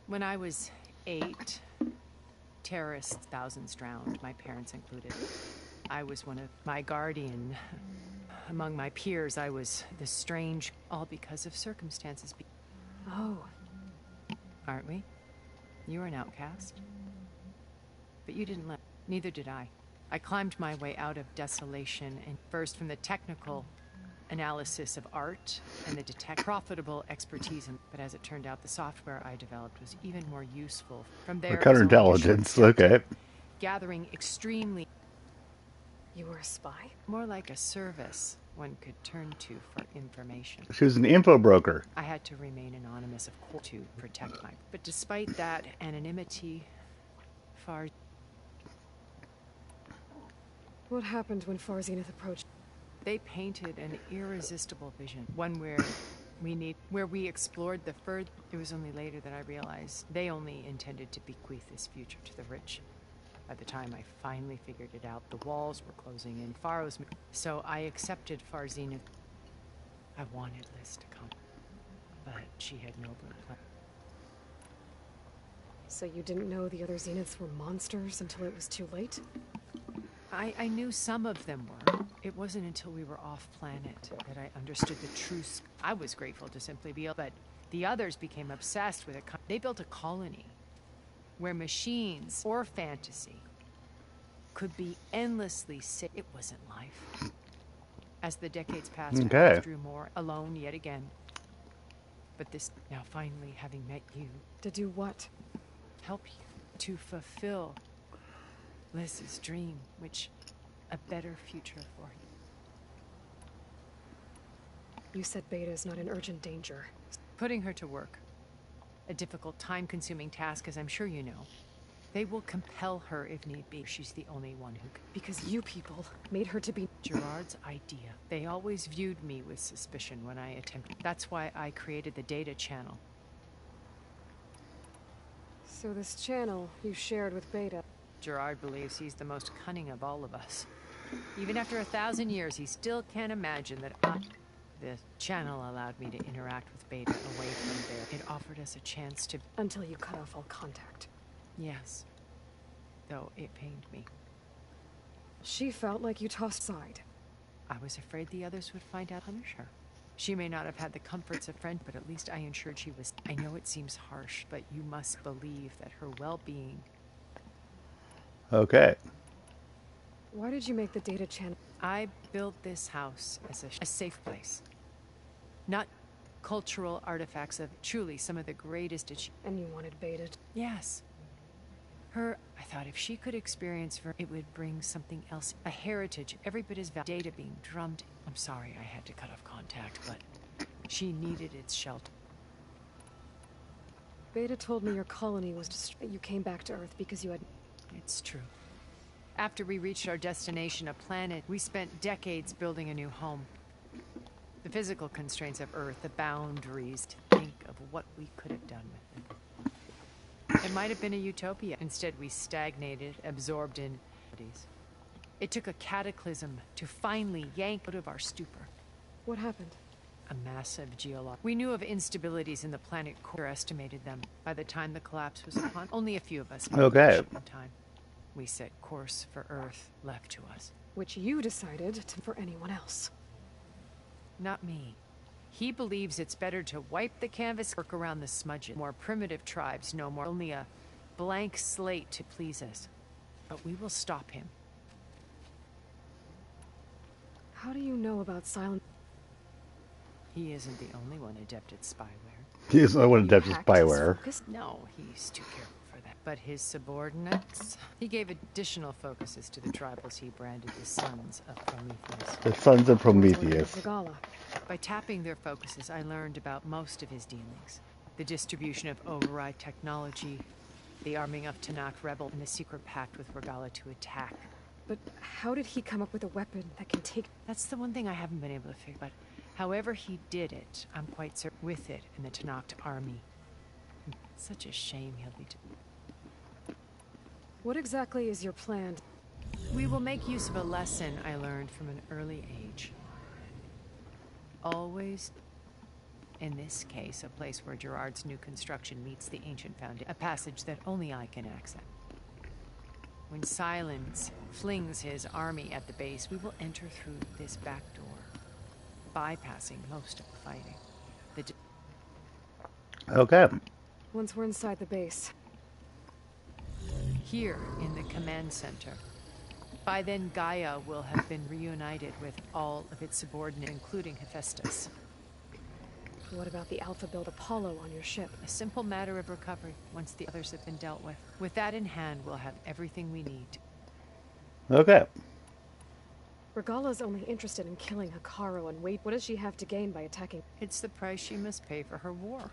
When I was 8, terrorists, thousands drowned, my parents included. I was one of my guardian. Among my peers, I was the strange, all because of circumstances. Oh. Aren't we? You were an outcast. But you didn't let. Neither did I. I climbed my way out of desolation, and first from the technical analysis of art and the profitable expertise. But as it turned out, the software I developed was even more useful. From there, counterintelligence. Okay. Gathering extremely. You were a spy? More like a service one could turn to for information. She was an info broker. I had to remain anonymous, of course, to protect my. But despite that anonymity, What happened when Far Zenith approached? They painted an irresistible vision, one where we explored the further. It was only later that I realized they only intended to bequeath this future to the rich. By the time I finally figured it out, the walls were closing in. Pharaoh's. So I accepted Far Zenith. I wanted Liz to come, but she had no plan. So you didn't know the other Zeniths were monsters until it was too late? I knew some of them were. It wasn't until we were off planet that I understood the truth. I was grateful to simply be, but the others became obsessed with it. They built a colony where machines or fantasy could be endlessly sick. It wasn't life. As the decades passed, I withdrew more alone yet again. But this, now finally having met you. To do what? Help you to fulfill Liz's dream, which a better future for you. You said Beta is not in urgent danger. Putting her to work. A difficult, time-consuming task, as I'm sure you know. They will compel her if need be. She's the only one who can. Because you people made her to be Gerard's idea. They always viewed me with suspicion when I attempted. That's why I created the data channel. So this channel you shared with Beta. Gerard believes he's the most cunning of all of us. Even after 1,000 years, he still can't imagine that The channel allowed me to interact with Beta away from there. It offered us a chance to... Until you cut off all contact. Yes. Though it pained me. She felt like you tossed aside. I was afraid the others would find out and punish her. She may not have had the comforts of friend, but at least I ensured she was... I know it seems harsh, but you must believe that her well-being... Okay. Why did you make the data channel? I built this house as a safe place. Not cultural artifacts of truly some of the greatest achievements. And you wanted Beta to... Yes. I thought if she could experience it would bring something else. A heritage, every bit as valuable. Data being drummed. I'm sorry I had to cut off contact, but she needed its shelter. Beta told me your colony was destroyed. You came back to Earth because you had... It's true. After we reached our destination, a planet, we spent decades building a new home. The physical constraints of Earth, the boundaries, to think of what we could have done with it. It might have been a utopia. Instead, we stagnated, absorbed in... It took a cataclysm to finally yank out of our stupor. What happened? A massive geological... We knew of instabilities in the planet core, estimated them. By the time the collapse was upon, only a few of us... Okay. Time. We set course for Earth, left to us. Which you decided to for anyone else. Not me. He believes it's better to wipe the canvas, work around the smudges. More primitive tribes, no more. Only a blank slate to please us. But we will stop him. How do you know about silent... He isn't the only one adept at spyware. He is the only one adept at spyware. No, he's too careful for that. But his subordinates? He gave additional focuses to the tribals he branded the Sons of Prometheus. The Sons of Prometheus. By tapping their focuses, I learned about most of his dealings. The distribution of override technology, the arming of Tanakh rebel, and the secret pact with Regala to attack. But how did he come up with a weapon that can take... That's the one thing I haven't been able to figure out. However he did it, I'm quite certain with it in the Tanakh army. Such a shame he'll be... What exactly is your plan? We will make use of a lesson I learned from an early age. Always, in this case, a place where Gerard's new construction meets the ancient foundation. A passage that only I can access. When Silence flings his army at the base, we will enter through this back door, bypassing most of the fighting. Okay. Once we're inside the base. Here, in the command center. By then, Gaia will have been reunited with all of its subordinates, including Hephaestus. What about the Alpha build Apollo on your ship? A simple matter of recovery, once the others have been dealt with. With that in hand, we'll have everything we need. Okay. Regala's only interested in killing Hikaru and wait. What does she have to gain by attacking? It's the price she must pay for her war.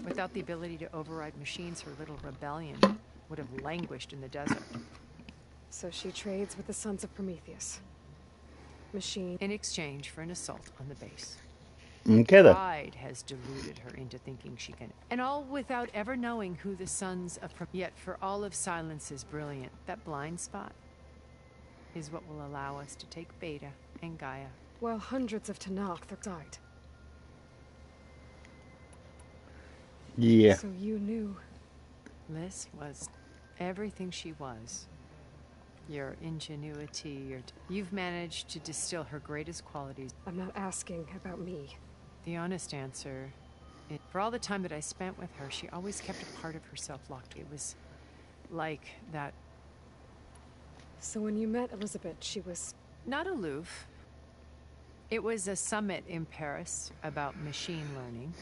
Without the ability to override machines, her little rebellion would have languished in the desert. So she trades with the Sons of Prometheus. Machine. In exchange for an assault on the base. Okay then. Pride has deluded her into thinking she can. And all without ever knowing who the Sons of Prometheus. Yet for all of Silence's brilliant, that blind spot is what will allow us to take Beta and Gaia. While hundreds of Tanakh died. Yeah. So you knew. Liz was everything she was. Your ingenuity, you've managed to distill her greatest qualities. I'm not asking about me. The honest answer is, for all the time that I spent with her, she always kept a part of herself locked. It was like that. So when you met Elizabeth, she was... Not aloof. It was a summit in Paris about machine learning,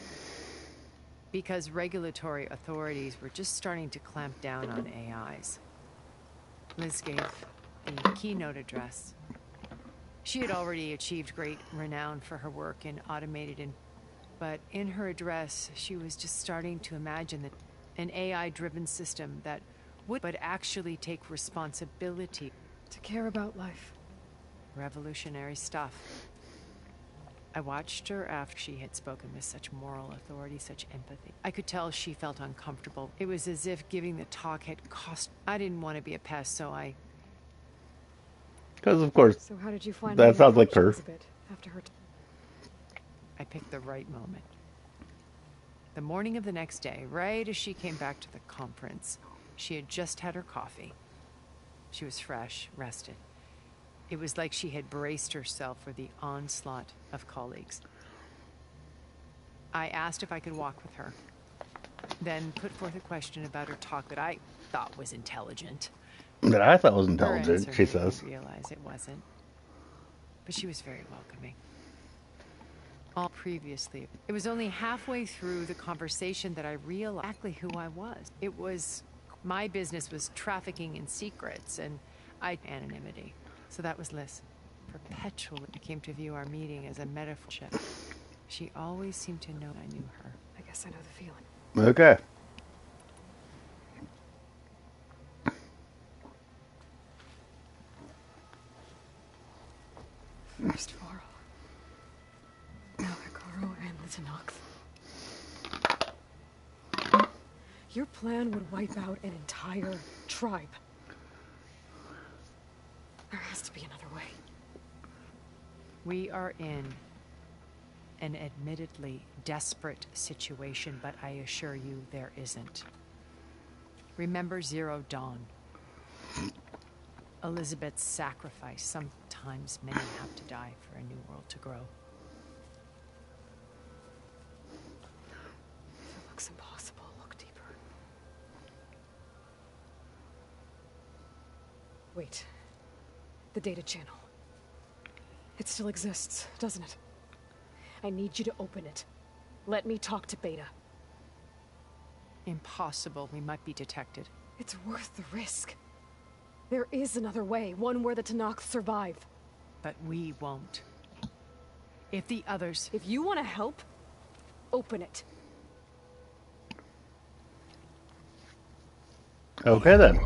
because regulatory authorities were just starting to clamp down on AIs. Liz gave the keynote address. She had already achieved great renown for her work in but in her address, she was just starting to imagine that an AI-driven system that would actually take responsibility. To care about life. Revolutionary stuff. I watched her after she had spoken with such moral authority, such empathy. I could tell she felt uncomfortable. It was as if giving the talk had cost... I didn't want to be a pest, so I... Because, of course, so how did you find that sounds like her. Elizabeth after her I picked the right moment. The morning of the next day, right as she came back to the conference, she had just had her coffee. She was fresh, rested. It was like she had braced herself for the onslaught of colleagues. I asked if I could walk with her, then put forth a question about her talk that I thought was intelligent. That I thought was Her intelligent, answer she made me says. realize it wasn't. But she was very welcoming. All previously, it was only halfway through the conversation that I realized exactly who I was. It was... my business was trafficking in secrets, and anonymity. So that was Liz. Perpetually came to view our meeting as a metaphor. She always seemed to know I knew her. I guess I know the feeling. Okay. First Varl. Now Hikaru and the Tanakh. Your plan would wipe out an entire tribe. There has to be another way. We are in an admittedly desperate situation, but I assure you there isn't. Remember Zero Dawn. Elizabeth's sacrifice. Sometimes many have to die for a new world to grow. If it looks impossible, look deeper. Wait. The data channel. It still exists, doesn't it? I need you to open it. Let me talk to Beta. Impossible. We might be detected. It's worth the risk. There is another way, one where the Tanakh survive. But we won't. If the others... If you want to help, open it. Okay, then.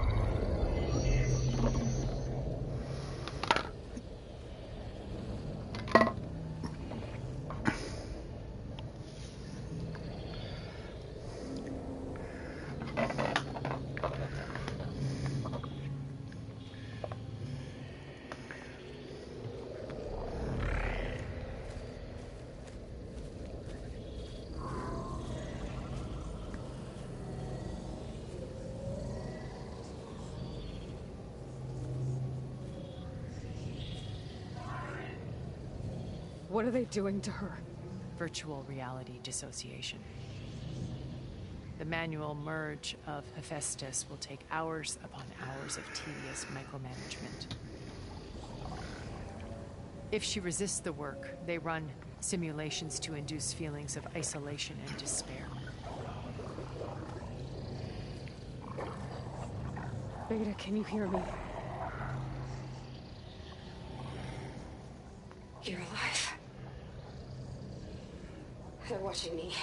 What are they doing to her? Virtual reality dissociation. The manual merge of Hephaestus will take hours upon hours of tedious micromanagement. If she resists the work, they run simulations to induce feelings of isolation and despair. Beta, can you hear me? You're alive. They're watching me.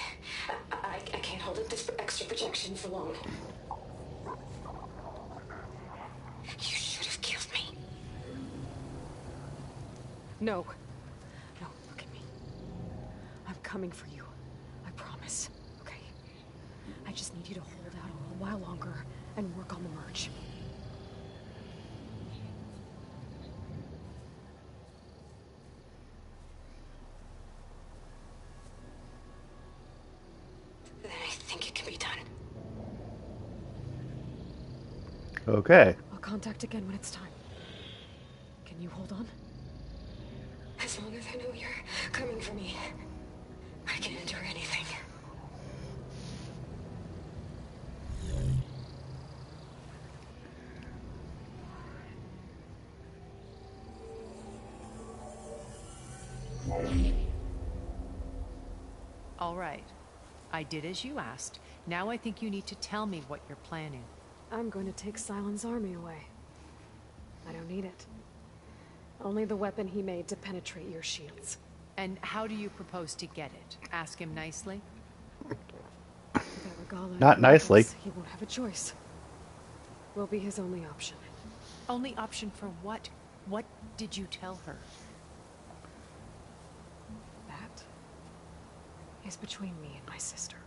I can't hold up this extra projection for long. You should have killed me. No. No, look at me. I'm coming for you. I promise. Okay? I just need you to hold out a little while longer and work on the merge. Then I think it can be done. Okay. I'll contact again when it's time. Can you hold on? As long as I know you're coming for me, I can endure anything. All right. I did as you asked. Now I think you need to tell me what you're planning. I'm going to take Silent's army away. I don't need it. Only the weapon he made to penetrate your shields. And how do you propose to get it? Ask him nicely? Without Regala Not and nicely. weapons, he won't have a choice. We'll be his only option. Only option for what? What did you tell her? That is between me and my sister.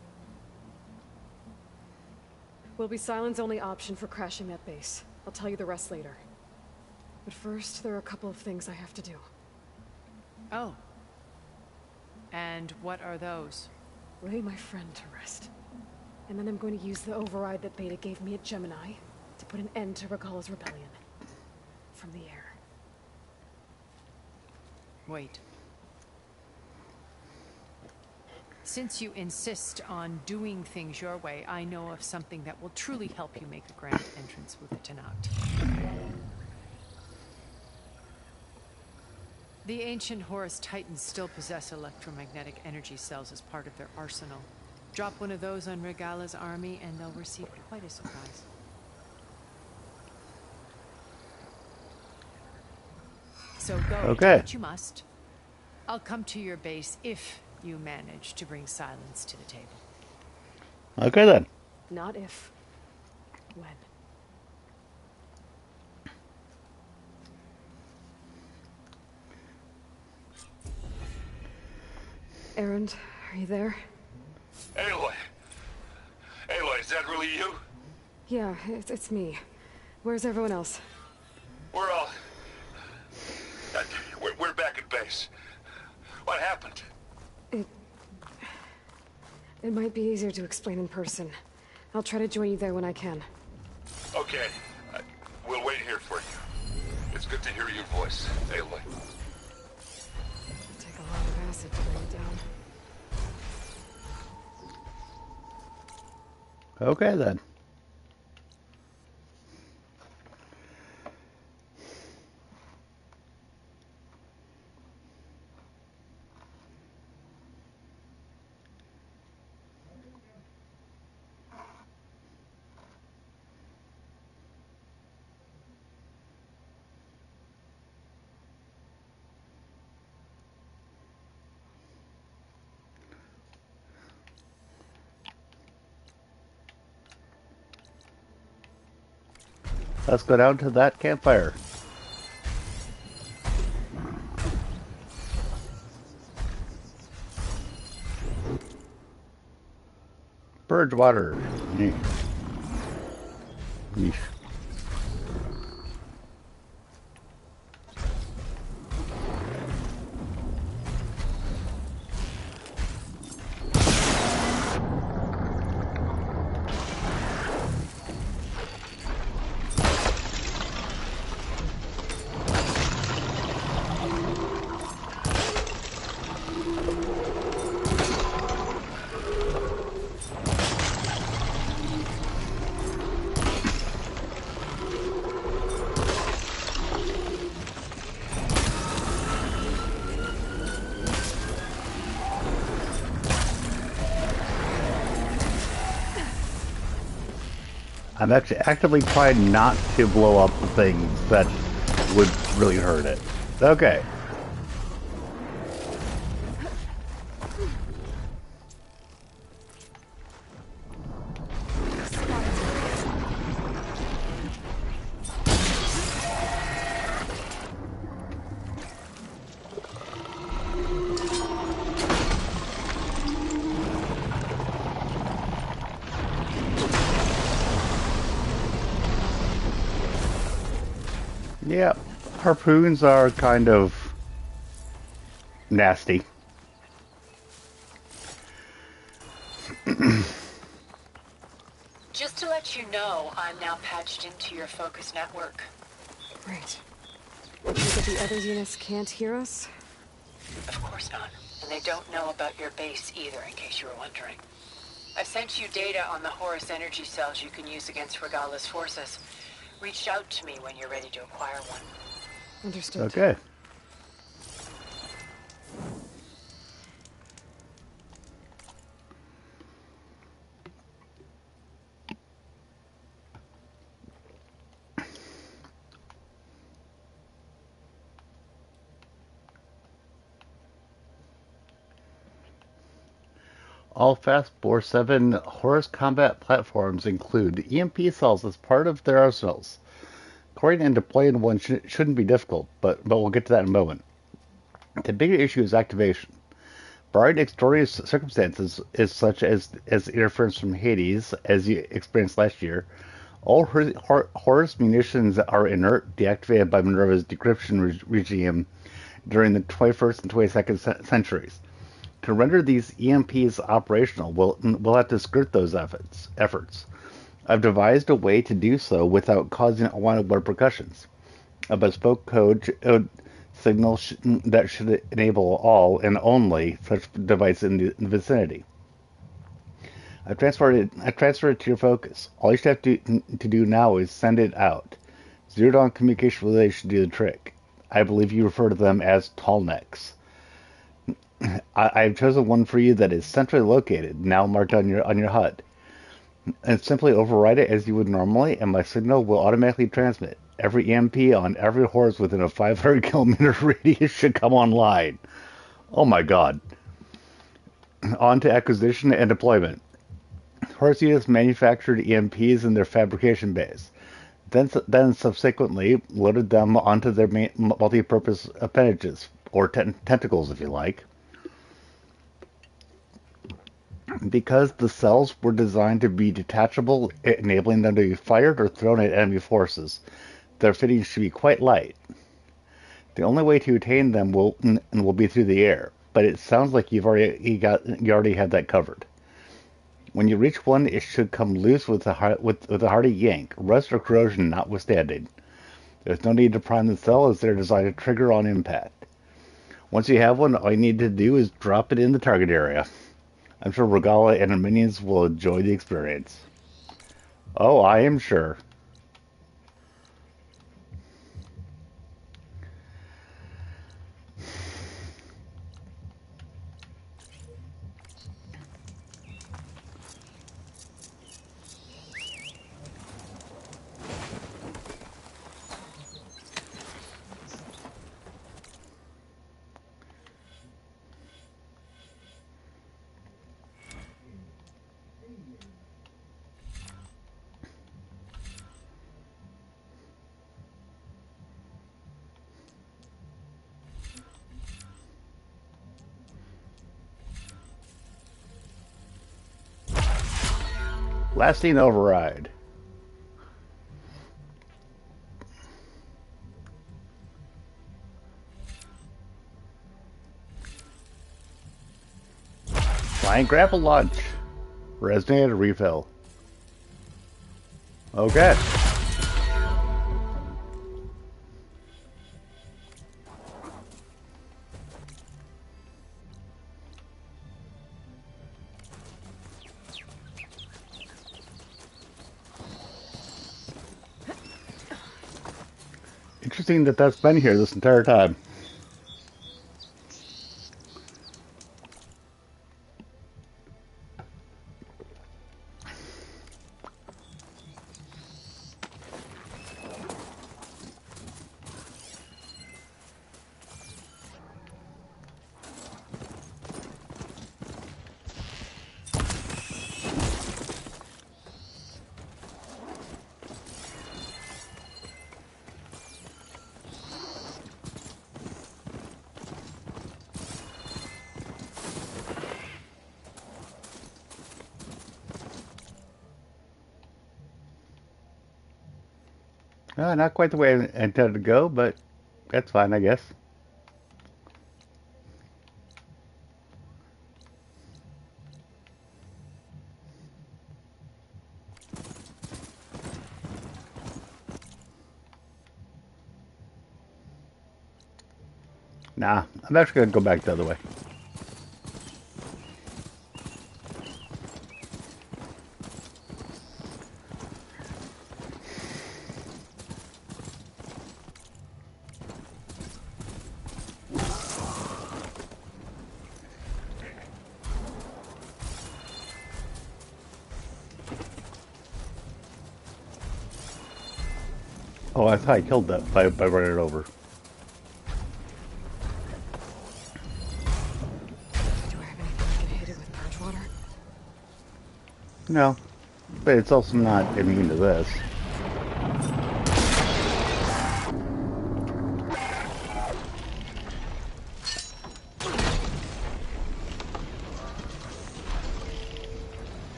Will be Silent's only option for crashing that base. I'll tell you the rest later. But first, there are a couple of things I have to do. Oh. And what are those? Lay my friend to rest. And then I'm going to use the override that Beta gave me at Gemini to put an end to Regala's rebellion. From the air. Wait. Since you insist on doing things your way, I know of something that will truly help you make a grand entrance with the Tenakth. The ancient Horus Titans still possess electromagnetic energy cells as part of their arsenal. Drop one of those on Regala's army and they'll receive quite a surprise. So go, Okay. do what you must. I'll come to your base if you manage to bring Silence to the table. Okay then. Not if. When. Erend, are you there? Aloy! Aloy, is that really you? Yeah, it's me. Where's everyone else? We're all... We're back at base. What happened? It might be easier to explain in person. I'll try to join you there when I can. Okay. We'll wait here for you. It's good to hear your voice, Aloy. It'll take a lot of acid to bring it down. Okay then. Let's go down to that campfire. Bridgewater. Yeesh. I'm actually actively trying not to blow up the things that would really hurt it. Okay. Yeah, harpoons are kind of nasty. Just to let you know, I'm now patched into your focus network. Great. Is it the other units can't hear us? Of course not. And they don't know about your base either, in case you were wondering. I've sent you data on the Horus energy cells you can use against Regala's forces. Reach out to me when you're ready to acquire one. Understood. Okay. All Fast-Bore 7 Horus combat platforms include EMP cells as part of their arsenals. Coring and deploying one shouldn't be difficult, but we'll get to that in a moment. The bigger issue is activation. Barring extraordinary circumstances is such as interference from Hades, as you experienced last year, all Horus munitions are inert, deactivated by Minerva's decryption regime during the 21st and 22nd centuries. To render these EMPs operational, we'll have to skirt those efforts. I've devised a way to do so without causing unwanted repercussions. A bespoke code signal that should enable all and only such devices in the vicinity. I've transferred it to your focus. All you should have to do now is send it out. Zeroed on communication relays should do the trick. I believe you refer to them as tallnecks. I've chosen one for you that is centrally located, now marked on your HUD. And simply override it as you would normally, and my signal will automatically transmit. Every EMP on every horse within a 500 kilometer radius should come online. Oh my god. On to acquisition and deployment. Horse units manufactured EMPs in their fabrication bays. Then subsequently loaded them onto their multi-purpose appendages, or tentacles if you like. Because the cells were designed to be detachable, enabling them to be fired or thrown at enemy forces, their fittings should be quite light. The only way to attain them will be through the air, but it sounds like you already have that covered. When you reach one, it should come loose with a hearty yank, rust or corrosion notwithstanding. There's no need to prime the cell, as they're designed to trigger on impact. Once you have one, all you need to do is drop it in the target area. I'm sure Regala and her minions will enjoy the experience. Oh, I am sure. Lasting override. Flying grapple launch. Resonator refill. Okay. Interesting that that's been here this entire time. Not quite the way I intended to go, but that's fine, I guess. Nah, I'm actually gonna go back the other way. Oh, I thought I killed that by running it over. Do I have anything I can hit it with purge water? No, but it's also not immune to this.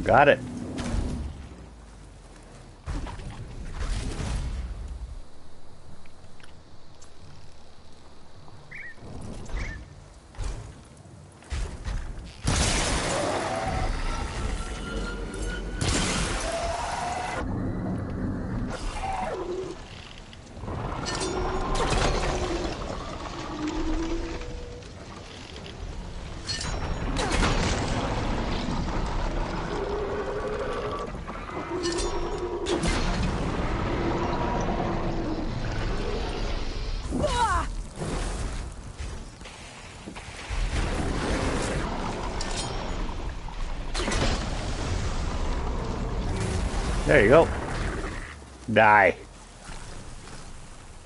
Got it. There you go. Die.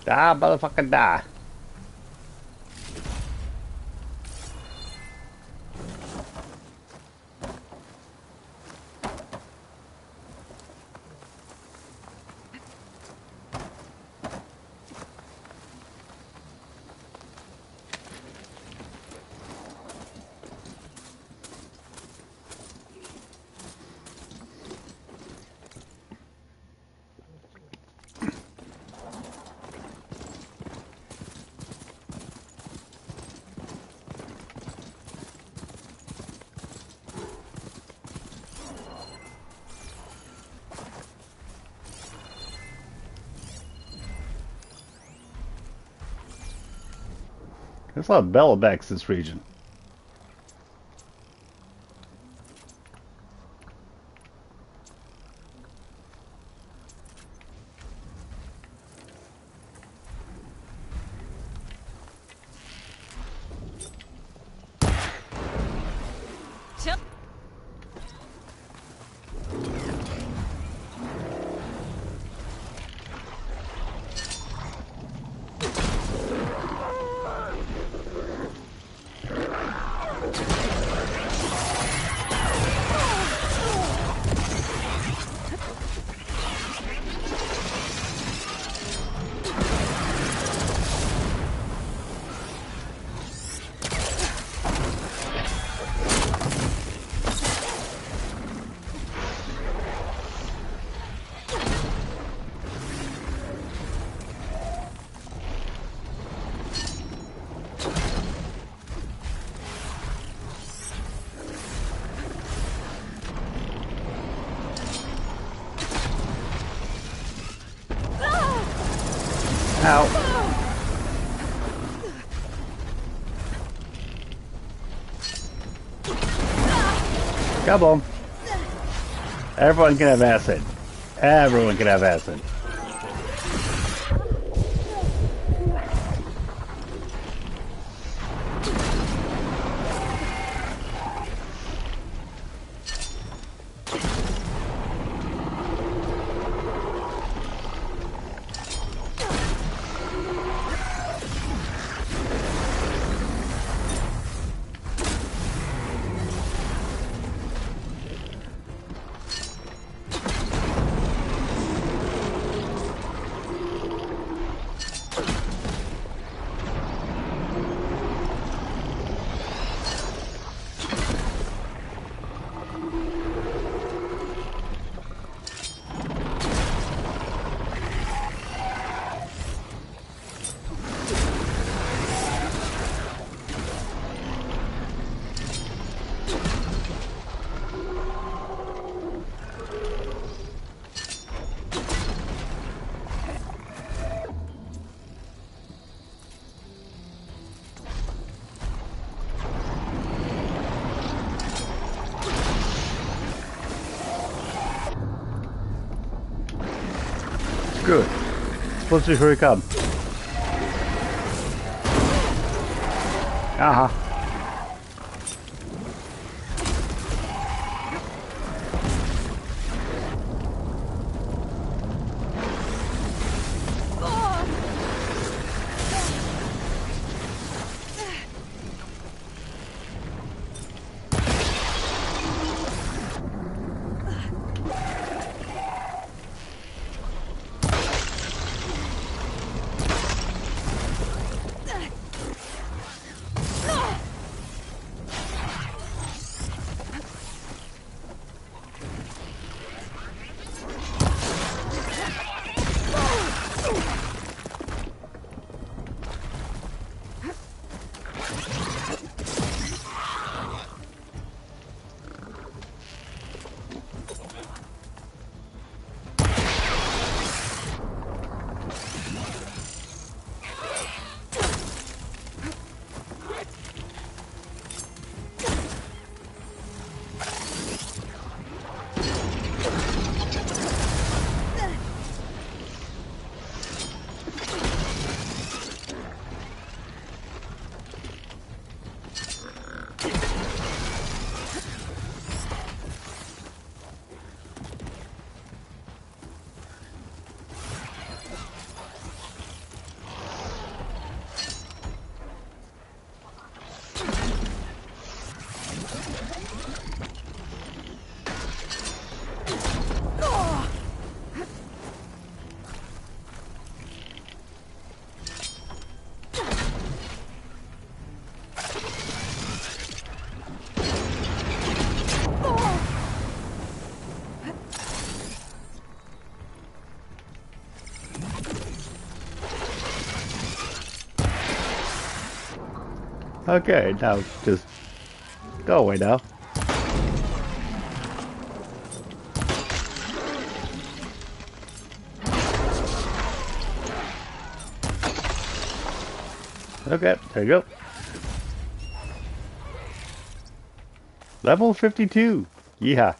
Die, motherfucker, die. There's a lot of Bellabacks in this region. Ow. Come on. Everyone can have acid. Everyone can have acid. Let's see, here we come. Uh-huh. Okay, now just go away now. Okay, there you go. Level 52. Yeah.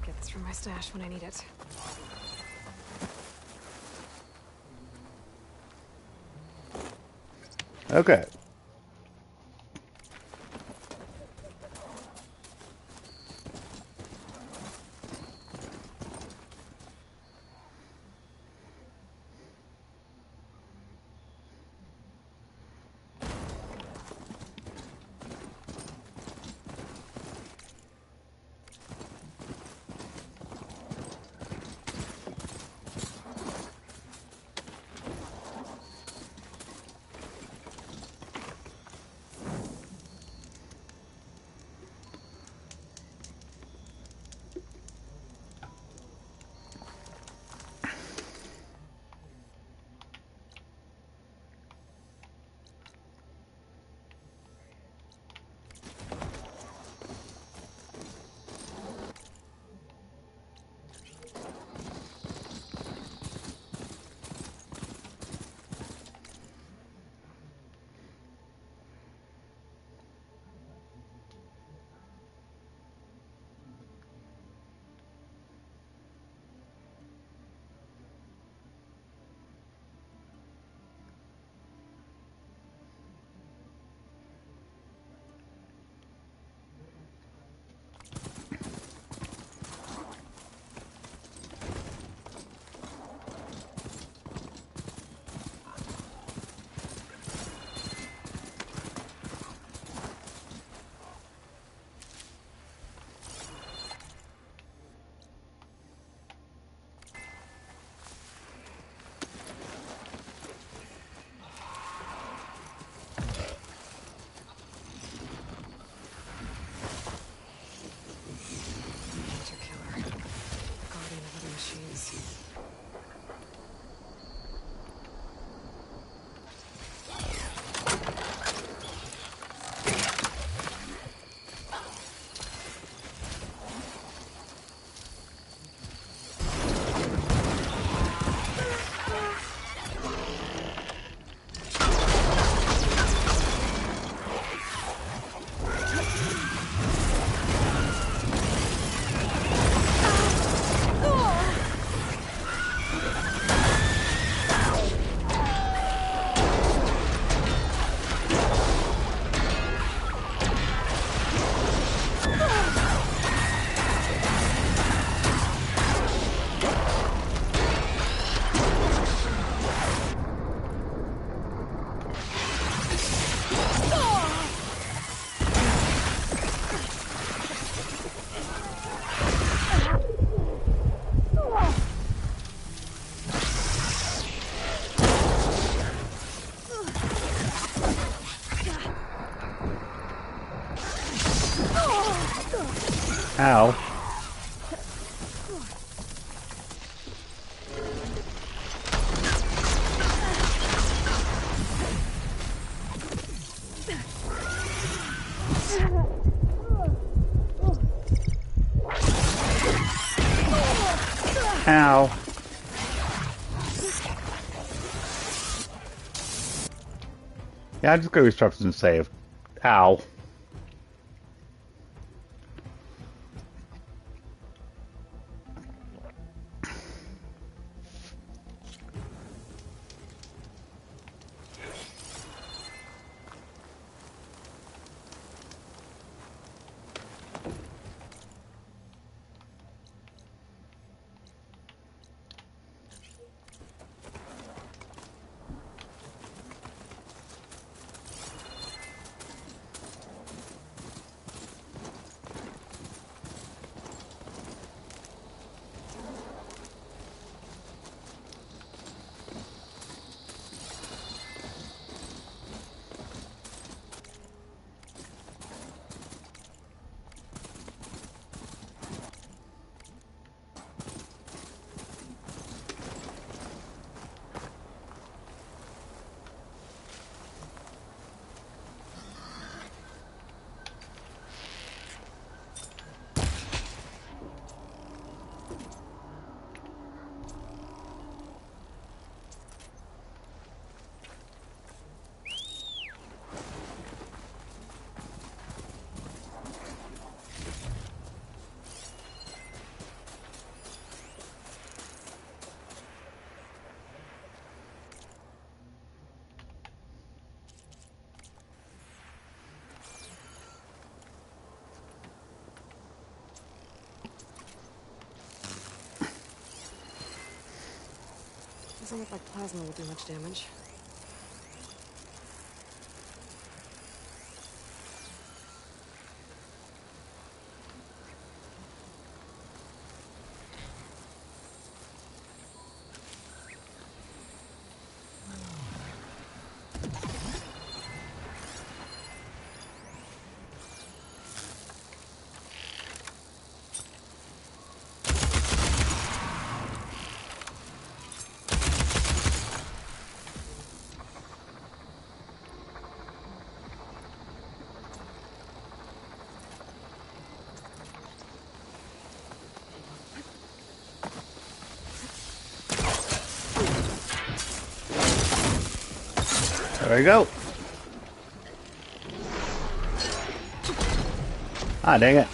Get this from my stash when I need it. Okay. this. Ow. Ow. Yeah, I just go instructions and save. Ow. Doesn't look like plasma will do much damage. There we go. Ah, dang it.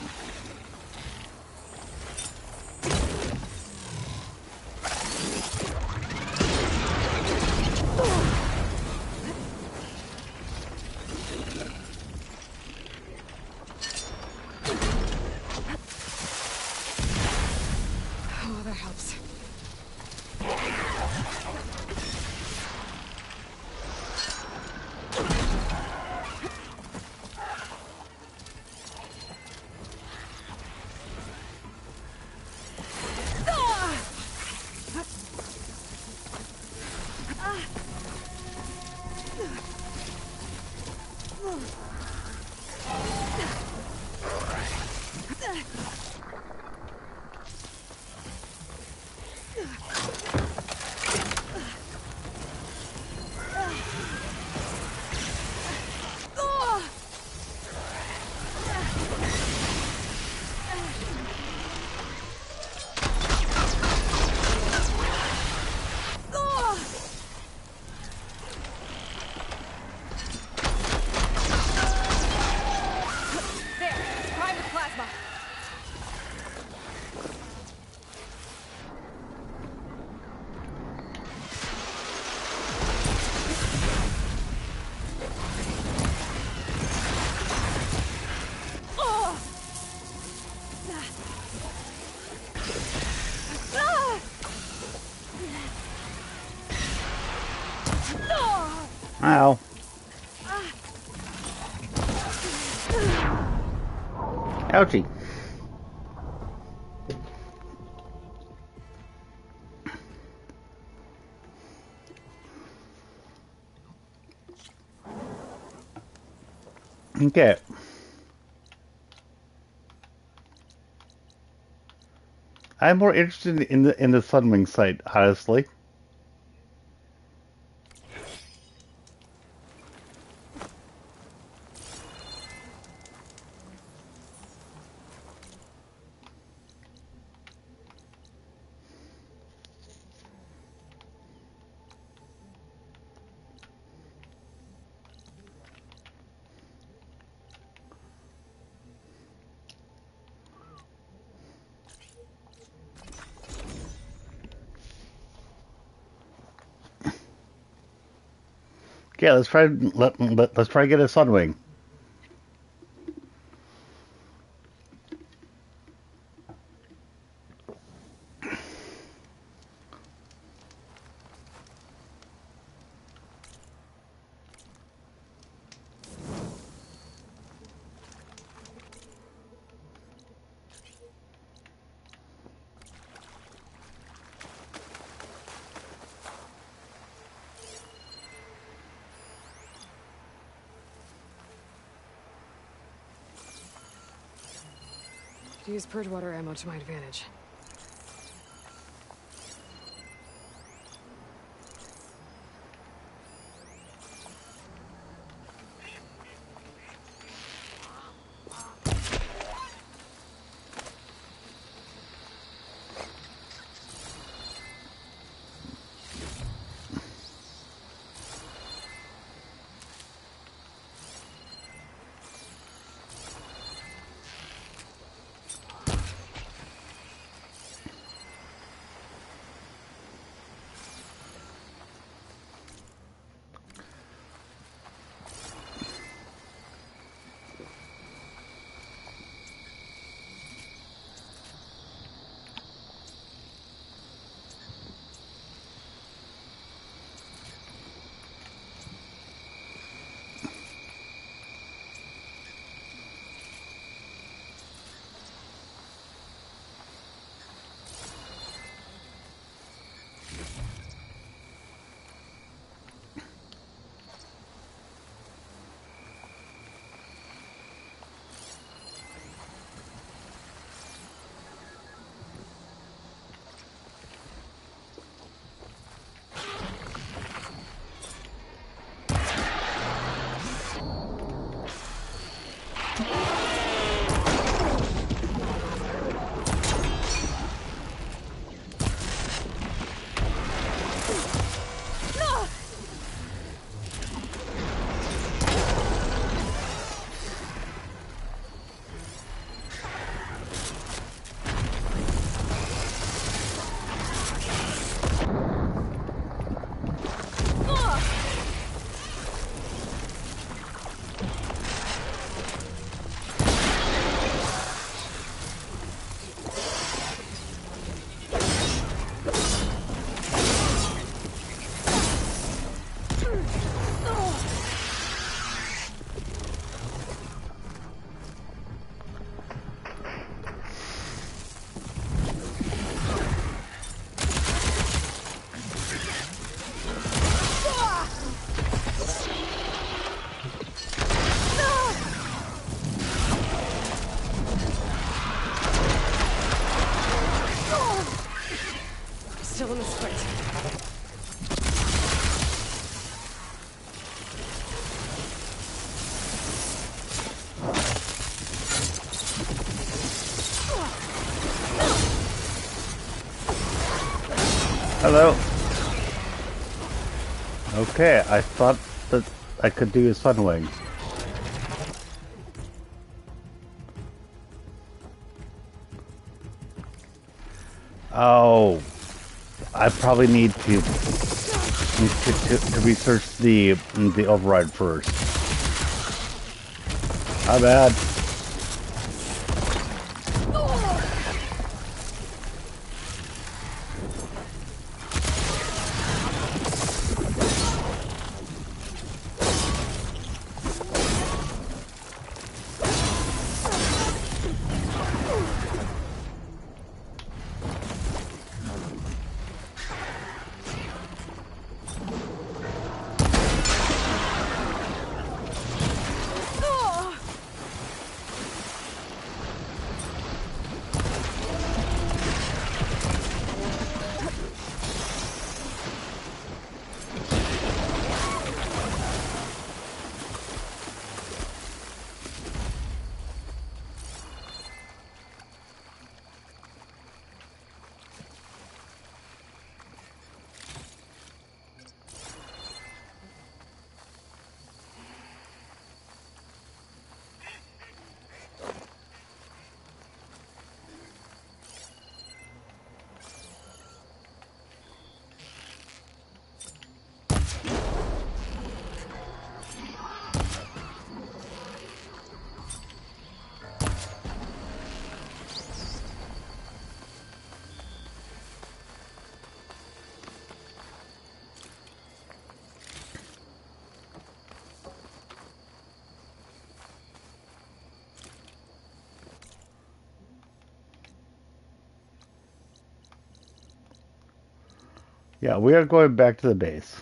Oh, that helps. Ow. Ouchie. Okay. I'm more interested in the Sunwing site, honestly. Yeah, let's try let's try to get a Sunwing. Use purge water ammo to my advantage. Still in this fight. Hello. Okay, I thought that I could do a Sunwing. Oh, I probably need to research the override first. My bad. Yeah, we are going back to the base.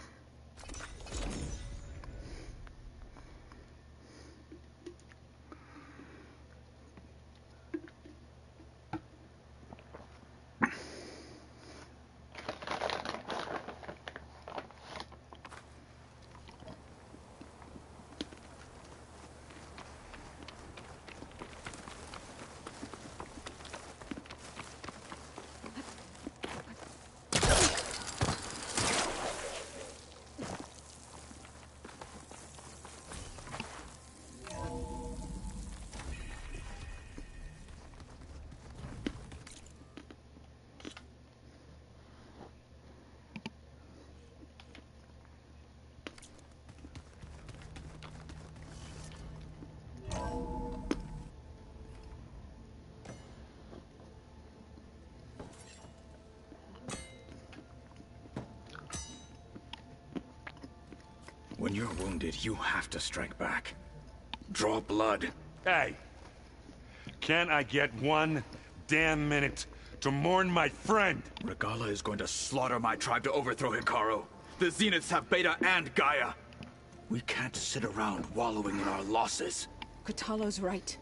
When you're wounded, you have to strike back. Draw blood. Hey! Can I get one damn minute to mourn my friend? Regala is going to slaughter my tribe to overthrow Hikaru. The Zeniths have Beta and Gaia. We can't sit around wallowing in our losses. Kotallo's right.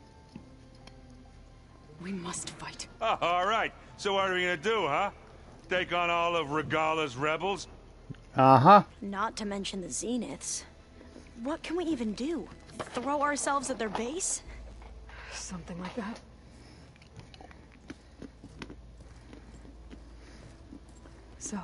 We must fight. Oh, all right. So what are we gonna do, huh? Take on all of Regala's rebels? Uh-huh. Not to mention the Zeniths. What can we even do? Throw ourselves at their base? Something like that. So...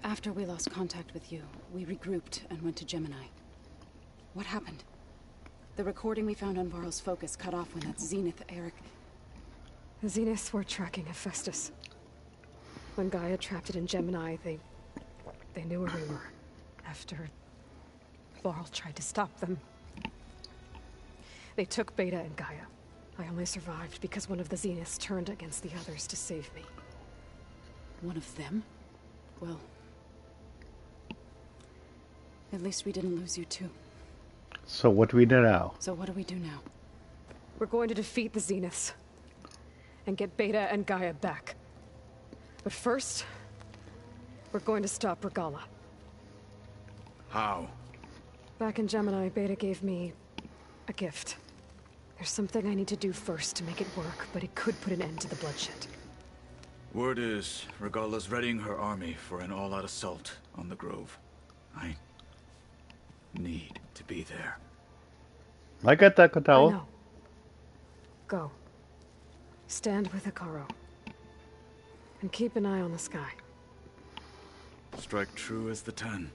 After we lost contact with you, we regrouped and went to Gemini. What happened? The recording we found on Varl's focus cut off when that Zenith Eric... The Zeniths were tracking Hephaestus. When Gaia trapped it in Gemini, they knew where we were. After Varl tried to stop them, they took Beta and Gaia. I only survived because one of the Zeniths turned against the others to save me. One of them? Well... at least we didn't lose you too. So what do we do now? So what do we do now? We're going to defeat the Zeniths. And get Beta and Gaia back. But first, we're going to stop Regala. How? Back in Gemini, Beta gave me a gift. There's something I need to do first to make it work, but it could put an end to the bloodshed. Word is, Regala's readying her army for an all-out assault on the Grove. I need to be there. I get that, Kotallo. I know. Go. Stand with Hikaru. And keep an eye on the sky. Strike true as the 10.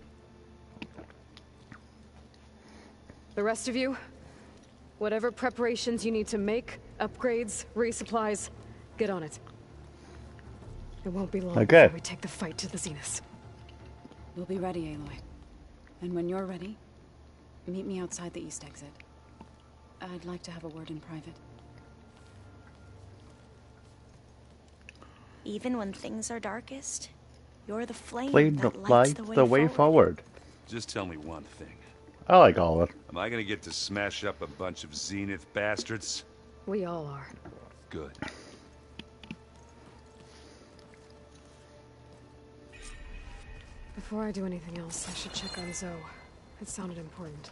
The rest of you, whatever preparations you need to make, upgrades, resupplies, get on it. It won't be long before we take the fight to the Zeniths. We'll be ready, Aloy. And when you're ready, meet me outside the east exit. I'd like to have a word in private. Even when things are darkest, you're the flame that lights the way forward. Just tell me one thing. I like all of it. Am I gonna get to smash up a bunch of Zenith bastards? We all are. Good. Before I do anything else, I should check on Zoe. It sounded important.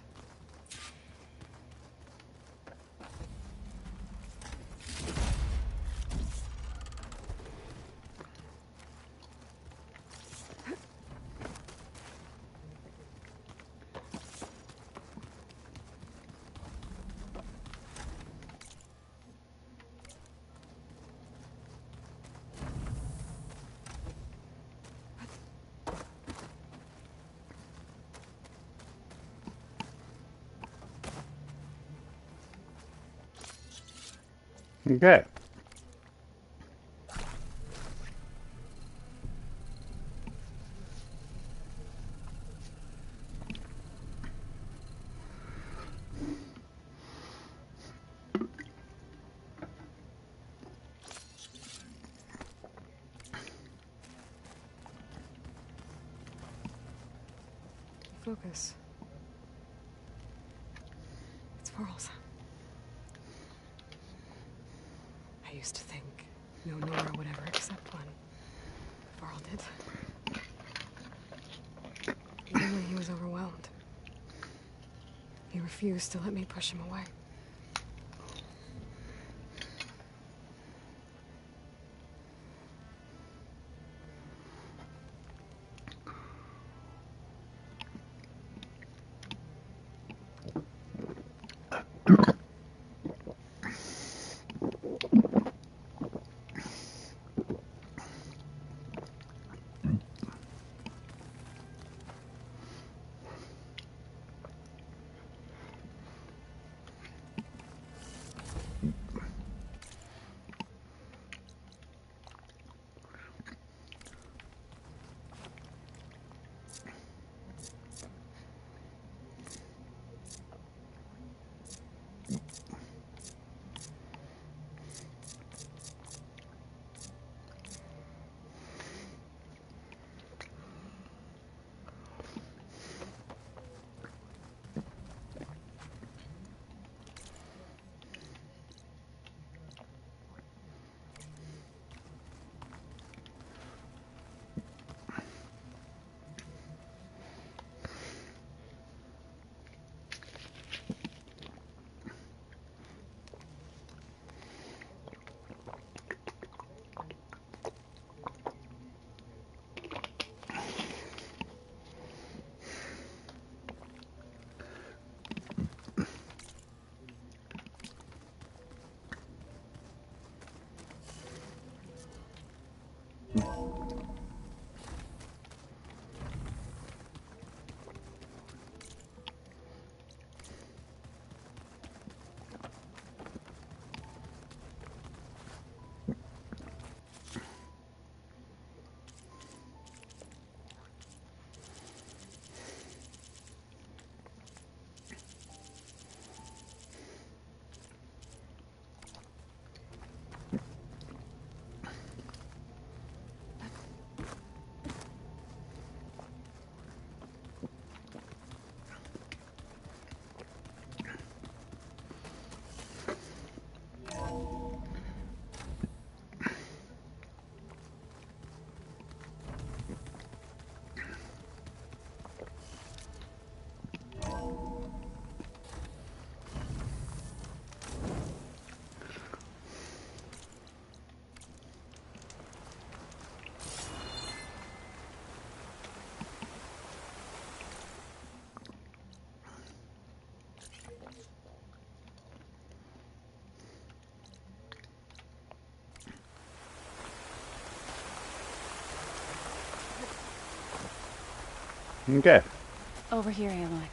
Okay. Focus. pearls. I used to think no Nora would ever accept one. Varl did. Even when he was overwhelmed. He refused to let me push him away. Okay. Over here, Aloy.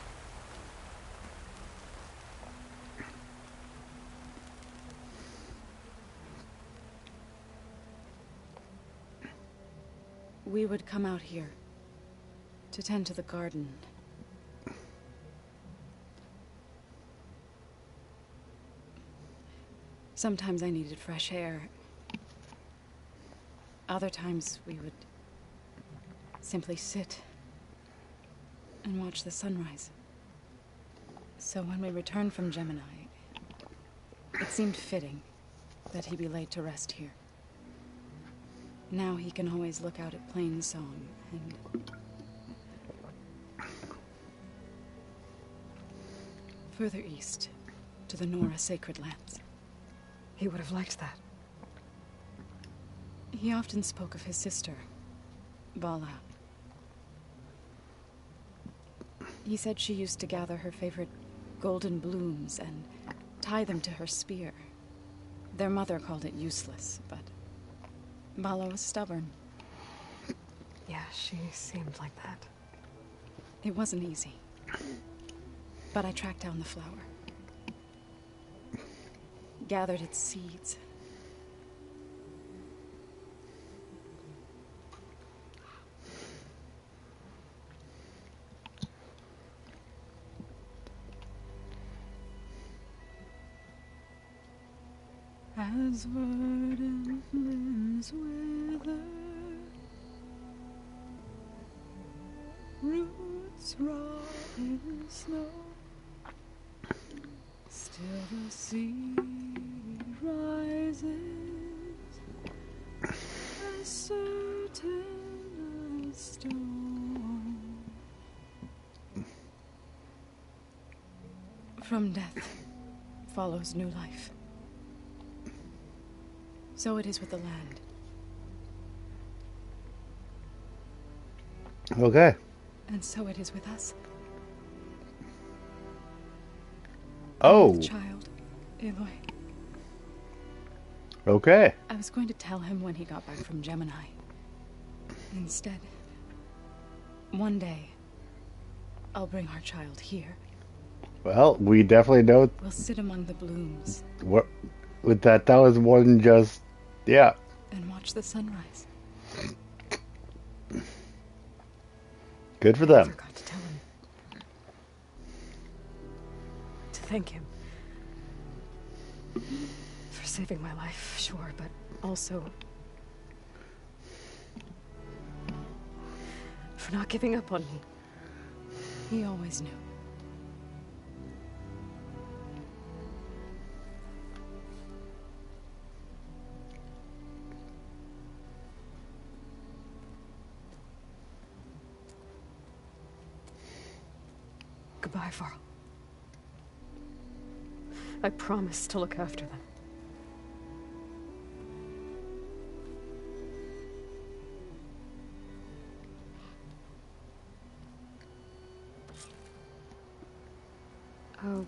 We would come out here to tend to the garden. Sometimes I needed fresh air. Other times we would simply sit and watch the sunrise. So when we returned from Gemini, it seemed fitting that he be laid to rest here. Now he can always look out at Plain Song and further east to the Nora Sacred Lands. He would have liked that. He often spoke of his sister, Vala. He said she used to gather her favorite golden blooms and tie them to her spear. Their mother called it useless, but Vala was stubborn. Yeah, she seemed like that. It wasn't easy. But I tracked down the flower. Gathered its seeds. As verdant limbs wither, roots rot in snow, Still the sea rises as certain as stone. From death follows new life. So it is with the land. Okay. And so it is with us. Oh. With child, Aloy. Okay. I was going to tell him when he got back from Gemini. Instead, one day, I'll bring our child here. Well, we definitely know We'll sit among the blooms. what with that. That was more than just, yeah. And watch the sunrise. Good for I them. forgot to tell him. To thank him. For saving my life, sure, but also for not giving up on me. He always knew. Goodbye, Varl. I promise to look after them. I'll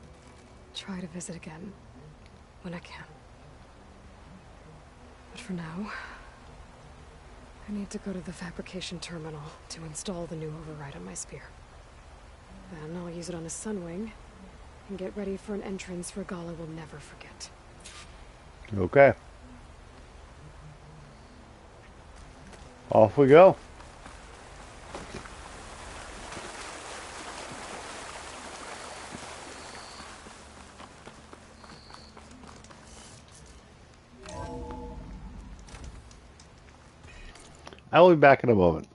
try to visit again when I can. But for now, I need to go to the fabrication terminal to install the new override on my spear. Then I'll use it on a sunwing and get ready for an entrance Regala will never forget. Okay. Off we go. I will be back in a moment.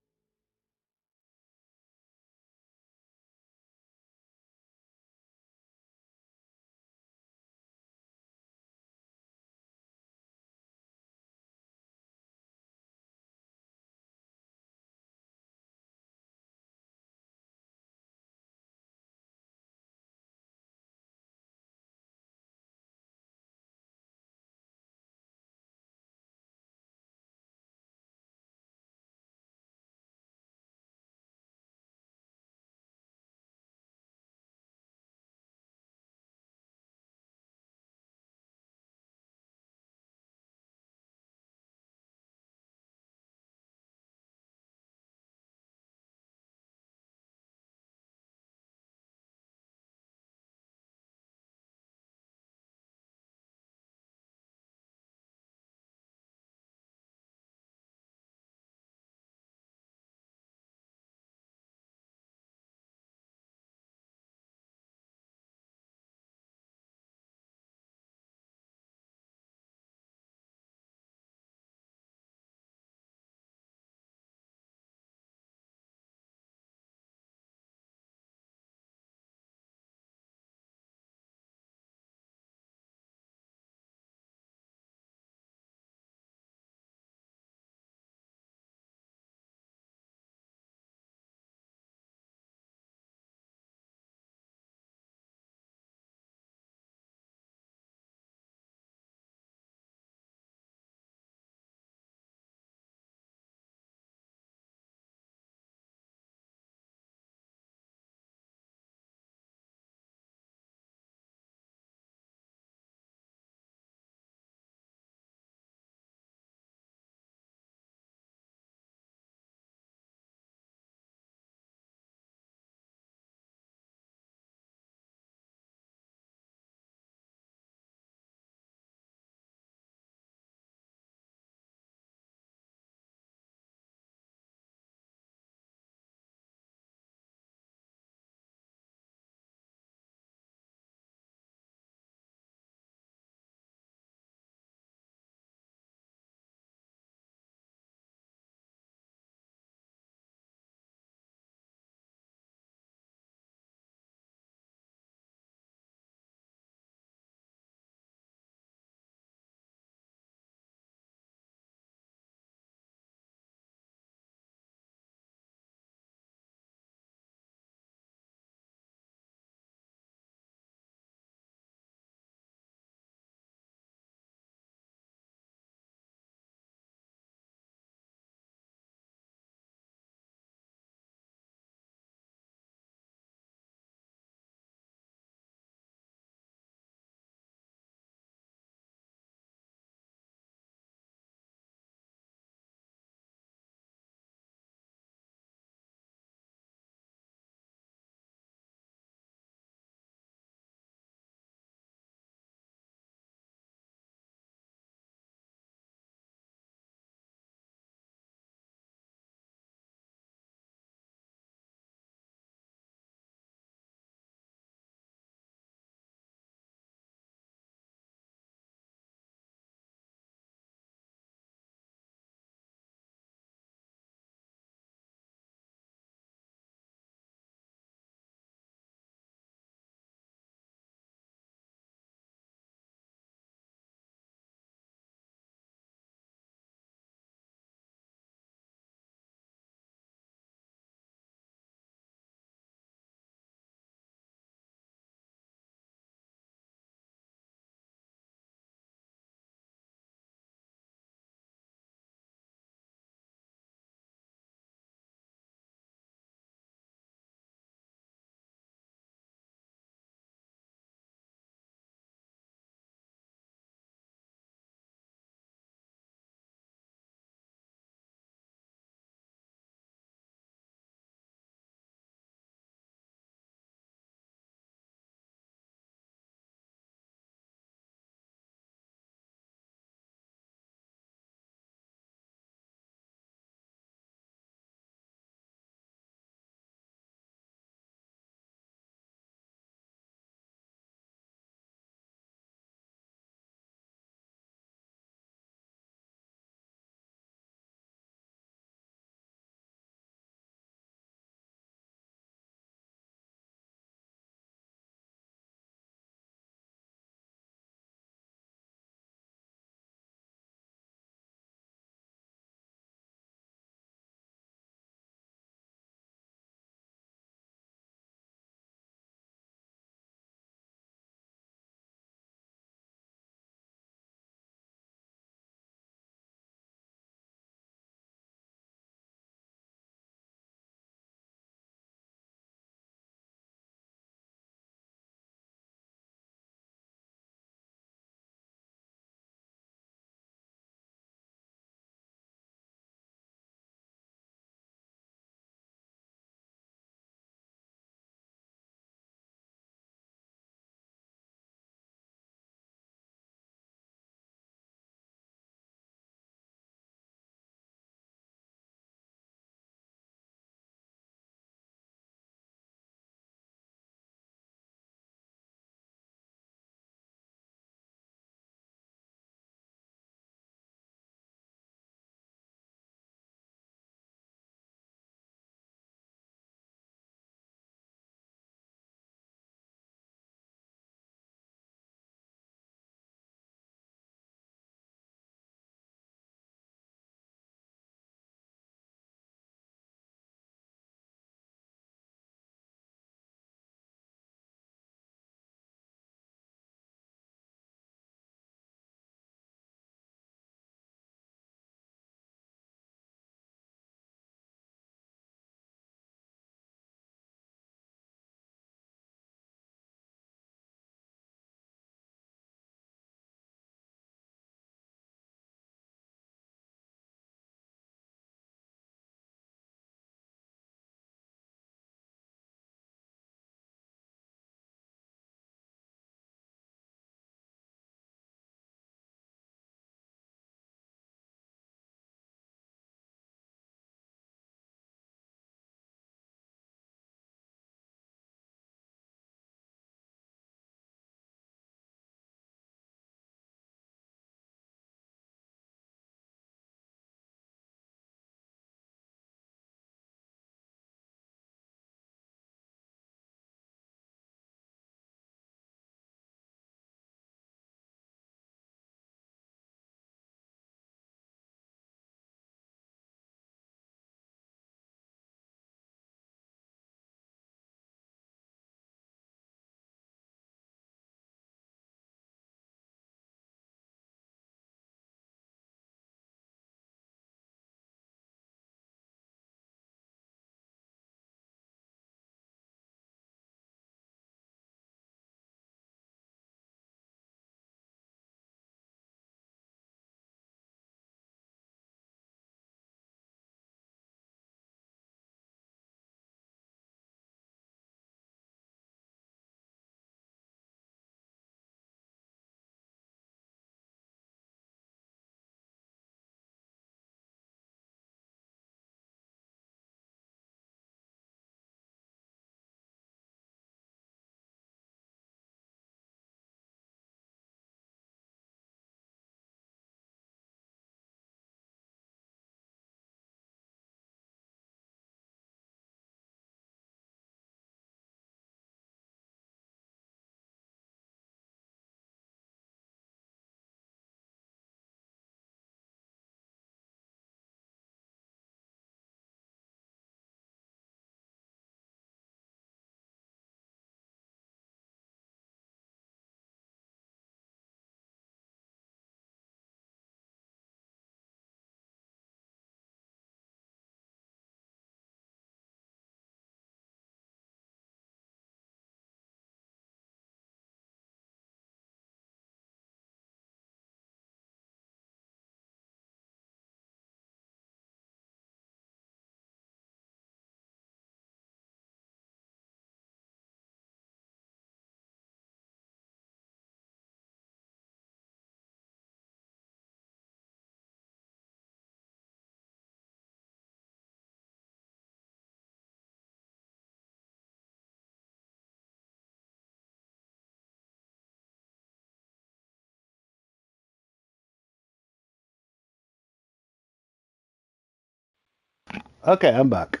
Okay, I'm back.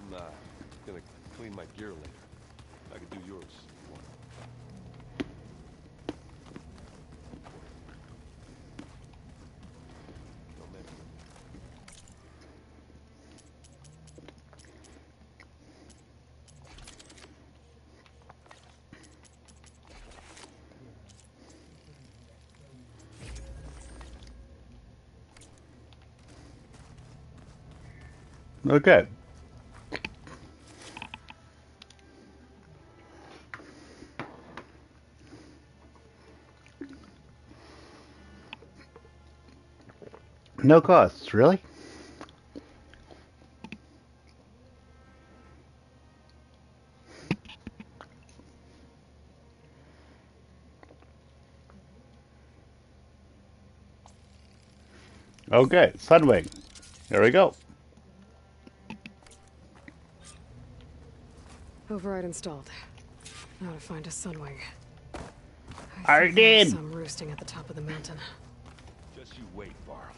I'm gonna clean my gear later. I could do yours if you want. No, maybe. Okay. No costs, really? Okay, Sunwing. There we go. Override installed. Now to find a sunwing. I think there are did. some roosting at the top of the mountain. Just you wait, Varl.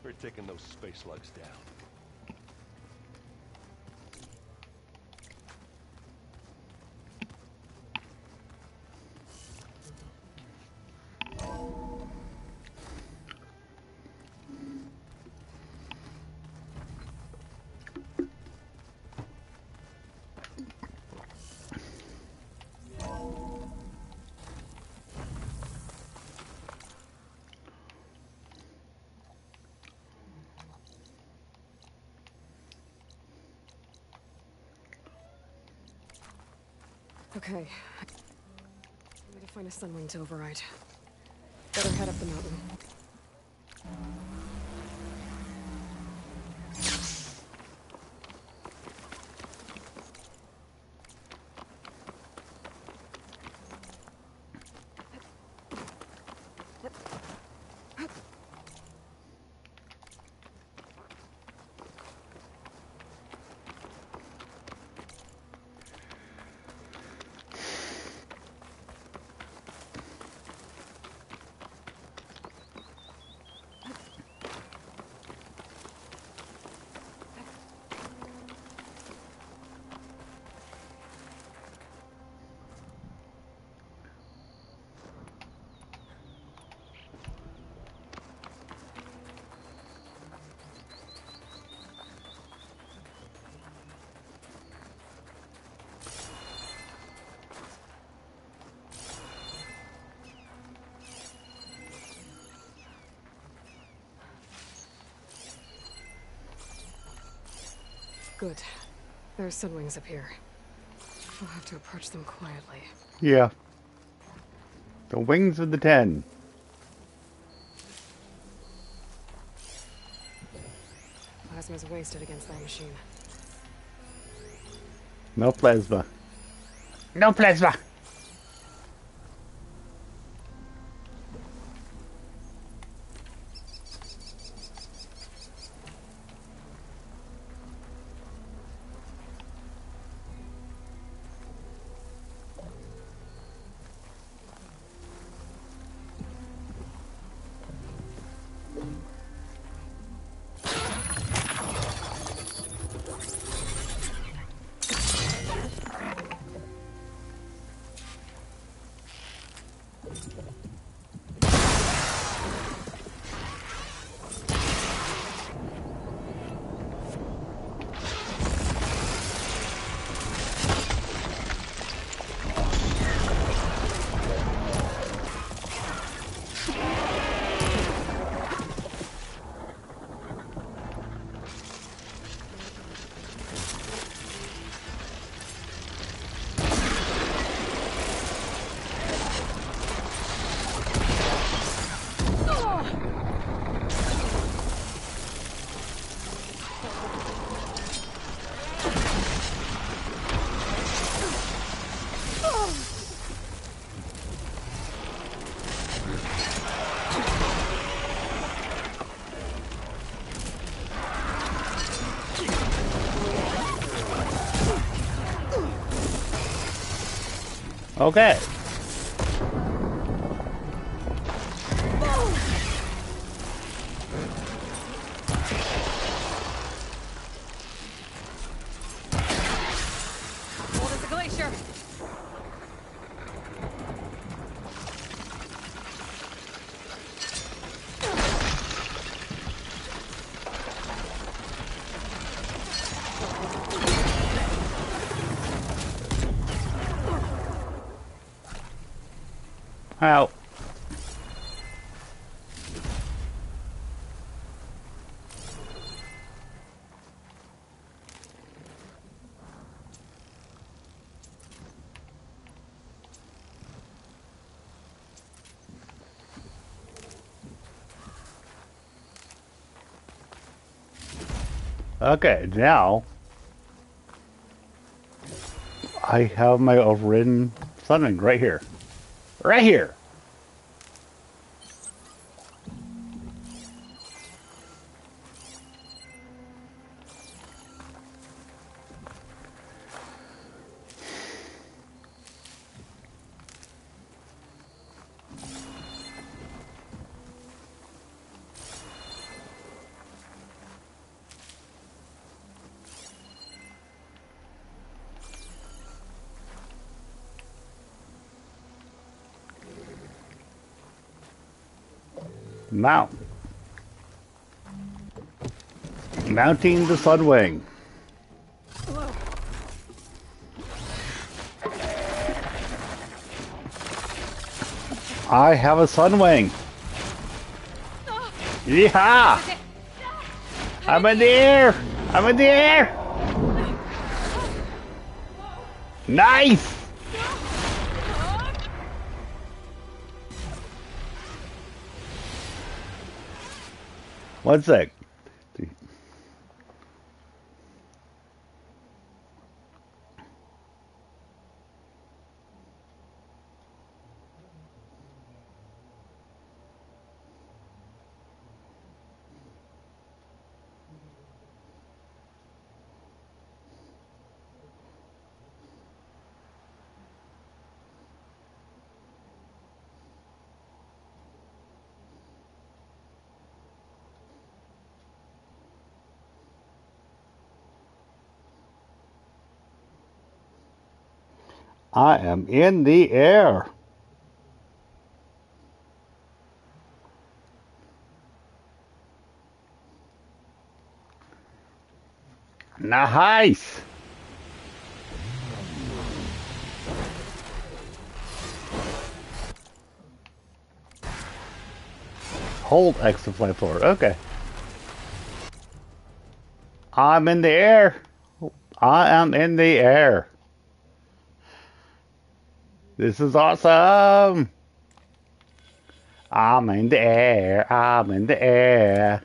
We're taking those space slugs down. Okay. I need to find a sunwing to override. Better head up the mountain. Good. There are sunwings up here. I'll have to approach them quietly. Yeah. The wings of the 10. Plasma's wasted against that machine. No plasma. No plasma. Okay. Hold as a glacier. Out. Okay, now I have my overridden sunning right here. Right here! Mount. Mounting the Sunwing. I have a Sunwing. Yeehaw! I'm in the air! I'm in the air! Nice! One sec. I am in the air. Nice. Hold X to fly forward. Okay. I'm in the air. I am in the air. This is awesome. I'm in the air. I'm in the air.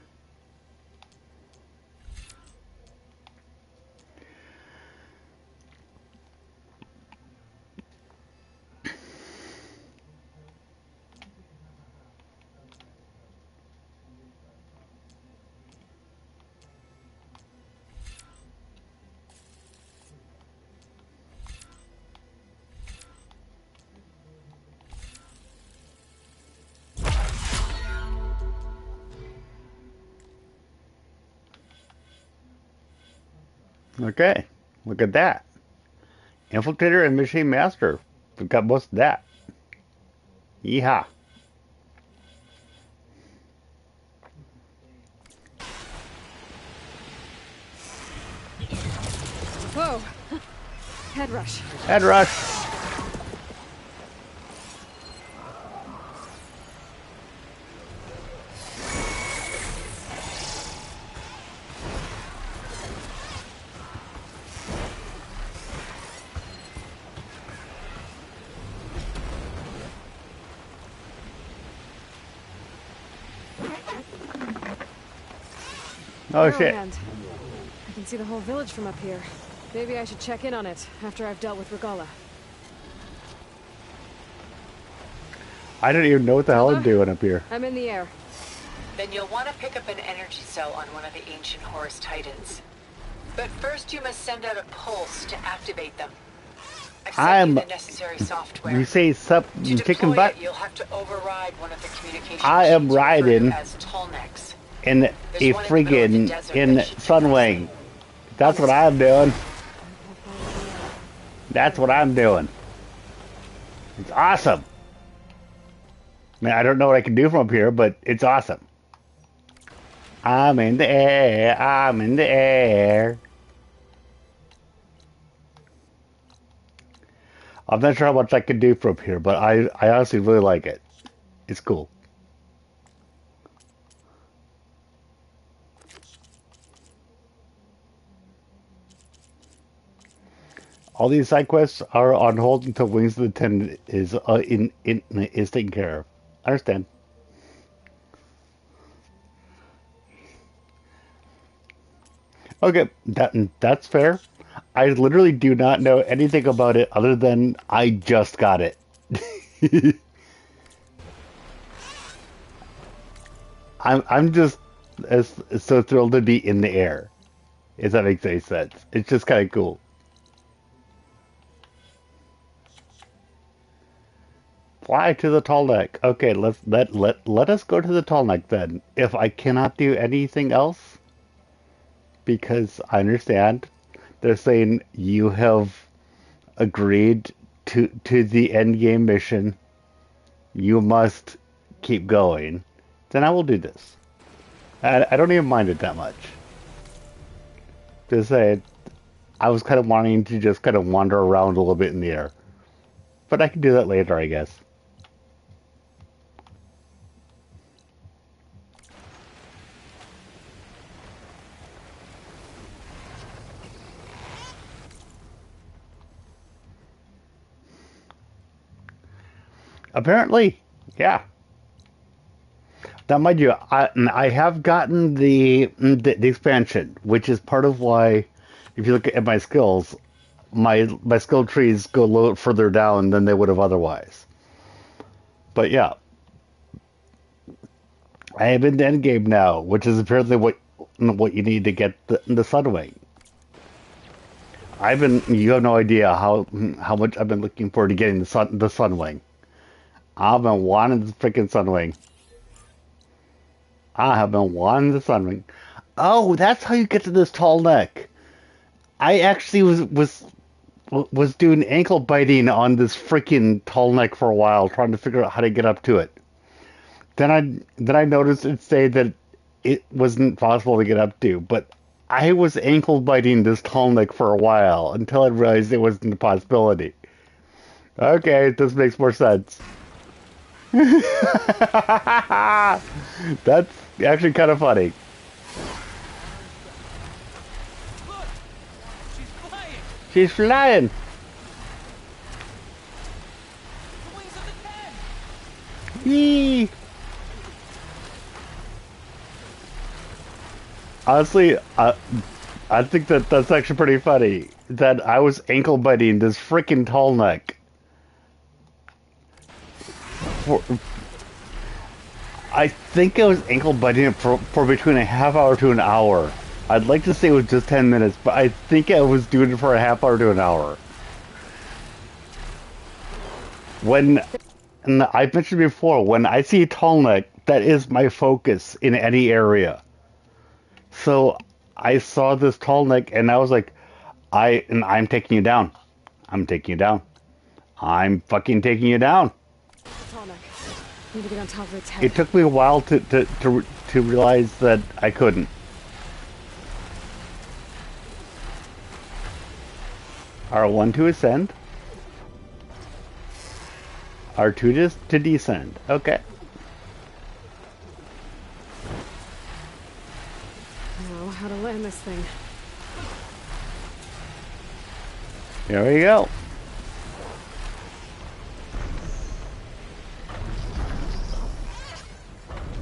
Okay, look at that. Infiltrator and Machine Master. We've got most of that. Yeehaw. Whoa. Head rush. Head rush. Oh shit. Hand. I can see the whole village from up here. Maybe I should check in on it after I've dealt with Regala. I don't even know what the hell I'm doing up here. I'm in the air. Then you'll want to pick up an energy cell on one of the ancient Horus Titans. But first you must send out a pulse to activate them. sent you the necessary software. You say sup, To kicking deploy butt. it, you'll have to override one of the communication I am machines referred to riding as Tallnecks. in a There's one in the middle of the friggin' desert in that should Sunwing. That's what I'm doing. That's what I'm doing. It's awesome. I mean, I don't know what I can do from up here, but it's awesome. I'm in the air. I'm in the air. I'm not sure how much I can do from up here, but I honestly really like it. It's cool. All these side quests are on hold until Wings of the Ten is is taken care of. I understand. Okay, that's fair. I literally do not know anything about it other than I just got it. I'm just so thrilled to be in the air. If that makes any sense. It's just kind of cool. Fly to the tall neck. Okay, let us go to the tall neck then. If I cannot do anything else, because I understand they're saying you have agreed to the end game mission. You must keep going. Then I will do this. I don't even mind it that much. Just saying, I was kind of wanting to just kind of wander around a little bit in the air. But I can do that later, I guess. Apparently, yeah. Now, mind you, I have gotten the expansion, which is part of why, if you look at my skills, my skill trees go a little further down than they would have otherwise. But yeah, I am in the end game now, which is apparently what you need to get the Sunwing. You have no idea how much I've been looking forward to getting the Sunwing. I've been wanting the freaking Sunwing. I have been wanting the Sunwing. Oh, that's how you get to this tall neck. I actually was doing ankle biting on this freaking tall neck for a while, trying to figure out how to get up to it. Then I noticed it say that it wasn't possible to get up to, but I was ankle biting this tall neck for a while until I realized it wasn't a possibility. Okay, this makes more sense. That's actually kind of funny. She's flying. Yee. Honestly, I think that's actually pretty funny. That I was ankle biting this freaking tall neck. I think I was ankle biting it for between a half hour to an hour. I'd like to say it was just 10 minutes, but I think I was doing it for a half hour to an hour. And I've mentioned before, when I see a tall neck, that is my focus in any area. So I saw this tall neck and I was like, I'm taking you down. I'm taking you down. I'm fucking taking you down. Need to get on top of its head. It took me a while to realize that I couldn't. R1 to ascend. R2 to descend. Okay. Now, how to land this thing. Here we go.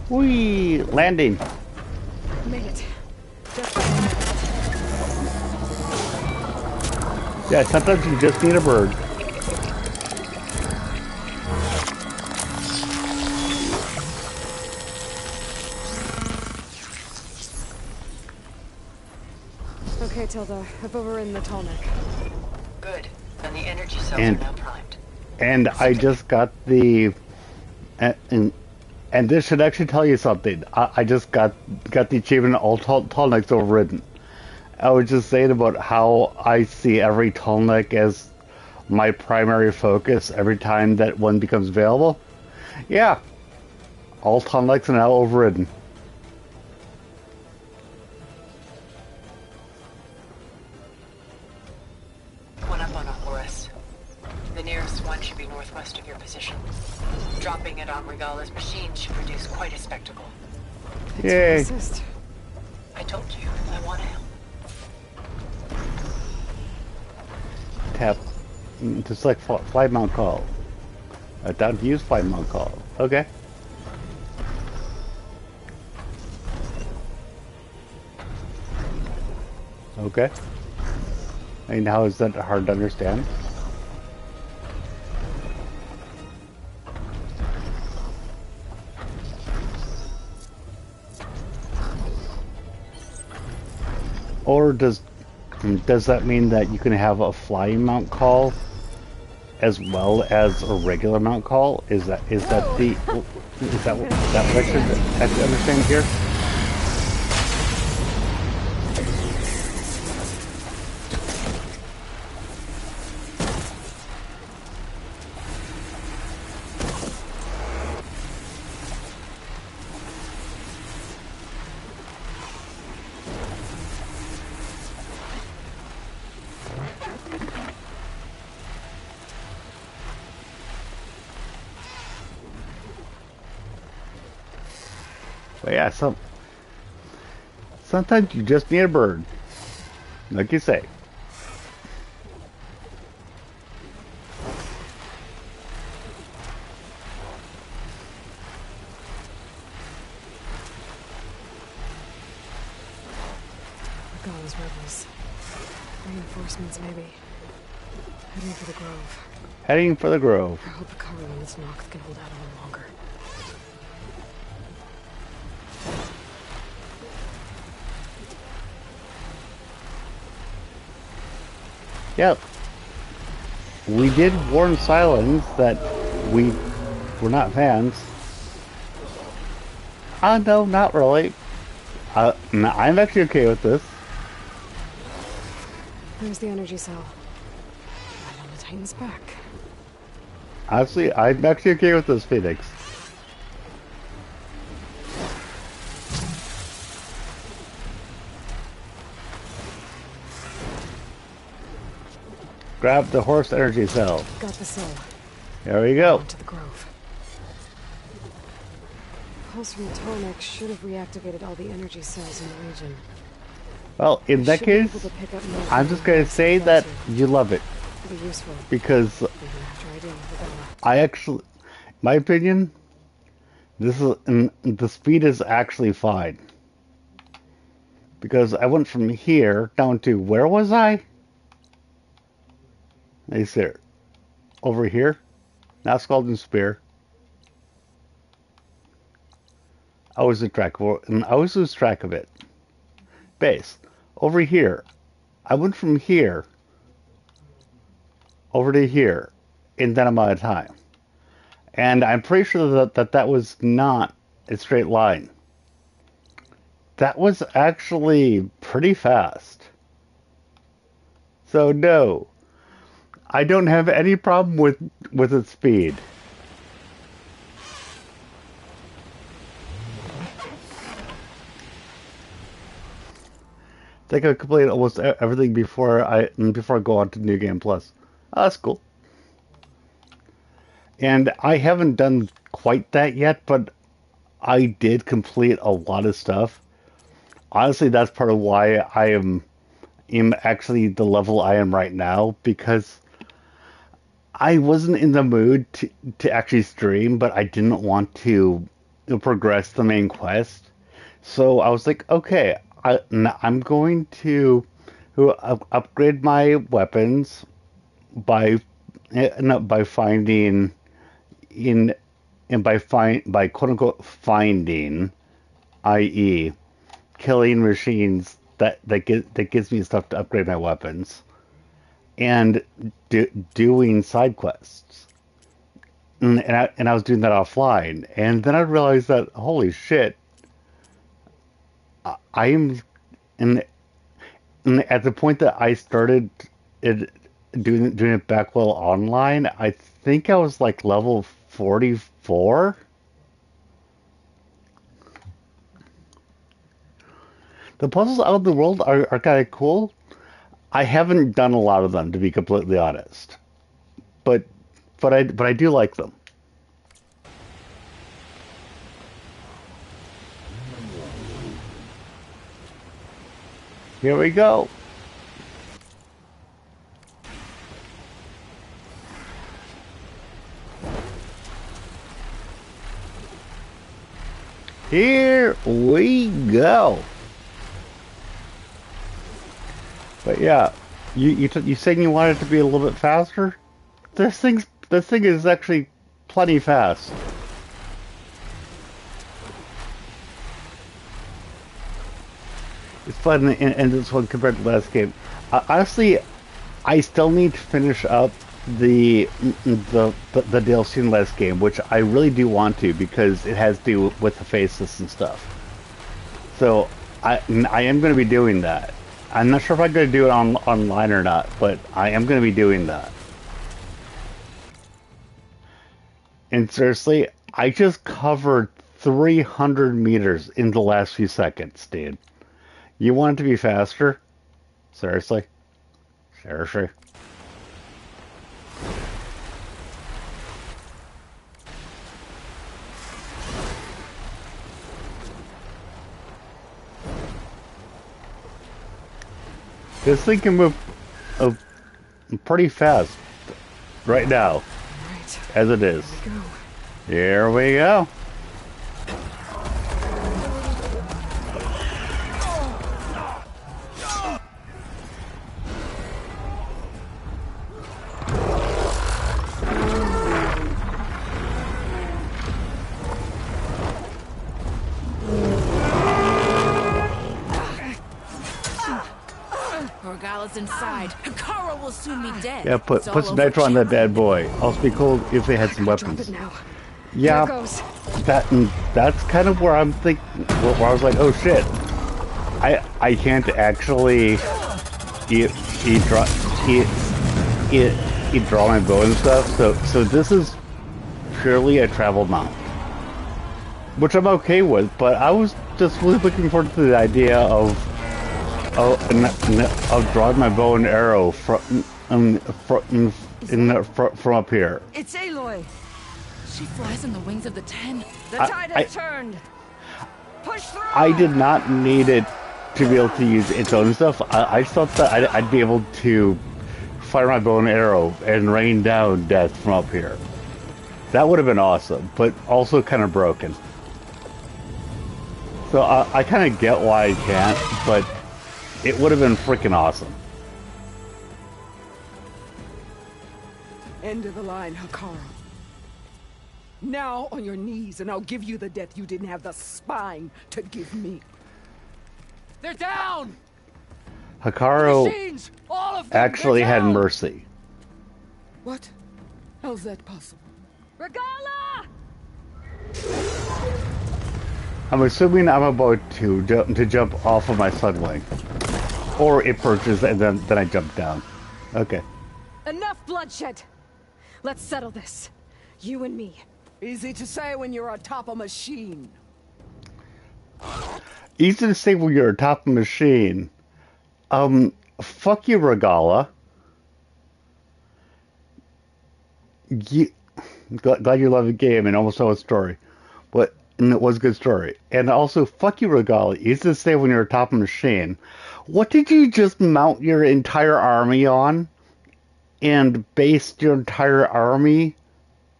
Whee! Landing. Made it. Yeah, sometimes you just need a bird. Okay, Tilda. I've overridden the tall neck. Good. Then The energy cells And are now primed. and I just got the and this should actually tell you something. I just got the achievement all Tallnecks overridden. I was just saying about how I see every Tallneck as my primary focus every time that one becomes available. Yeah, all Tallnecks are now overridden. One up on a Horus. The nearest one should be northwest of your position. Dropping it on Regala's machine should produce quite a spectacle. Yay. I told you, I want to help. Tap to select flight mount call. Down to use flight mount call. Okay. Okay. And how is that hard to understand? Or does that mean that you can have a flying mount call as well as a regular mount call? Is that what I should actually understand here? But yeah, sometimes you just need a bird, like you say. Regala's rebels. Reinforcements, maybe. Heading for the Grove. Heading for the Grove. I hope the cover on this Noct can hold out a little longer. Yep. We did warn Silence that we were not fans. No, not really. No, I'm actually okay with this. There's the energy cell. Right on the Titan's back. Honestly, I'm actually okay with this, Phoenix. Grab the horse energy cell. Got the cell. There we go. On to the Grove. Pulse from the Tallneck should have reactivated all the energy cells in the region. Well, in that case, I'm just going to say that you love it. Be useful. Because I actually, my opinion, the speed is actually fine. Because I went from here down to, where was I? Is there over here? Now Scalding Spear. I always lose track of it. Base. Over here. I went from here over to here in that amount of time. And I'm pretty sure that was not a straight line. That was actually pretty fast. So no. I don't have any problem with its speed. I think I completed almost everything before I go on to New Game Plus. Oh, that's cool. And I haven't done quite that yet, but I did complete a lot of stuff. Honestly, that's part of why I am actually the level I am right now, because I wasn't in the mood to actually stream, but I didn't want to progress the main quest. So I was like, okay, I'm going to upgrade my weapons by finding by quote unquote finding, i.e., killing machines that gives me stuff to upgrade my weapons. and doing side quests. And I was doing that offline. And then I realized that, holy shit, I'm in, at the point that I started it, doing it back well online, I think I was like level 44. The puzzles out of the world are kind of cool. I haven't done a lot of them, to be completely honest, but I do like them. Here we go. Here we go. But yeah, you saying you wanted it to be a little bit faster? This thing is actually plenty fast. It's fun in this one compared to the last game. Honestly, I still need to finish up the DLC in the last game, which I really do want to because it has to do with the faces and stuff. So I am going to be doing that. I'm not sure if I'm going to do it online or not, but I am going to be doing that. And seriously, I just covered 300 meters in the last few seconds, dude. You want it to be faster? Seriously? Seriously? This thing can move pretty fast right now, as it is. Here we go. Inside. Hikaru will soon be dead. Yeah, put some nitro on that bad boy. Also be cool if they had some weapons. Yeah, that's kind of where I'm thinking. Where I was like, oh shit, I can't actually draw my bow and stuff. So this is purely a travel mount, which I'm okay with. But I was just really looking forward to the idea of drawing my bow and arrow from up here. It's Aloy. She flies on the wings of the 10. The tide has turned. Push through. I did not need it to be able to use its own stuff. I thought that I'd be able to fire my bow and arrow and rain down death from up here. That would have been awesome, but also kind of broken. So I kind of get why I can't, but it would have been freaking awesome. End of the line, Hikaru. Now on your knees, and I'll give you the death you didn't have the spine to give me. They're down! Hikaru actually had mercy. What? How's that possible? Regala! I'm assuming I'm about to jump off of my sunwing. Or it perches and then I jump down. Okay. Enough bloodshed! Let's settle this. You and me. Easy to say when you're atop a machine. Easy to say when you're atop a machine. Fuck you, Regala. Glad you love the game and almost know its story. And it was a good story. And also, fuck you, Regala. Easy to say when you're atop a machine. What did you just mount your entire army on? And based your entire army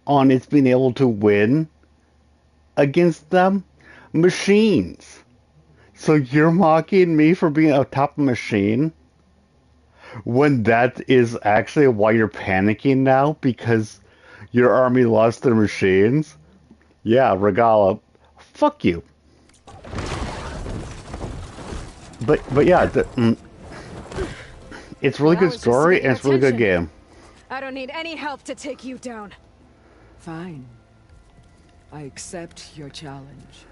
on its being able to win against them? Machines. So you're mocking me for being atop a machine? When that is actually why you're panicking now? Because your army lost their machines? Yeah, Regala. Fuck you. But yeah, It's really good was just to story get your and it's really good attention. game. I don't need any help to take you down. Fine. I accept your challenge.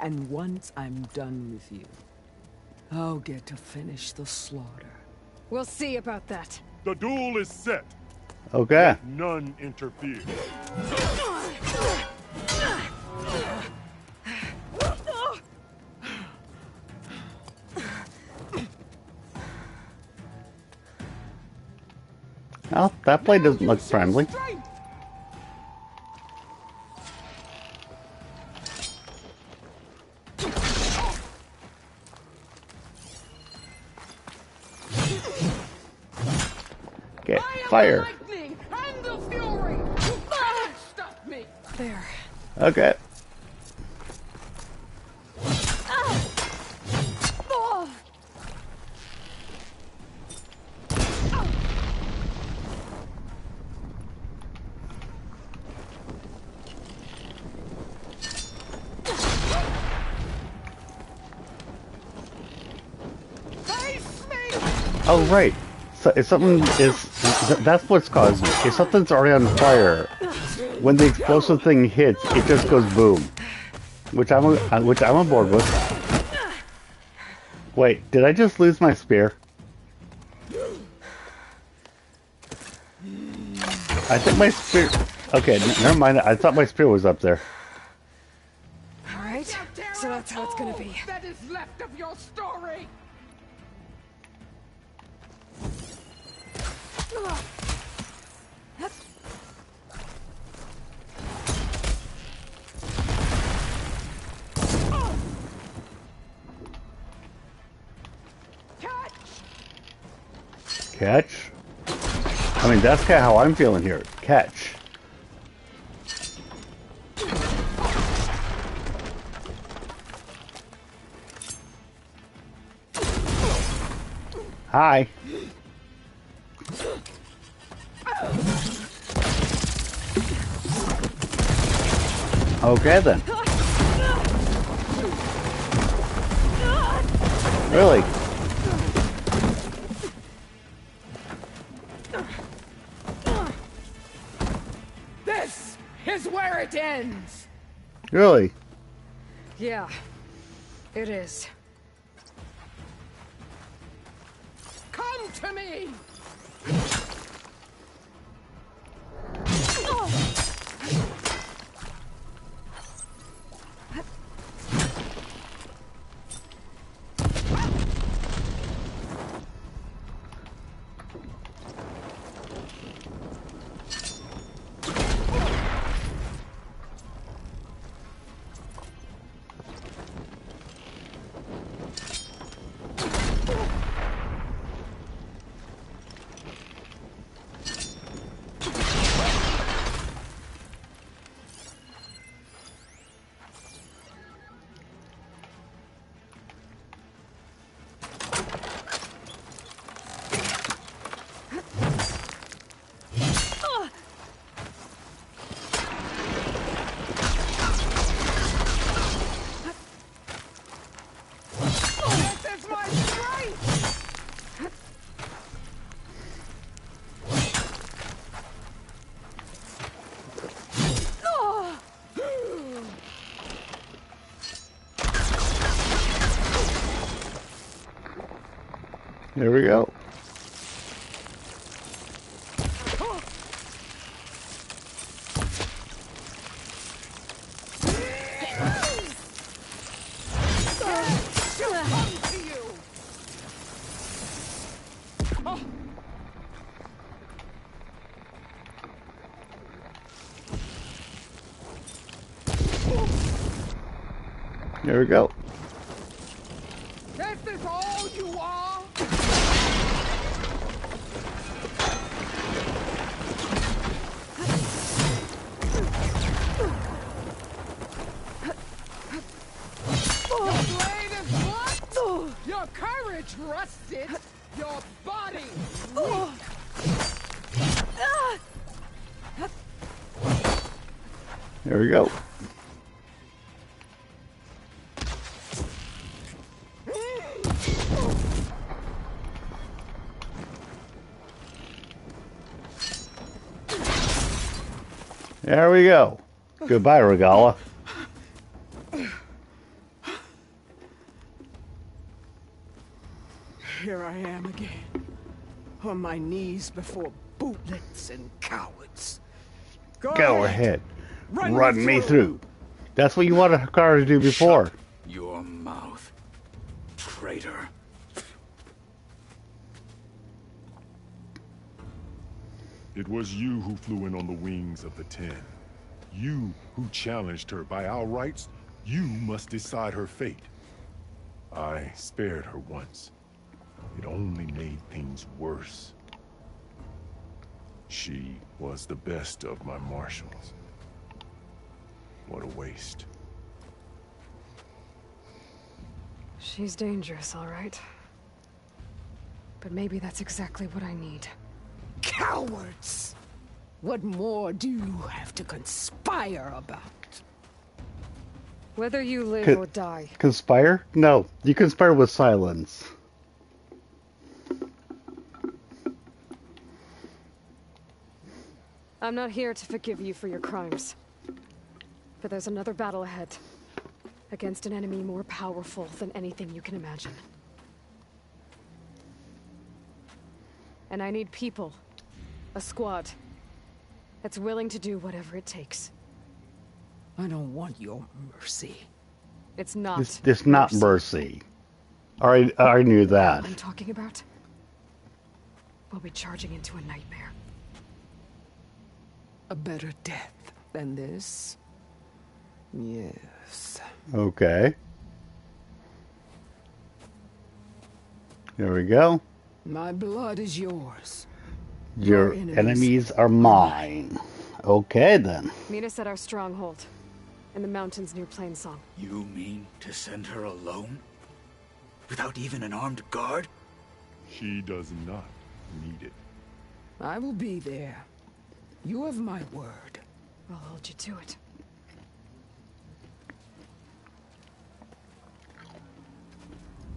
And once I'm done with you, I'll get to finish the slaughter. We'll see about that. The duel is set. Okay. Let none interfere. Well, that play doesn't look friendly. Okay, fire. And the fury! You cannot stop me! There. Okay. Oh right. So if something is, that's what's causing it. If something's already on fire, when the explosive thing hits, it just goes boom. Which I'm on board with. Wait, did I just lose my spear? I think my spear. Okay, never mind. I thought my spear was up there. All right. So that's how it's gonna be. That is left of your story! Catch? I mean, that's kind of how I'm feeling here. Catch. Hi. Okay then. Really? This is where it ends! Really? Yeah. It is. Come to me! There we go. There we go. This is all you are? Your blade is blood. Your courage rusted. Your body weak. There we go. There we go. Goodbye, Regala. Here I am again, on my knees before bootlets and cowards. Go ahead. Run me through. That's what you wanted Hikaru to do before. Shut your mouth, traitor. It was you who flew in on the wings of the 10. You who challenged her by our rights. You must decide her fate. I spared her once. It only made things worse. She was the best of my marshals. What a waste. She's dangerous, all right. But maybe that's exactly what I need. Cowards! What more do you have to conspire about? Whether you live or die. Conspire? No, you conspire with silence. I'm not here to forgive you for your crimes. But there's another battle ahead. Against an enemy more powerful than anything you can imagine. And I need people. A squad. That's willing to do whatever it takes. I don't want your mercy. It's not. It's not mercy. I knew that. What I'm talking about? We'll be charging into a nightmare. A better death than this? Yes. Okay. There we go. My blood is yours. Your enemies are mine. Okay, then. Meet us at our stronghold. In the mountains near Plainsong. You mean to send her alone? Without even an armed guard? She does not need it. I will be there. You have my word. I'll hold you to it.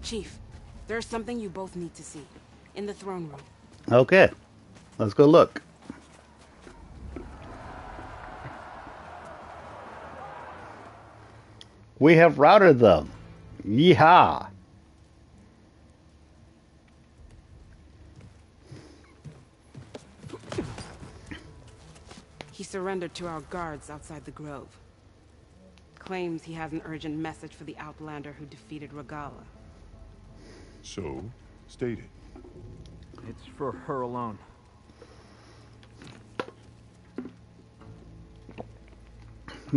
Chief, there's something you both need to see. In the throne room. Okay. Let's go look. We have routed them. Yeehaw. He surrendered to our guards outside the grove. Claims he has an urgent message for the Outlander who defeated Regala. So, state it. It's for her alone.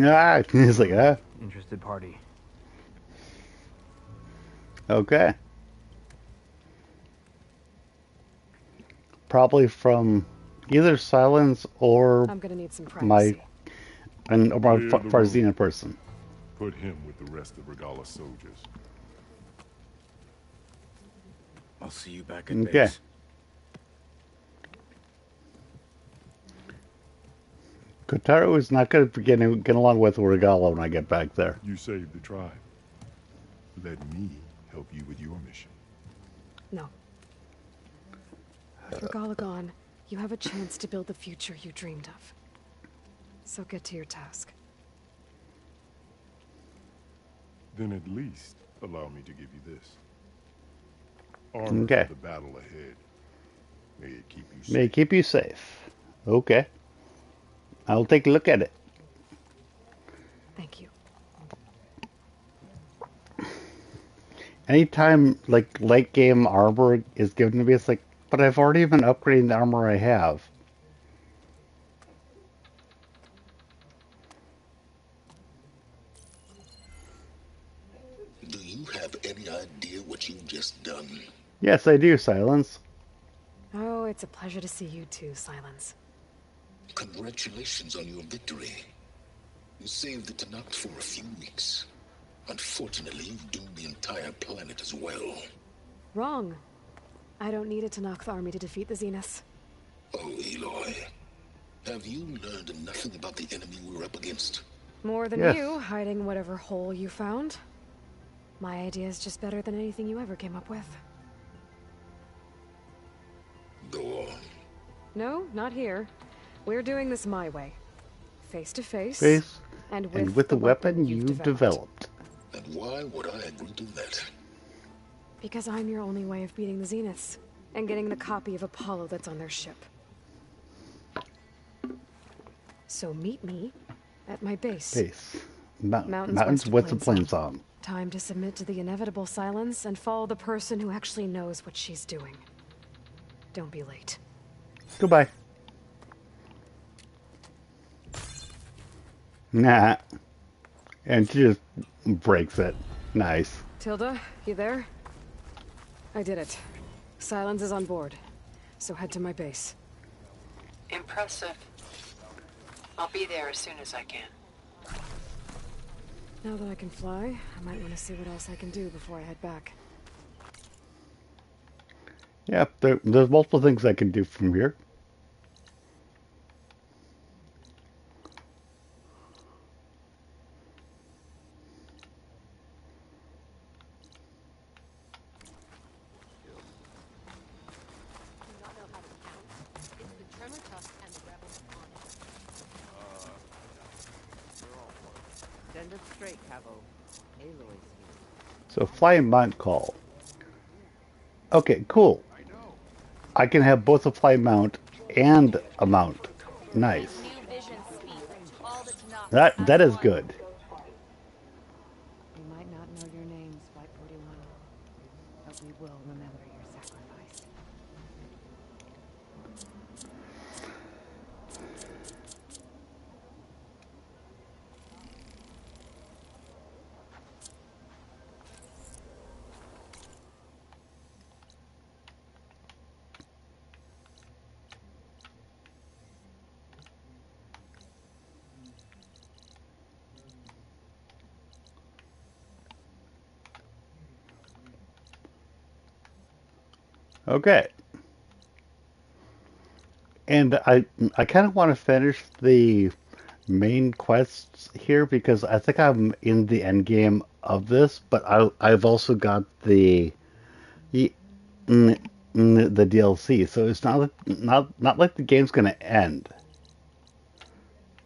Ah, he's like, Interested party. Okay. Probably from either Silence or I'm gonna need some privacy. my Farzina person. Put him with the rest of Regala's soldiers. I'll see you back at Okay. base. Kotaro is not going to get along with Regala when I get back there. You saved the tribe. Let me help you with your mission. No. With Regala gone, you have a chance to build the future you dreamed of. So get to your task. Then at least allow me to give you this. Armor Okay. for the battle ahead. May it keep you safe. May keep you safe. Okay. I'll take a look at it. Thank you. Anytime like late game armor is given to me, it's like, but I've already been upgrading the armor I have. Do you have any idea what you've just done? Yes, I do, Silence. Oh, it's a pleasure to see you too, Silence. Congratulations on your victory. You saved the Tanakh for a few weeks. Unfortunately, you've doomed the entire planet as well. Wrong. I don't need a Tanakh army to defeat the Zeniths. Oh, Eloy. Have you learned nothing about the enemy we're up against? More than you, hiding whatever hole you found. My idea is just better than anything you ever came up with. Go on. No, not here. We're doing this my way. Face to face. Face. And And with with the the weapon you've developed. And why would I agree to that? Because I'm your only way of beating the Zeniths. And getting the copy of Apollo that's on their ship. So meet me at my base. Base. Mountains west of Plainsong. Time to submit to the inevitable silence and follow the person who actually knows what she's doing. Don't be late. Goodbye. Nah. And she just breaks it. Nice. Tilda, you there? I did it. Silence is on board. So head to my base. Impressive. I'll be there as soon as I can. Now that I can fly, I might want to see what else I can do before I head back. Yeah, there's multiple things I can do from here. Send us straight, Cabo. Aloy's here. So flying mount call. Okay, cool. I can have both a fly mount and a mount. Nice. That is good. We might not know your names, Flight 41, but we will remember your sacrifice. Okay. And I kind of want to finish the main quests here because I think I'm in the end game of this, but I've also got the the DLC, so it's not like the game's gonna end.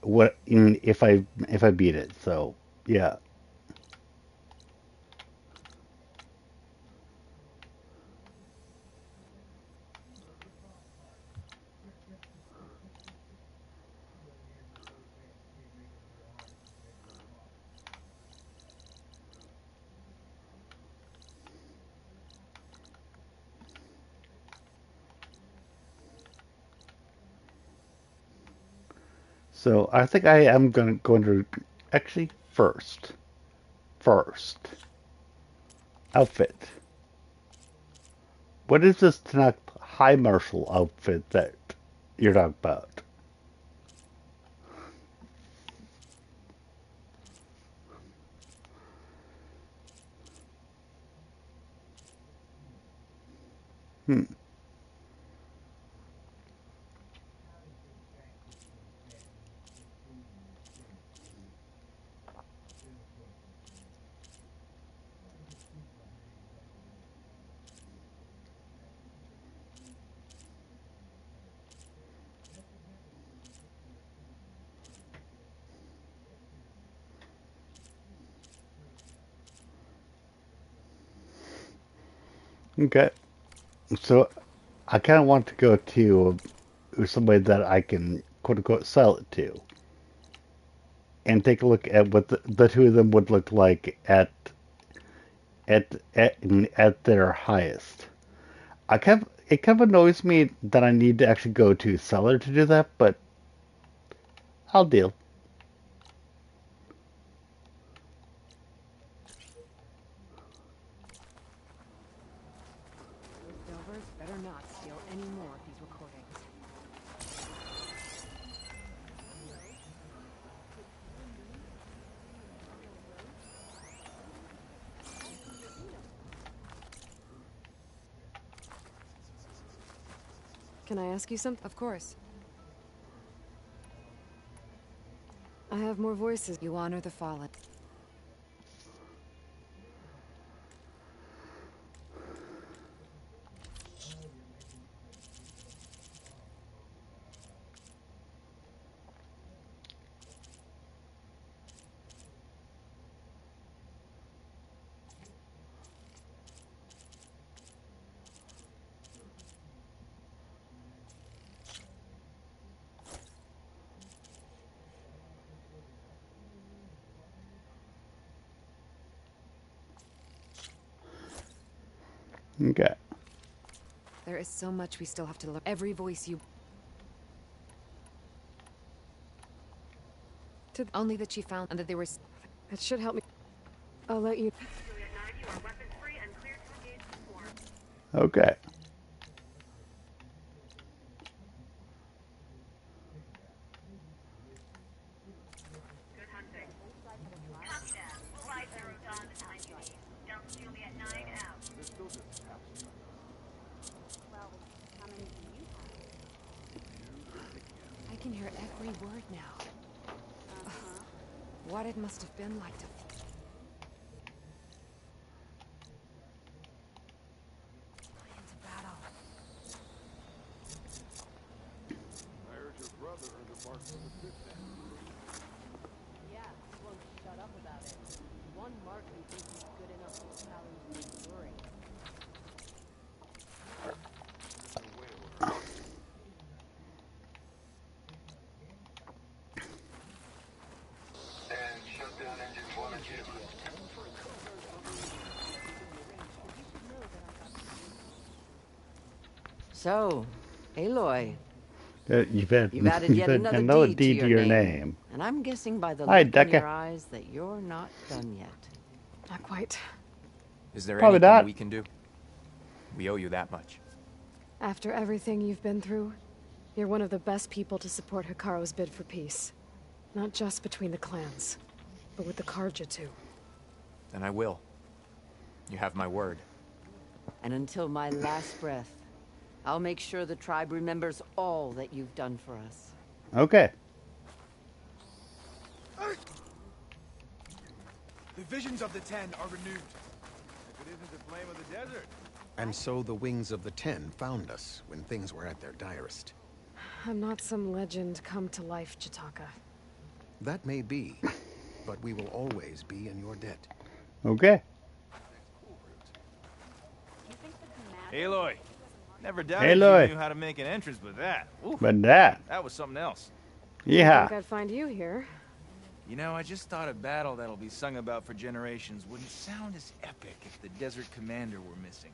If I beat it? So yeah. So I think I am going to actually first outfit. What is this Tanakh High Marshal outfit that you're talking about? Hmm. Okay. So I kind of want to go to somebody that I can quote unquote sell it to, and take a look at what the two of them would look like at their highest. It kind of annoys me that I need to actually go to seller to do that, but I'll deal. Delvers better not steal any more of these recordings. Can I ask you something? Of course. I have more voices. You honor the fallen. Okay. There is so much we still have to learn. Every voice you... Only that she found and that they were... That should help me. I'll let you... Okay. I can hear every word now. What it must have been like to... Into battle. I heard your brother earned a mark for the fifth then. Yeah, he won't shut up about it. One mark he thinks he's good enough to challenge the jury. So, Aloy, You've added yet another deed to your name. And I'm guessing by the Hi, look in Decca. your eyes that you're not done yet. Not quite. Is there Probably anything not. we can do? We owe you that much. After everything you've been through, you're one of the best people to support Hikaru's bid for peace. Not just between the clans, but with the Karja too. Then I will. You have my word. And until my last breath, I'll make sure the tribe remembers all that you've done for us. Okay. The visions of the Ten are renewed. If it isn't the flame of the desert. And so the wings of the Ten found us when things were at their direst. I'm not some legend come to life, Chitaka. That may be, but we will always be in your debt. Okay. Aloy, never doubted Aloy. you knew how to make an entrance, but that, oof, But that. was something else. Yeah. I think I'd find you here. You know, I just thought a battle that'll be sung about for generations wouldn't sound as epic if the desert commander were missing.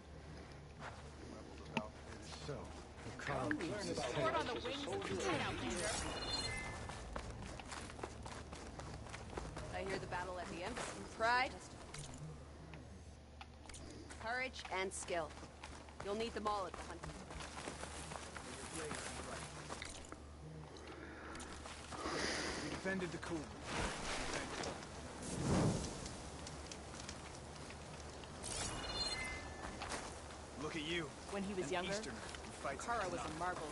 So, the car keeps his head. I hear the battle at the end. Pride, courage, and skill. You'll need them all at the hunt. We defended the cool. Look at you. When he was an younger, Easterner who fights Kara was a marvel.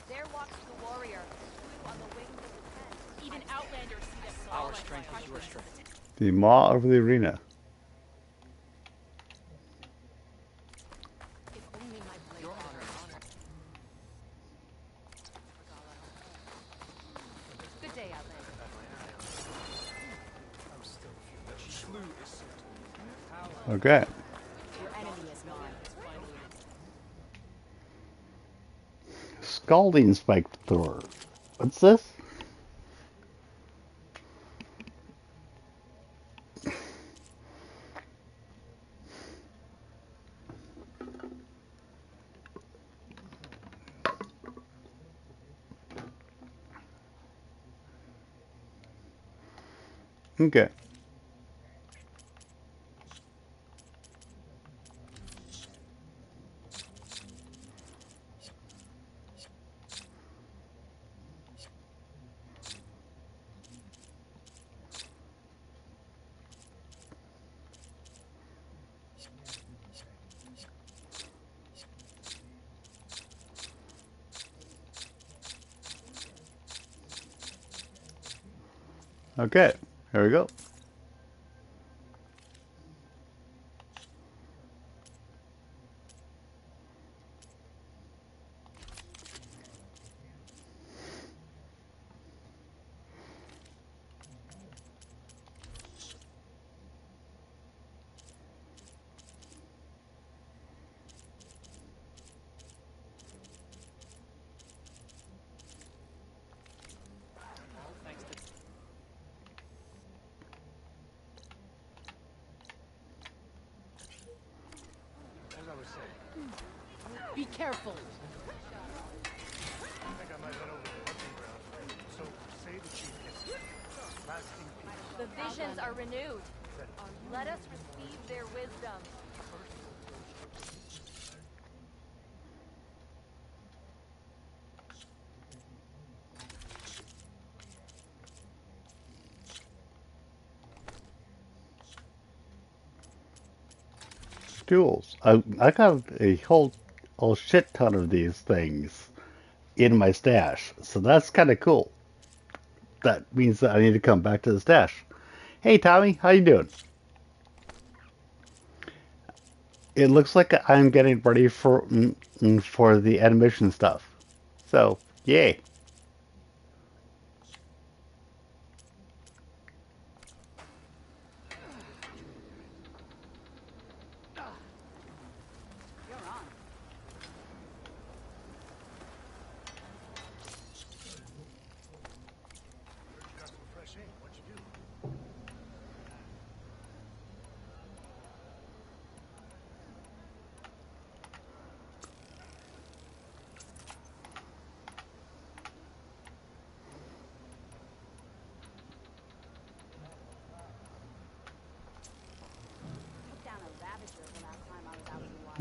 There walks the warrior, flew on the wings of the Ten. Even Outlanders see that Our strength is your strength. The maw of the arena. If only my blade. Your honor is honor. Good day, Outlander. She slew Isut. Okay. Your enemy is mine. Scalding spike thrower. What's this? Okay. Okay, here we go. Be careful. I think I might head over to the hunting ground. So, say the chief gets lasting peace. The visions are renewed. Let us receive their wisdom. Tools. I got a shit ton of these things in my stash, so that's kind of cool. That means that I need to come back to the stash. Hey Tommy, how you doing? It looks like I'm getting ready for the animation stuff. So, yay. Got some fresh ink. What'd you do?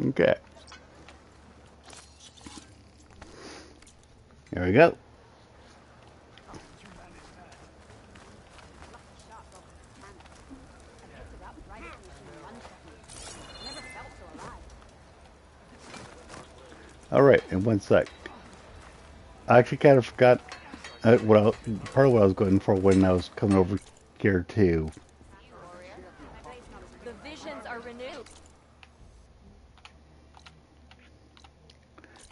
Okay. There we go. All right, in one sec. I actually kind of forgot part of what I was going for when I was coming over here too. The visions are renewed.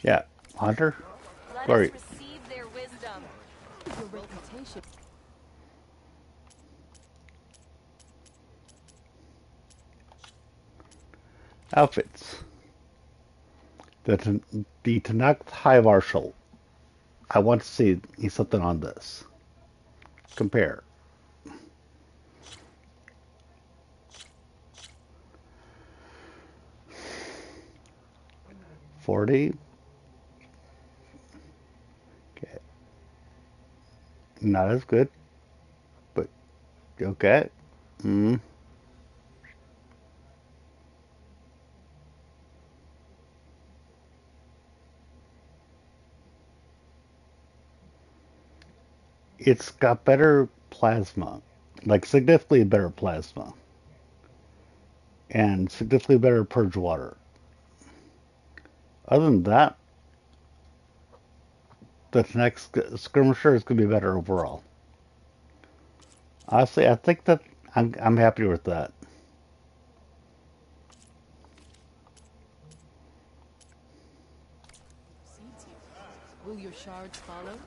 Yeah, Hunter. Let Sorry. us receive their wisdom. Your reputation. Outfits. The Tanakh High Marshal. I want to see something on this. Compare. $40. Okay. Not as good, but okay. Mm. It's got better plasma, like significantly better plasma, and significantly better purge water. Other than that, the next skirmisher is going to be better overall. Honestly, I think that I'm happy with that. Will your shards follow?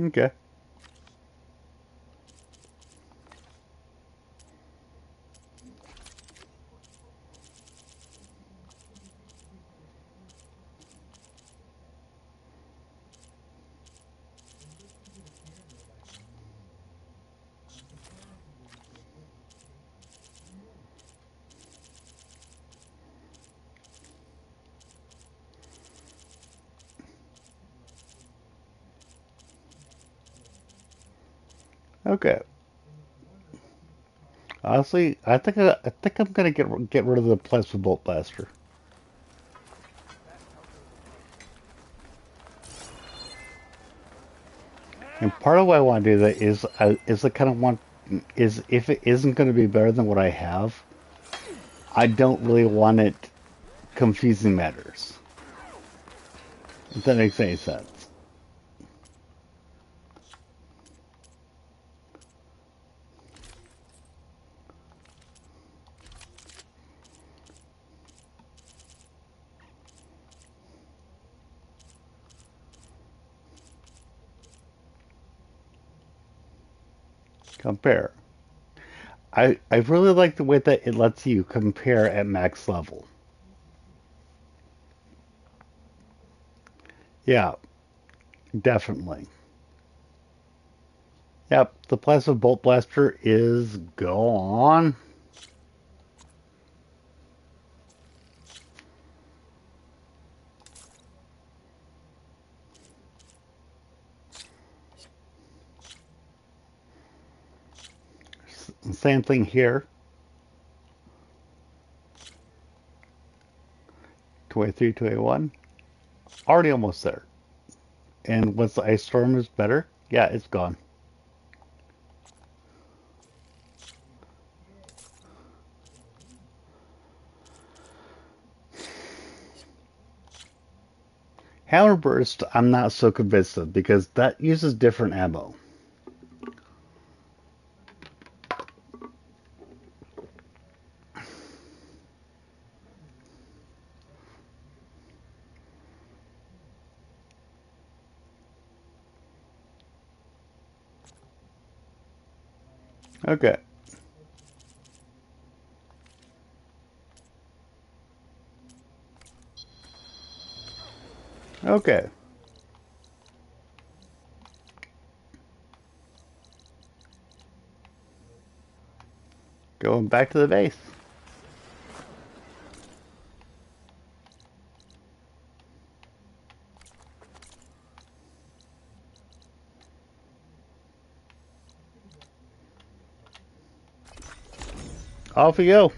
Okay. Okay. Honestly, I think I'm gonna get rid of the plasma bolt blaster. And part of why I want to do that is I kind of want is if it isn't going to be better than what I have, I don't really want it confusing matters. If that makes any sense. Compare. I really like the way that it lets you compare at max level. Yeah, definitely. Yep, the plasma bolt blaster is gone. Same thing here. 2A3, 2A1. Already almost there. And once the ice storm is better, yeah, it's gone. Hammerburst, I'm not so convinced of because that uses different ammo. Okay. Okay. Going back to the base. Off we go.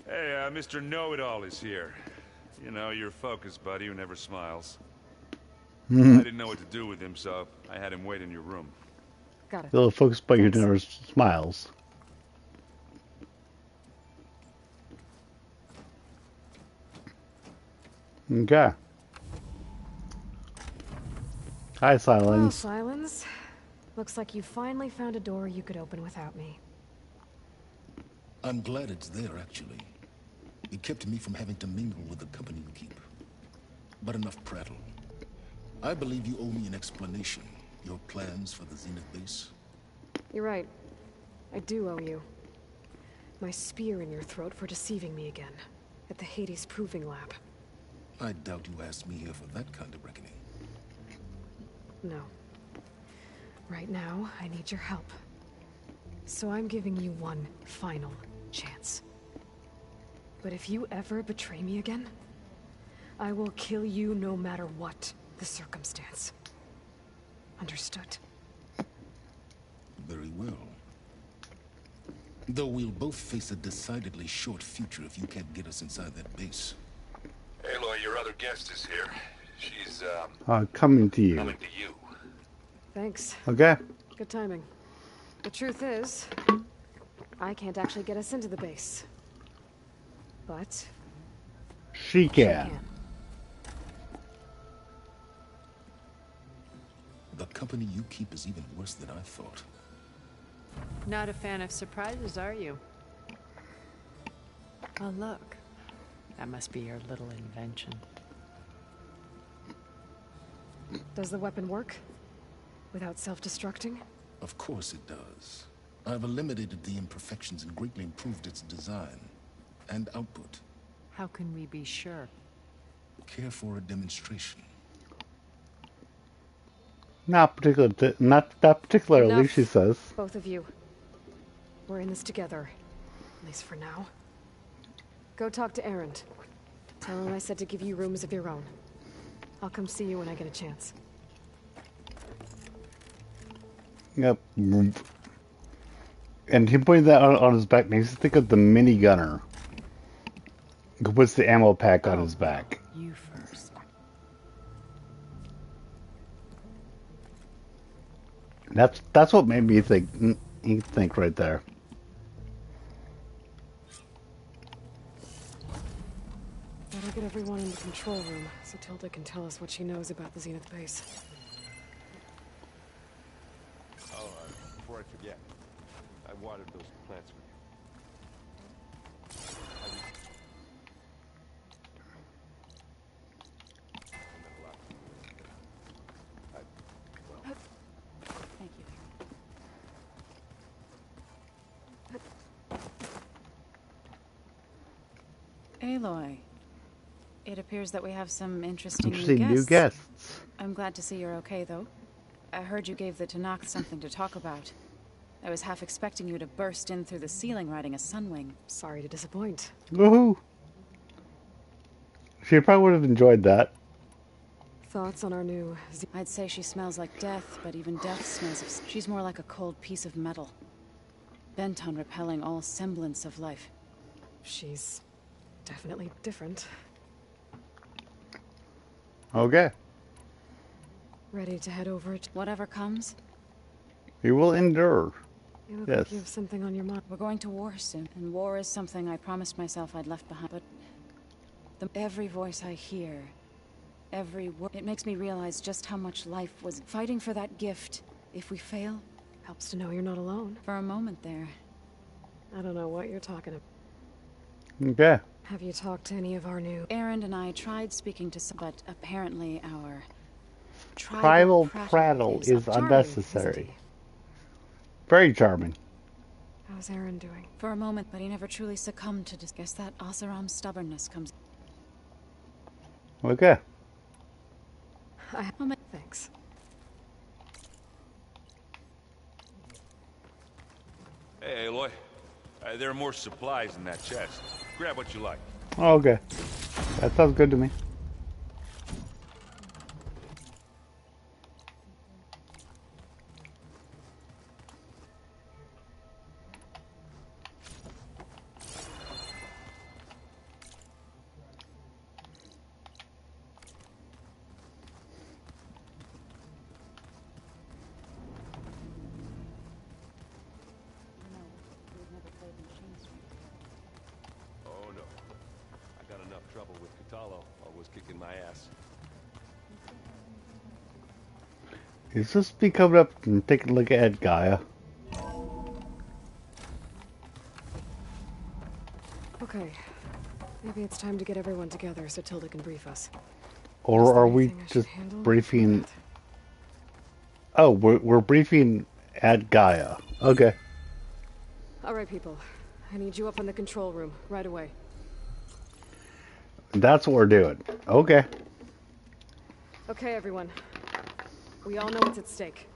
Hey, Mr. Know-It-All is here. You know, your focus buddy who never smiles. I didn't know what to do with him, so I had him wait in your room. Got it. The little focus by your never smiles. Okay. Hi, Silence. Well, Silence. Looks like you finally found a door you could open without me. I'm glad it's there, actually. It kept me from having to mingle with the company you keep. But enough prattle. I believe you owe me an explanation. Your plans for the Zenith base? You're right. I do owe you. My spear in your throat for deceiving me again. At the Hades Proving Lab. I doubt you asked me here for that kind of reckoning. No. Right now, I need your help. So I'm giving you one final chance. But if you ever betray me again, I will kill you no matter what the circumstance. Understood? Very well. Though we'll both face a decidedly short future if you can't get us inside that base. Aloy, your other guest is here. She's, coming to you. coming to you. Thanks. Okay. Good timing. The truth is, I can't actually get us into the base. But She can. The company you keep is even worse than I thought. Not a fan of surprises, are you? Oh, look. That must be your little invention. Does the weapon work? Without self-destructing? Of course it does. I've eliminated the imperfections and greatly improved its design and output. How can we be sure? Care for a demonstration? Not that particularly, Enough, she says. both of you. We're in this together. At least for now. Go talk to Erend. Tell him I said to give you rooms of your own. I'll come see you when I get a chance. Yep. And him putting that on his back makes me think of the minigunner who puts the ammo pack on his back. You first. That's what made me think right there. Better get everyone in the control room so Tilda can tell us what she knows about the Zenith base. Oh, before I forget, I watered those plants for you. Thank you. Aloy, it appears that we have some interesting New guests. I'm glad to see you're okay, though. I heard you gave the Tanakh something to talk about. I was half expecting you to burst in through the ceiling riding a sunwing. Sorry to disappoint. Woohoo! She probably would have enjoyed that. Thoughts on our new... I'd say she smells like death, but even death smells of... She's more like a cold piece of metal. Bent on repelling all semblance of life. She's definitely different. Okay. Ready to head over to... Whatever comes? We will endure. You look Yes. like you have something on your mind. We're going to war soon, and war is something I promised myself I'd left behind. But every voice I hear, every word, it makes me realize just how much life was fighting for that gift. If we fail, helps to know you're not alone. For a moment there. I don't know what you're talking about. Okay. Have you talked to any of our new... Aaron and I tried speaking to some, but apparently our tribal prattle is unnecessary. Very charming. How's Aaron doing? For a moment, but he never truly succumbed to guess that Oseram's stubbornness comes. Okay. Thanks. Hey, Aloy. There are more supplies in that chest. Grab what you like. Okay. That sounds good to me. Oh no. I got enough trouble with Katalo, always kicking my ass. Is this me coming up and taking a look at Gaia? Okay. Maybe it's time to get everyone together so Tilda can brief us. Or are we just briefing... Oh, we're briefing at Gaia. Okay. Alright, people. I need you up in the control room, right away. That's what we're doing. Okay. Okay, everyone. We all know what's at stake.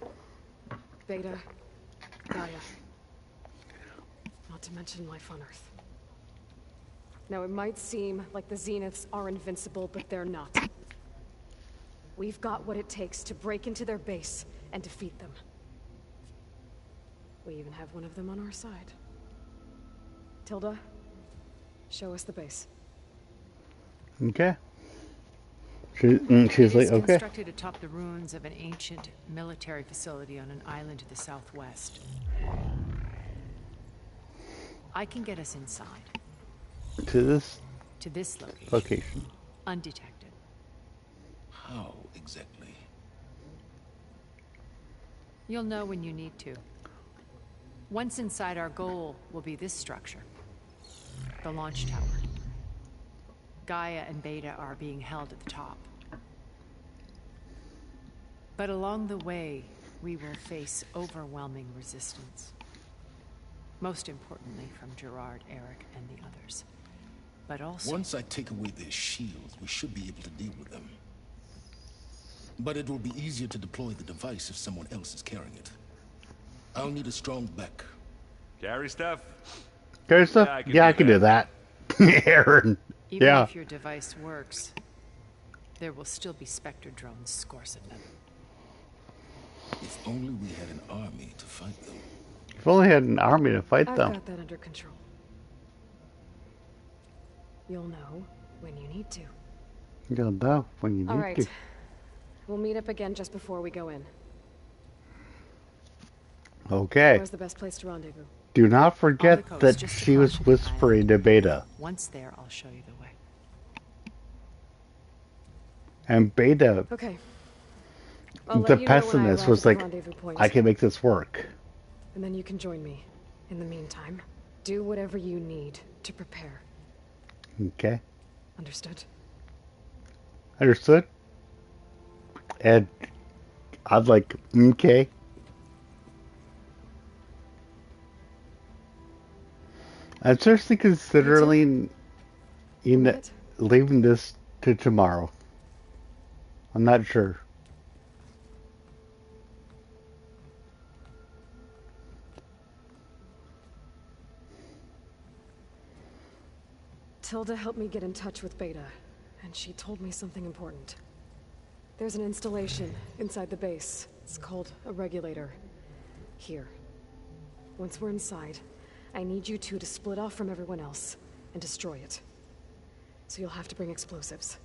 Beta, Gaia. Not to mention life on Earth. Now, it might seem like the Zeniths are invincible, but they're not. We've got what it takes to break into their base and defeat them. We even have one of them on our side. Tilda, show us the base. Okay. She's like, okay. Constructed atop the ruins of an ancient military facility on an island to the southwest. I can get us inside. To this location. Undetected. How exactly? You'll know when you need to. Once inside, our goal will be this structure. The launch tower. Gaia and Beta are being held at the top. But along the way, we will face overwhelming resistance. Most importantly from Gerard, Eric, and the others. But also... Once I take away their shields, we should be able to deal with them. But it will be easier to deploy the device if someone else is carrying it. I'll need a strong back. Carry stuff? Carry stuff? Yeah, I can do that. Aaron. Even yeah. if your device works, there will still be Spectre drones scorsing them. If only we had an army to fight them. If only had an army to fight I've them. got that under control. You'll know when you need to. You'll know when you All need right. to. We'll meet up again just before we go in. Okay. Where's the best place to rendezvous? Do not forget coast, that just she across was whispering to Beta. Once there, I'll show you the way. And Beta, Okay. the pessimist, was like, I can make this work. And then you can join me. In the meantime, do whatever you need to prepare. Okay. Understood? Understood? And I'd like, okay. I'm seriously considering leaving this to tomorrow. I'm not sure. Tilda helped me get in touch with Beta, and she told me something important. There's an installation inside the base. It's called a regulator. Here. Once we're inside, I need you two to split off from everyone else and destroy it. So you'll have to bring explosives.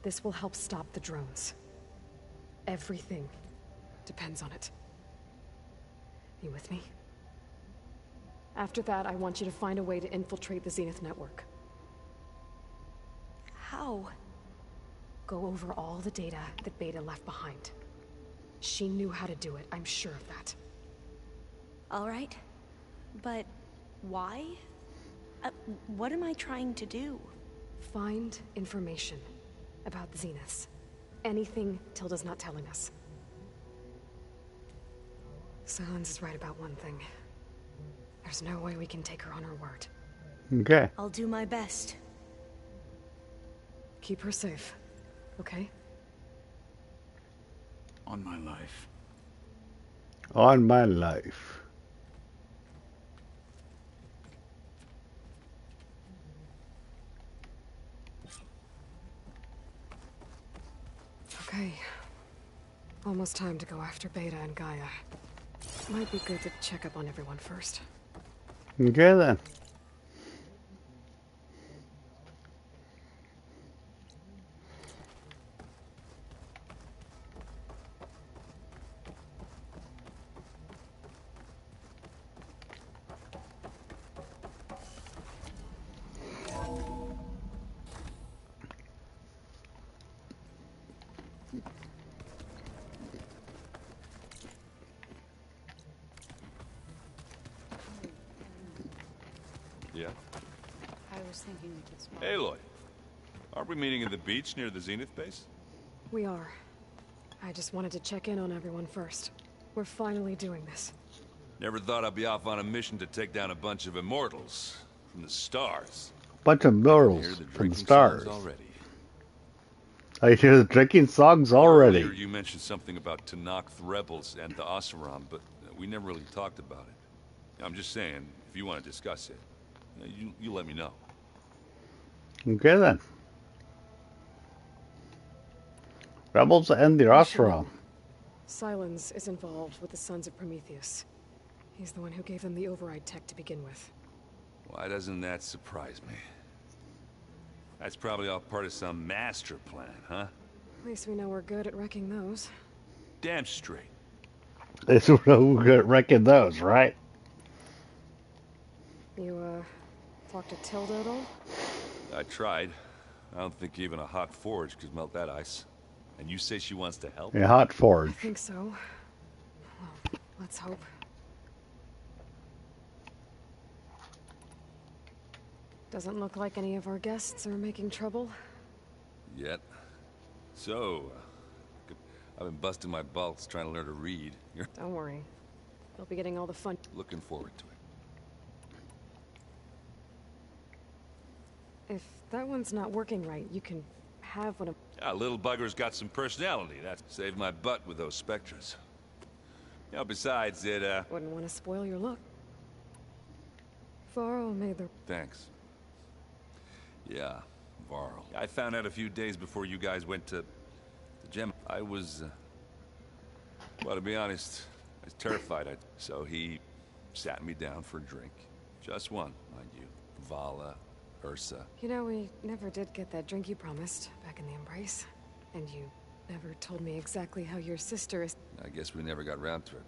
This will help stop the drones. Everything depends on it. You with me? After that, I want you to find a way to infiltrate the Zenith network. How? Go over all the data that Beta left behind. She knew how to do it, I'm sure of that. All right. But why? What am I trying to do? Find information about the Zeniths. Anything Tilda's not telling us. Silence is right about one thing. There's no way we can take her on her word. Okay. I'll do my best. Keep her safe, okay? On my life. On my life. Okay. Almost time to go after Beta and Gaia. Might be good to check up on everyone first. Okay then. Yeah? I was thinking we could spot. Aloy, aren't we meeting at the beach near the Zenith base? We are. I just wanted to check in on everyone first. We're finally doing this. Never thought I'd be off on a mission to take down a bunch of immortals from the stars. Bunch of mortals Hear the from the drinking stars. songs already. I hear the drinking songs already. Earlier you mentioned something about Tanakh rebels and the Oseram, but we never really talked about it. I'm just saying, if you want to discuss it, you let me know. Okay then. Rebels and the Oseram. Silence is involved with the Sons of Prometheus. He's the one who gave them the override tech to begin with. Why doesn't that surprise me? That's probably all part of some master plan, huh? At least we know we're good at wrecking those. Damn straight. It's who could reckon those, right? You, talked to Tilda at all? I tried. I don't think even a hot forge could melt that ice. And you say she wants to help? A hot forge. I think so. Well, let's hope. Doesn't look like any of our guests are making trouble. Yet. So, I've been busting my balls trying to learn to read. You're Don't worry. You'll be getting all the fun. looking forward to it. If that one's not working right, you can have one of... Little bugger's got some personality. That saved my butt with those spectras. You know, besides it, Wouldn't want to spoil your look. Varl made the... Thanks. Yeah, Varl. I found out a few days before you guys went to the gem. I was, well, to be honest, I was terrified. So he sat me down for a drink. Just one, mind you. Vala, Ursa. You know, we never did get that drink you promised back in the Embrace. And you never told me exactly how your sister is... I guess we never got round to it.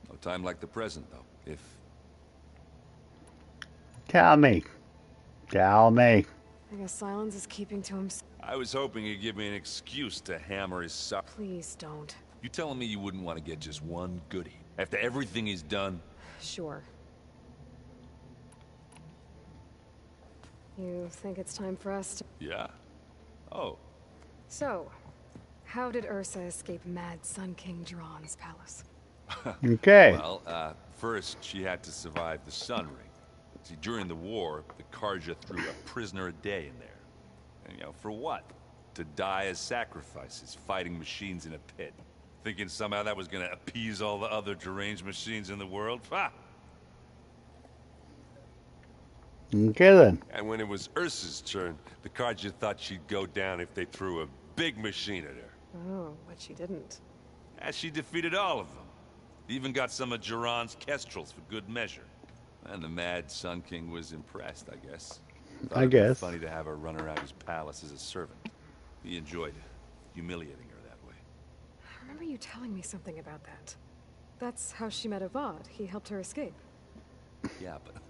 No time like the present, though. If... Tell me. Tell me. I guess Silence is keeping to himself. I was hoping he'd give me an excuse to hammer his son. Please don't. You telling me you wouldn't want to get just one goodie? After everything he's done? Sure. You think it's time for us to... Yeah? Oh. So, how did Ursa escape Mad Sun King Jiran's palace? Okay. Well, first she had to survive the Sun Ring. See, during the war, the Karja threw a prisoner a day in there. And, you know, for what? To die as sacrifices, fighting machines in a pit. Thinking somehow that was gonna appease all the other deranged machines in the world? Ha! Okay then. And when it was Ursa's turn, the Karja thought she'd go down if they threw a big machine at her. Oh, but she didn't. And she defeated all of them. Even got some of Jiran's kestrels for good measure. And the Mad Sun King was impressed, I guess. Thought it'd be funny to have her run around his palace as a servant. He enjoyed humiliating her that way. I remember you telling me something about that. That's how she met Avad. He helped her escape. Yeah, but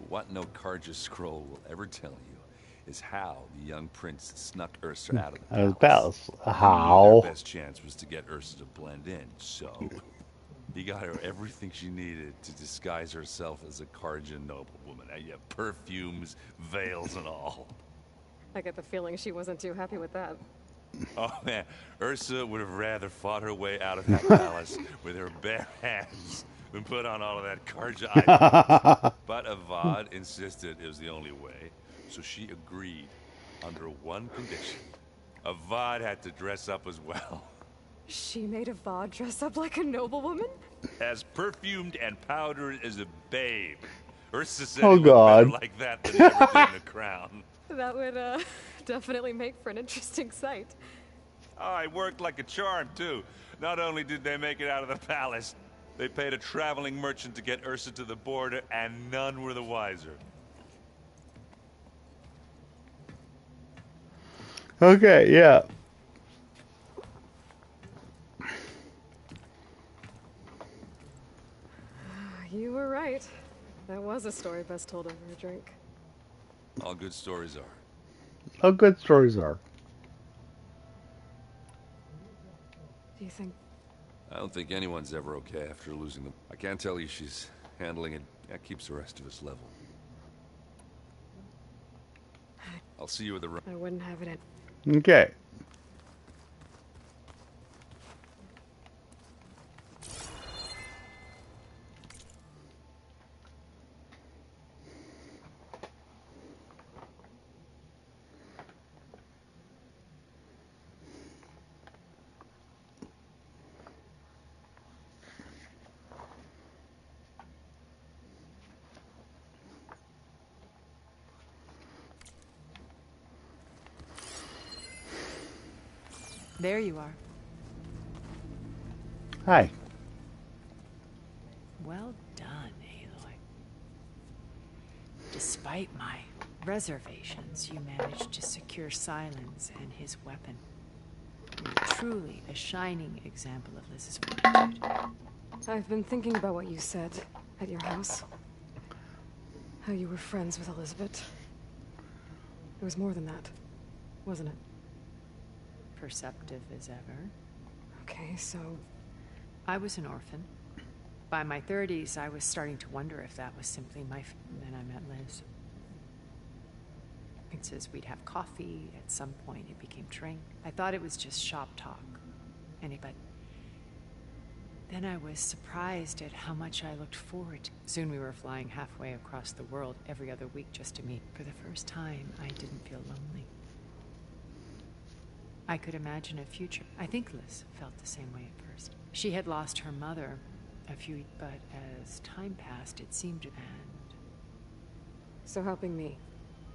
what no Karja scroll will ever tell you is how the young prince snuck Ursa out of the palace. How? Their best chance was to get Ursa to blend in, so he got her everything she needed to disguise herself as a Karja noblewoman. Yeah, perfumes, veils, and all. I get the feeling she wasn't too happy with that. Oh man, Ursa would have rather fought her way out of that palace with her bare hands than put on all of that Karja items. But Avad insisted it was the only way, so she agreed under one condition. Avad had to dress up as well. She made Avad dress up like a noblewoman? As perfumed and powdered as a babe. Ursa said Oh, it looked God. better like that than everything in the crown. That would, definitely make for an interesting sight. Oh, it worked like a charm, too. Not only did they make it out of the palace, they paid a traveling merchant to get Ursa to the border, and none were the wiser. Okay, yeah. You were right. That was a story best told over a drink. All good stories are. How good stories are. Do you think... I don't think anyone's ever okay after losing them. I can't tell you she's handling it. That keeps the rest of us level. I'll see you at the... I wouldn't have it in... Okay. There you are. Hi. Well done, Aloy. Despite my reservations, you managed to secure Silence and his weapon. You're truly a shining example of Liz's fortitude. I've been thinking about what you said at your house. How you were friends with Elizabeth. It was more than that, wasn't it? Perceptive as ever. Okay, so... I was an orphan. By my 30s, I was starting to wonder if that was simply my... Then I met Liz. It says we'd have coffee. At some point, it became drink. I thought it was just shop talk. But then I was surprised at how much I looked forward to. Soon we were flying halfway across the world every other week just to meet. For the first time, I didn't feel lonely. I could imagine a future. I think Liz felt the same way at first. She had lost her mother but as time passed, it seemed to end. So helping me.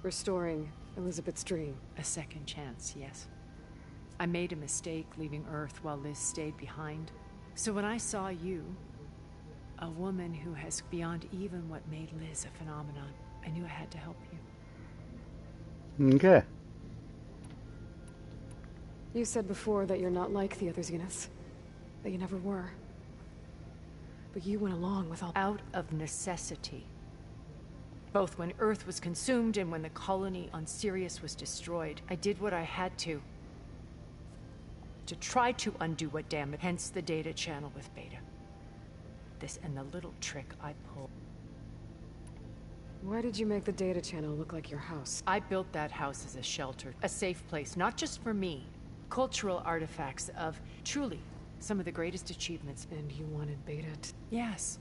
Restoring Elizabeth's dream. A second chance, yes. I made a mistake leaving Earth while Liz stayed behind. So when I saw you, A woman who has beyond even what made Liz a phenomenon. I knew I had to help you. Okay. You said before that you're not like the other Zeniths. That you never were. But you went along with all... Out of necessity. Both when Earth was consumed and when the colony on Sirius was destroyed. I did what I had to try to undo what damaged. Hence the data channel with Beta. This and the little trick I pulled. Why did you make the data channel look like your house? I built that house as a shelter, a safe place, not just for me. Cultural artifacts of, truly, some of the greatest achievements. And you wanted Beta to... Yes.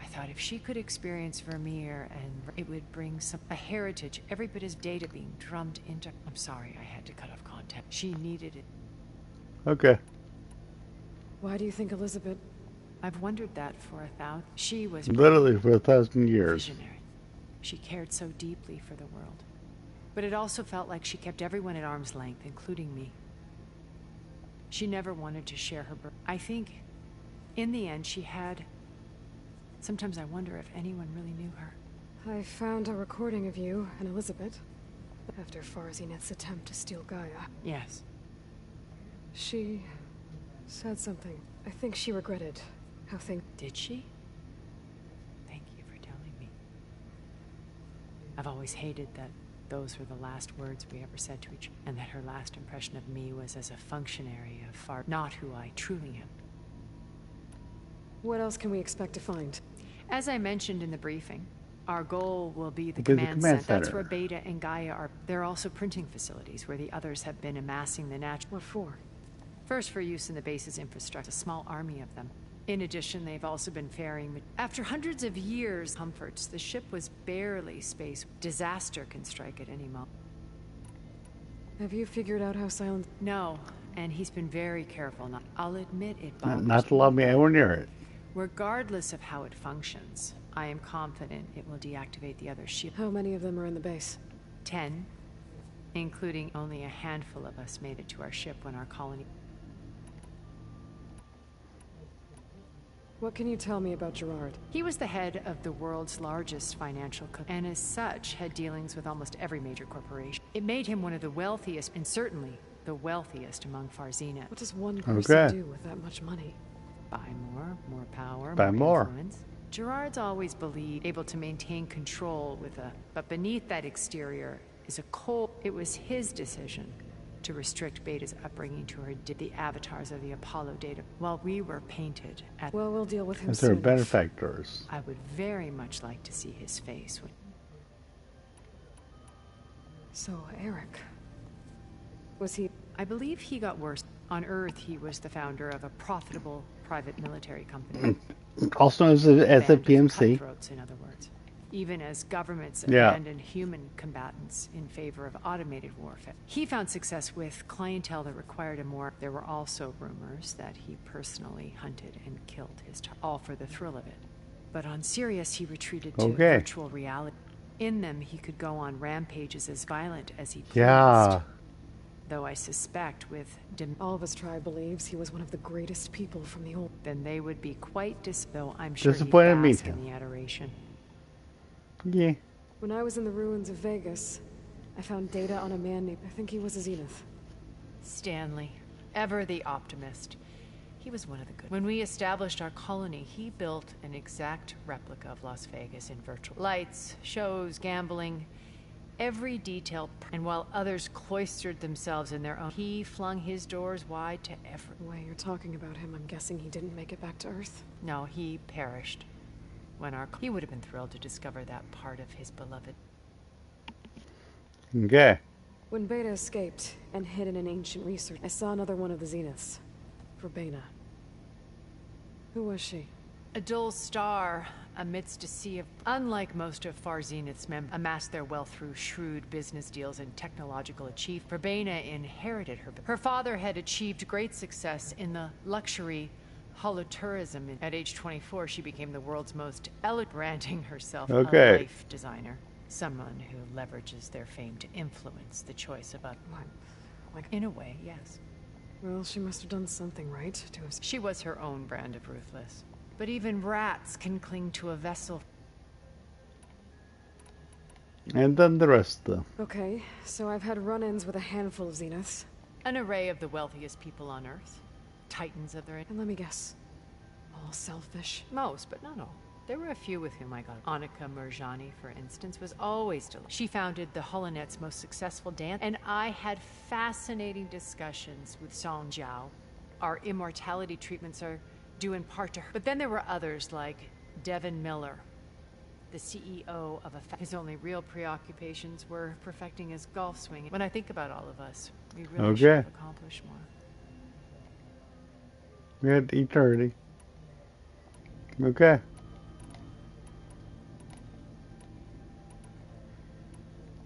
I thought if she could experience Vermeer, and it would bring a heritage, every bit as data being drummed into... I'm sorry, I had to cut off contact. She needed it. Okay. Why do you think Elizabeth... I've wondered that for 1,000... She was... Literally for 1,000 years. Visionary. She cared so deeply for the world. But it also felt like she kept everyone at arm's length, including me. She never wanted to share her burden. I think, in the end, she had... Sometimes I wonder if anyone really knew her. I found a recording of you and Elizabeth after Farzineth's attempt to steal Gaia. Yes. She said something. I think she regretted how things... Did she? Thank you for telling me. I've always hated that those were the last words we ever said to each other, and that her last impression of me was as a functionary of far... not who I truly am. What else can we expect to find? As I mentioned in the briefing, our goal will be the command center. That's where Beta and Gaia are. There are also printing facilities where the others have been amassing the natural... What for? First for use in the base's infrastructure, a small army of them. In addition, they've also been ferrying... After hundreds of years comforts, the ship was barely space. Disaster can strike at any moment. Have you figured out how Silent... No, and he's been very careful not... I'll admit it bothers not to allow me anywhere near it. Regardless of how it functions, I am confident it will deactivate the other shield. How many of them are in the base? 10, including only a handful of us made it to our ship when our colony... What can you tell me about Gerard? He was the head of the world's largest financial company, and as such had dealings with almost every major corporation. It made him one of the wealthiest, and certainly the wealthiest among Farzina. What does one person do with that much money? Buy more power, more influence. Gerard's always believed able to maintain control with a... But beneath that exterior is a cold... It was his decision to restrict Beta's upbringing to her the avatars of the Apollo data while we were painted at... Well, we'll deal with him soon. As their benefactors. I would very much like to see his face. So, Eric... Was he... I believe he got worse. On Earth, he was the founder of a profitable private military company. Also known as a PMC. Cutthroats, in other words. Even as governments abandoned human combatants in favor of automated warfare. He found success with clientele that required a more... There were also rumors that he personally hunted and killed his target, all for the thrill of it. But on Sirius, he retreated to virtual reality. In them, he could go on rampages as violent as he pleased. Yeah. Though I suspect with... All of his tribe believes he was one of the greatest people from the old... Then they would be quite though I'm sure disappointed he'd bask me in the adoration. Yeah. When I was in the ruins of Vegas, I found data on a man named... I think he was a Zenith. Stanley. Ever the optimist. He was one of the good... When we established our colony, he built an exact replica of Las Vegas in virtual... Lights, shows, gambling... Every detail, and while others cloistered themselves in their own, he flung his doors wide to every... The way you're talking about him, I'm guessing he didn't make it back to Earth? No, he perished. When he would have been thrilled to discover that part of his beloved... Okay. When Beta escaped and hid in an ancient research, I saw another one of the Zeniths. Verbena. Who was she? A dull star amidst a sea of... Unlike most of Farzineth's members, amassed their wealth through shrewd business deals and technological achievement. Verbena inherited her... Her father had achieved great success in the luxury holotourism. At age 24, she became the world's most elegant, branding herself a life designer. Someone who leverages their fame to influence the choice of others. Like... In a way, yes. Well, she must have done something right to us. She was her own brand of ruthless. But even rats can cling to a vessel. And then the rest, though. Okay, so I've had run-ins with a handful of Zeniths. An array of the wealthiest people on Earth. Titans of their... And let me guess. All selfish. Most, but not all. There were a few with whom I got... Annika Murjani, for instance, was always delicious. She founded the Holonet's most successful dance, and I had fascinating discussions with Song Jiao. Our immortality treatments are due in part to her. But then there were others like Devin Miller, the CEO of a... His only real preoccupations were perfecting his golf swing. When I think about all of us, we really should have accomplished more. We had eternity. Okay.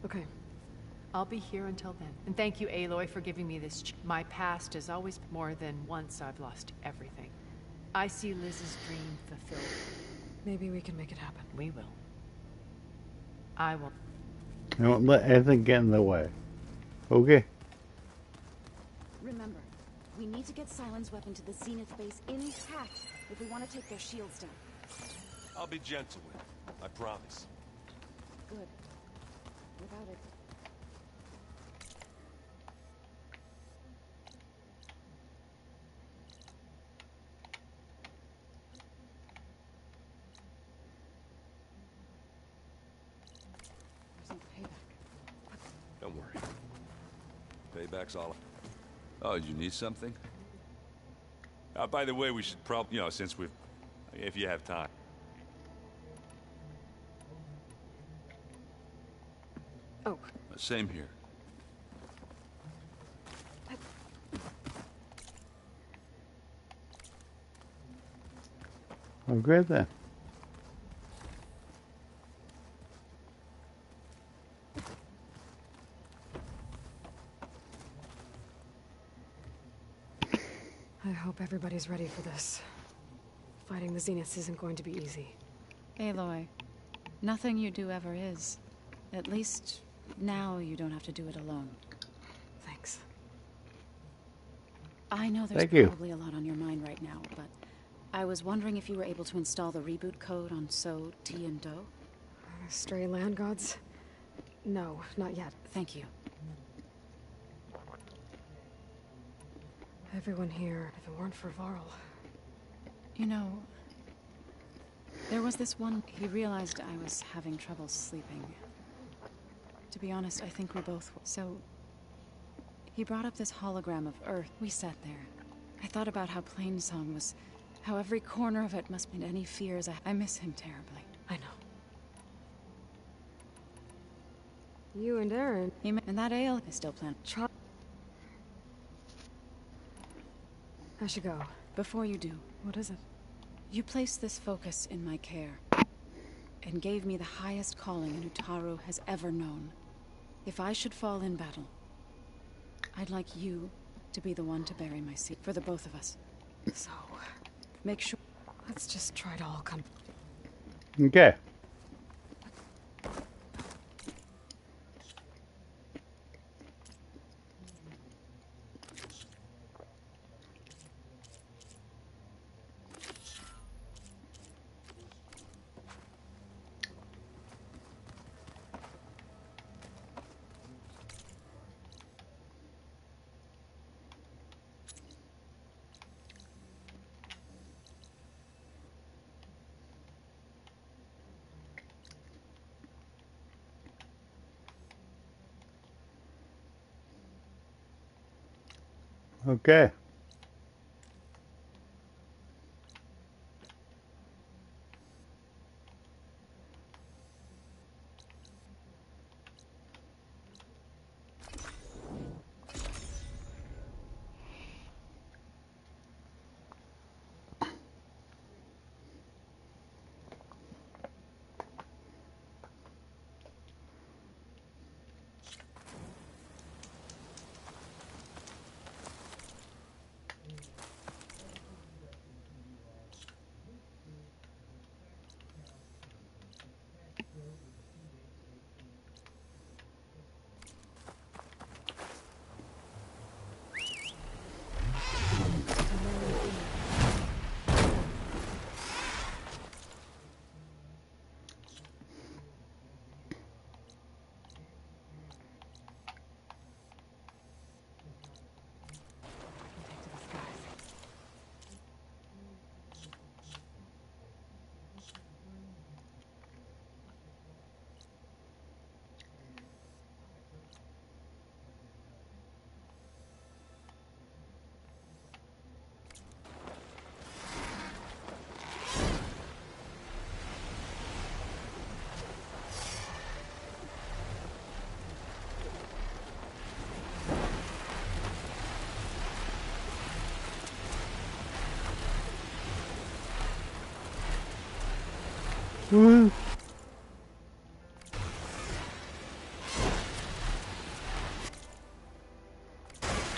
Okay. I'll be here until then. And thank you, Aloy, for giving me this. My past is always more than once I've lost everything. I see Liz's dream fulfilled. Maybe we can make it happen. We will. I will. I won't let anything get in the way. Okay. Remember, we need to get Silent's weapon to the Zenith base intact if we want to take their shields down. I'll be gentle with it. I promise. Good. Without it. There's no payback. Don't worry. Payback's all. Oh, you need something? By the way, we should probably, since we've... If you have time. Oh. Same here. Okay then. I hope everybody's ready for this. Fighting the Zeniths isn't going to be easy. Aloy, nothing you do ever is. At least, now you don't have to do it alone. Thanks. I know there's probably a lot on your mind right now, but I was wondering if you were able to install the reboot code on So, T, and Do? Stray land gods? No, not yet. Thank you. Everyone here, if it weren't for Varl. You know, there was this one... He realized I was having trouble sleeping. To be honest, I think we both were. So, he brought up this hologram of Earth. We sat there. I thought about how Plainsong was... How every corner of it must be any fears. I miss him terribly. I know. You and Aaron... And that ale is still planned. I should go. Before you do. What is it? You placed this focus in my care, and gave me the highest calling an Utaru has ever known. If I should fall in battle, I'd like you to be the one to bury my seat for the both of us. So, make sure... Let's just try to all come... Okay. Okay. Woo.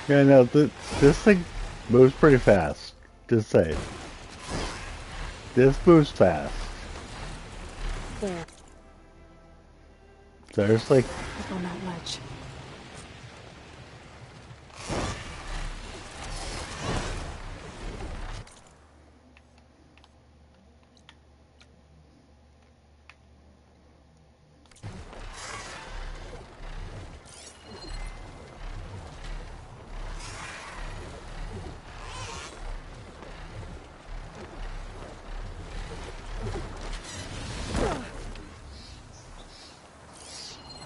Yeah, no, this thing moves pretty fast. Just say. This moves fast. There. Seriously? Up on that ledge.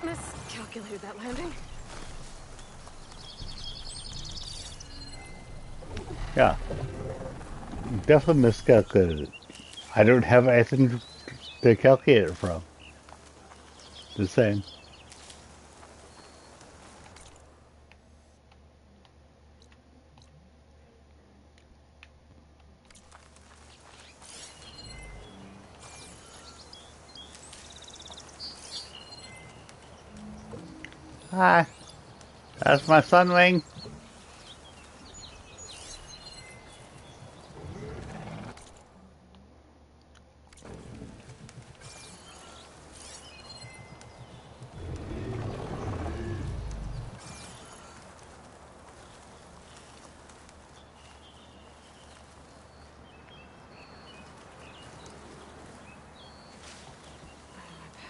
Miscalculated that landing. Yeah. Definitely miscalculated. I don't have anything to calculate it from. The same. Hi. That's my sunwing.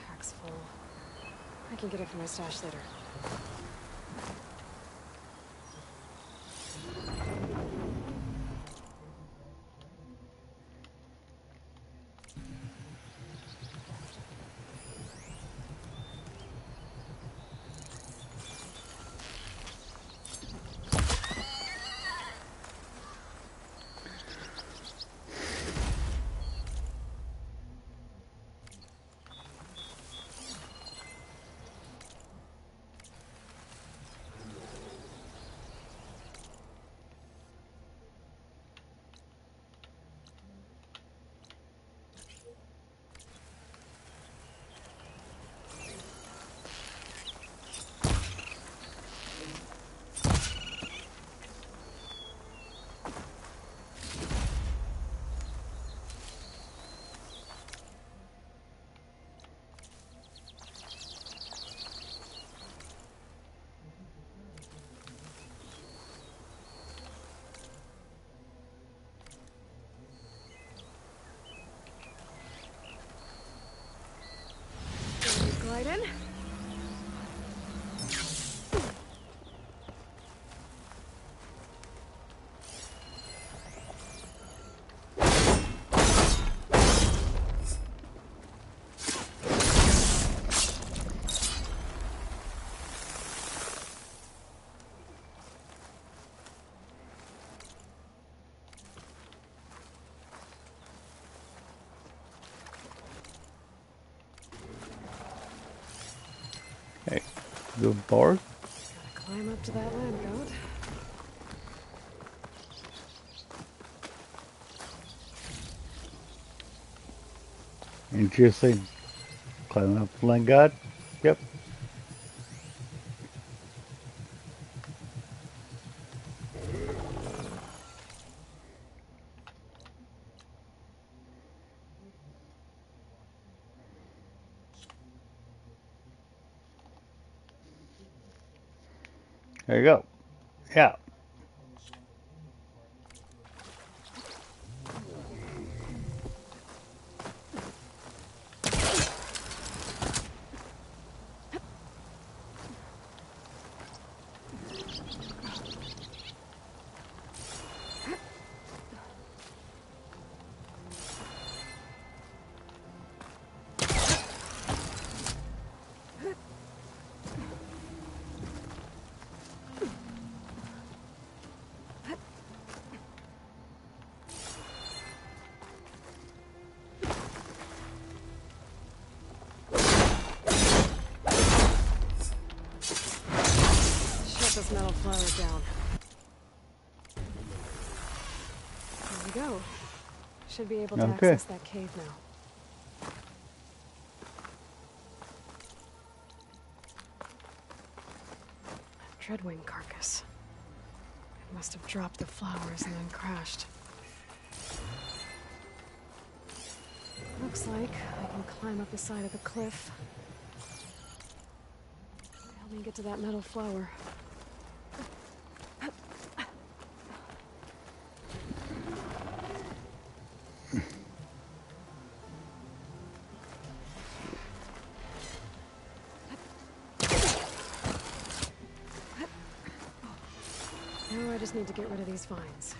Pack's full. I can get it from my stash later. Glide in. Hey, good board. Gotta climb up to that land goat. Interesting. Climbing up the land god. Yep. There you go. Yeah. Shut this metal flower down. There we go. Should be able to Okay. access that cave now. Dreadwing carcass. It must have dropped the flowers and then crashed. Looks like I can climb up the side of the cliff. Help me get to that metal flower. Now I just need to get rid of these vines.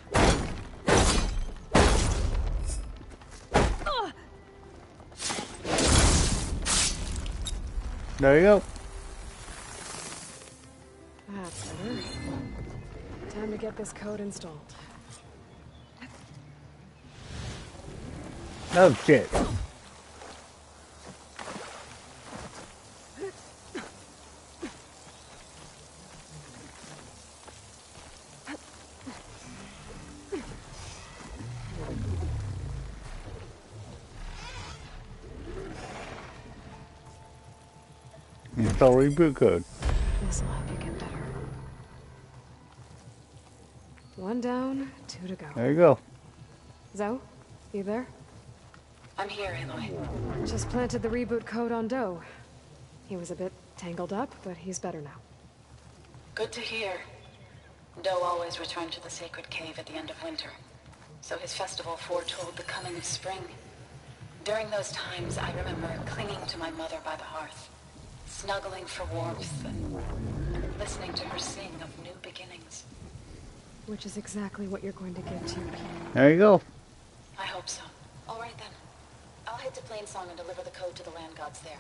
There you go. That's better. Time to get this code installed. Oh shit. Install reboot code. This'll help you get better. 1 down, 2 to go. There you go. Zoe, you there? I'm here, Aloy. Just planted the reboot code on Doe. He was a bit tangled up, but he's better now. Good to hear. Doe always returned to the sacred cave at the end of winter, so his festival foretold the coming of spring. During those times, I remember clinging to my mother by the hearth, snuggling for warmth, and listening to her sing of new beginnings. Which is exactly what you're going to give to your people. There you go. I hope so. All right then. I'll head to Plainsong and deliver the code to the land gods there.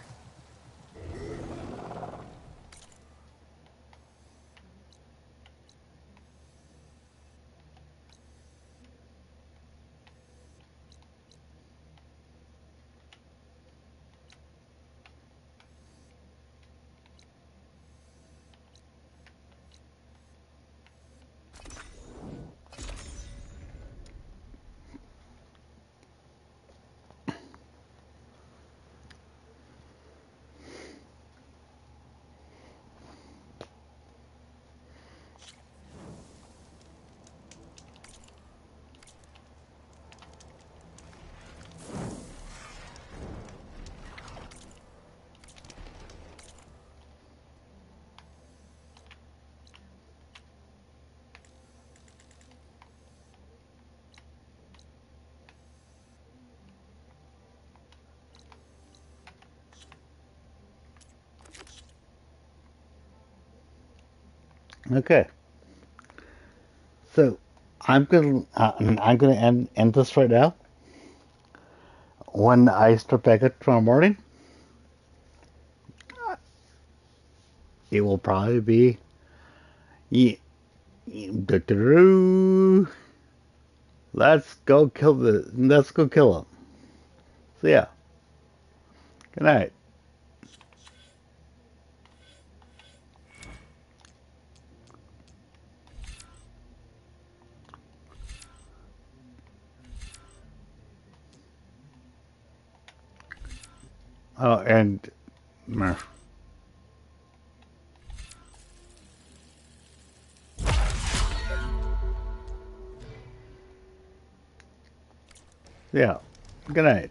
Okay. So I'm gonna end this right now. When I start back up tomorrow morning, it will probably be let's go kill him. So yeah. Good night. Oh, and yeah. Good night.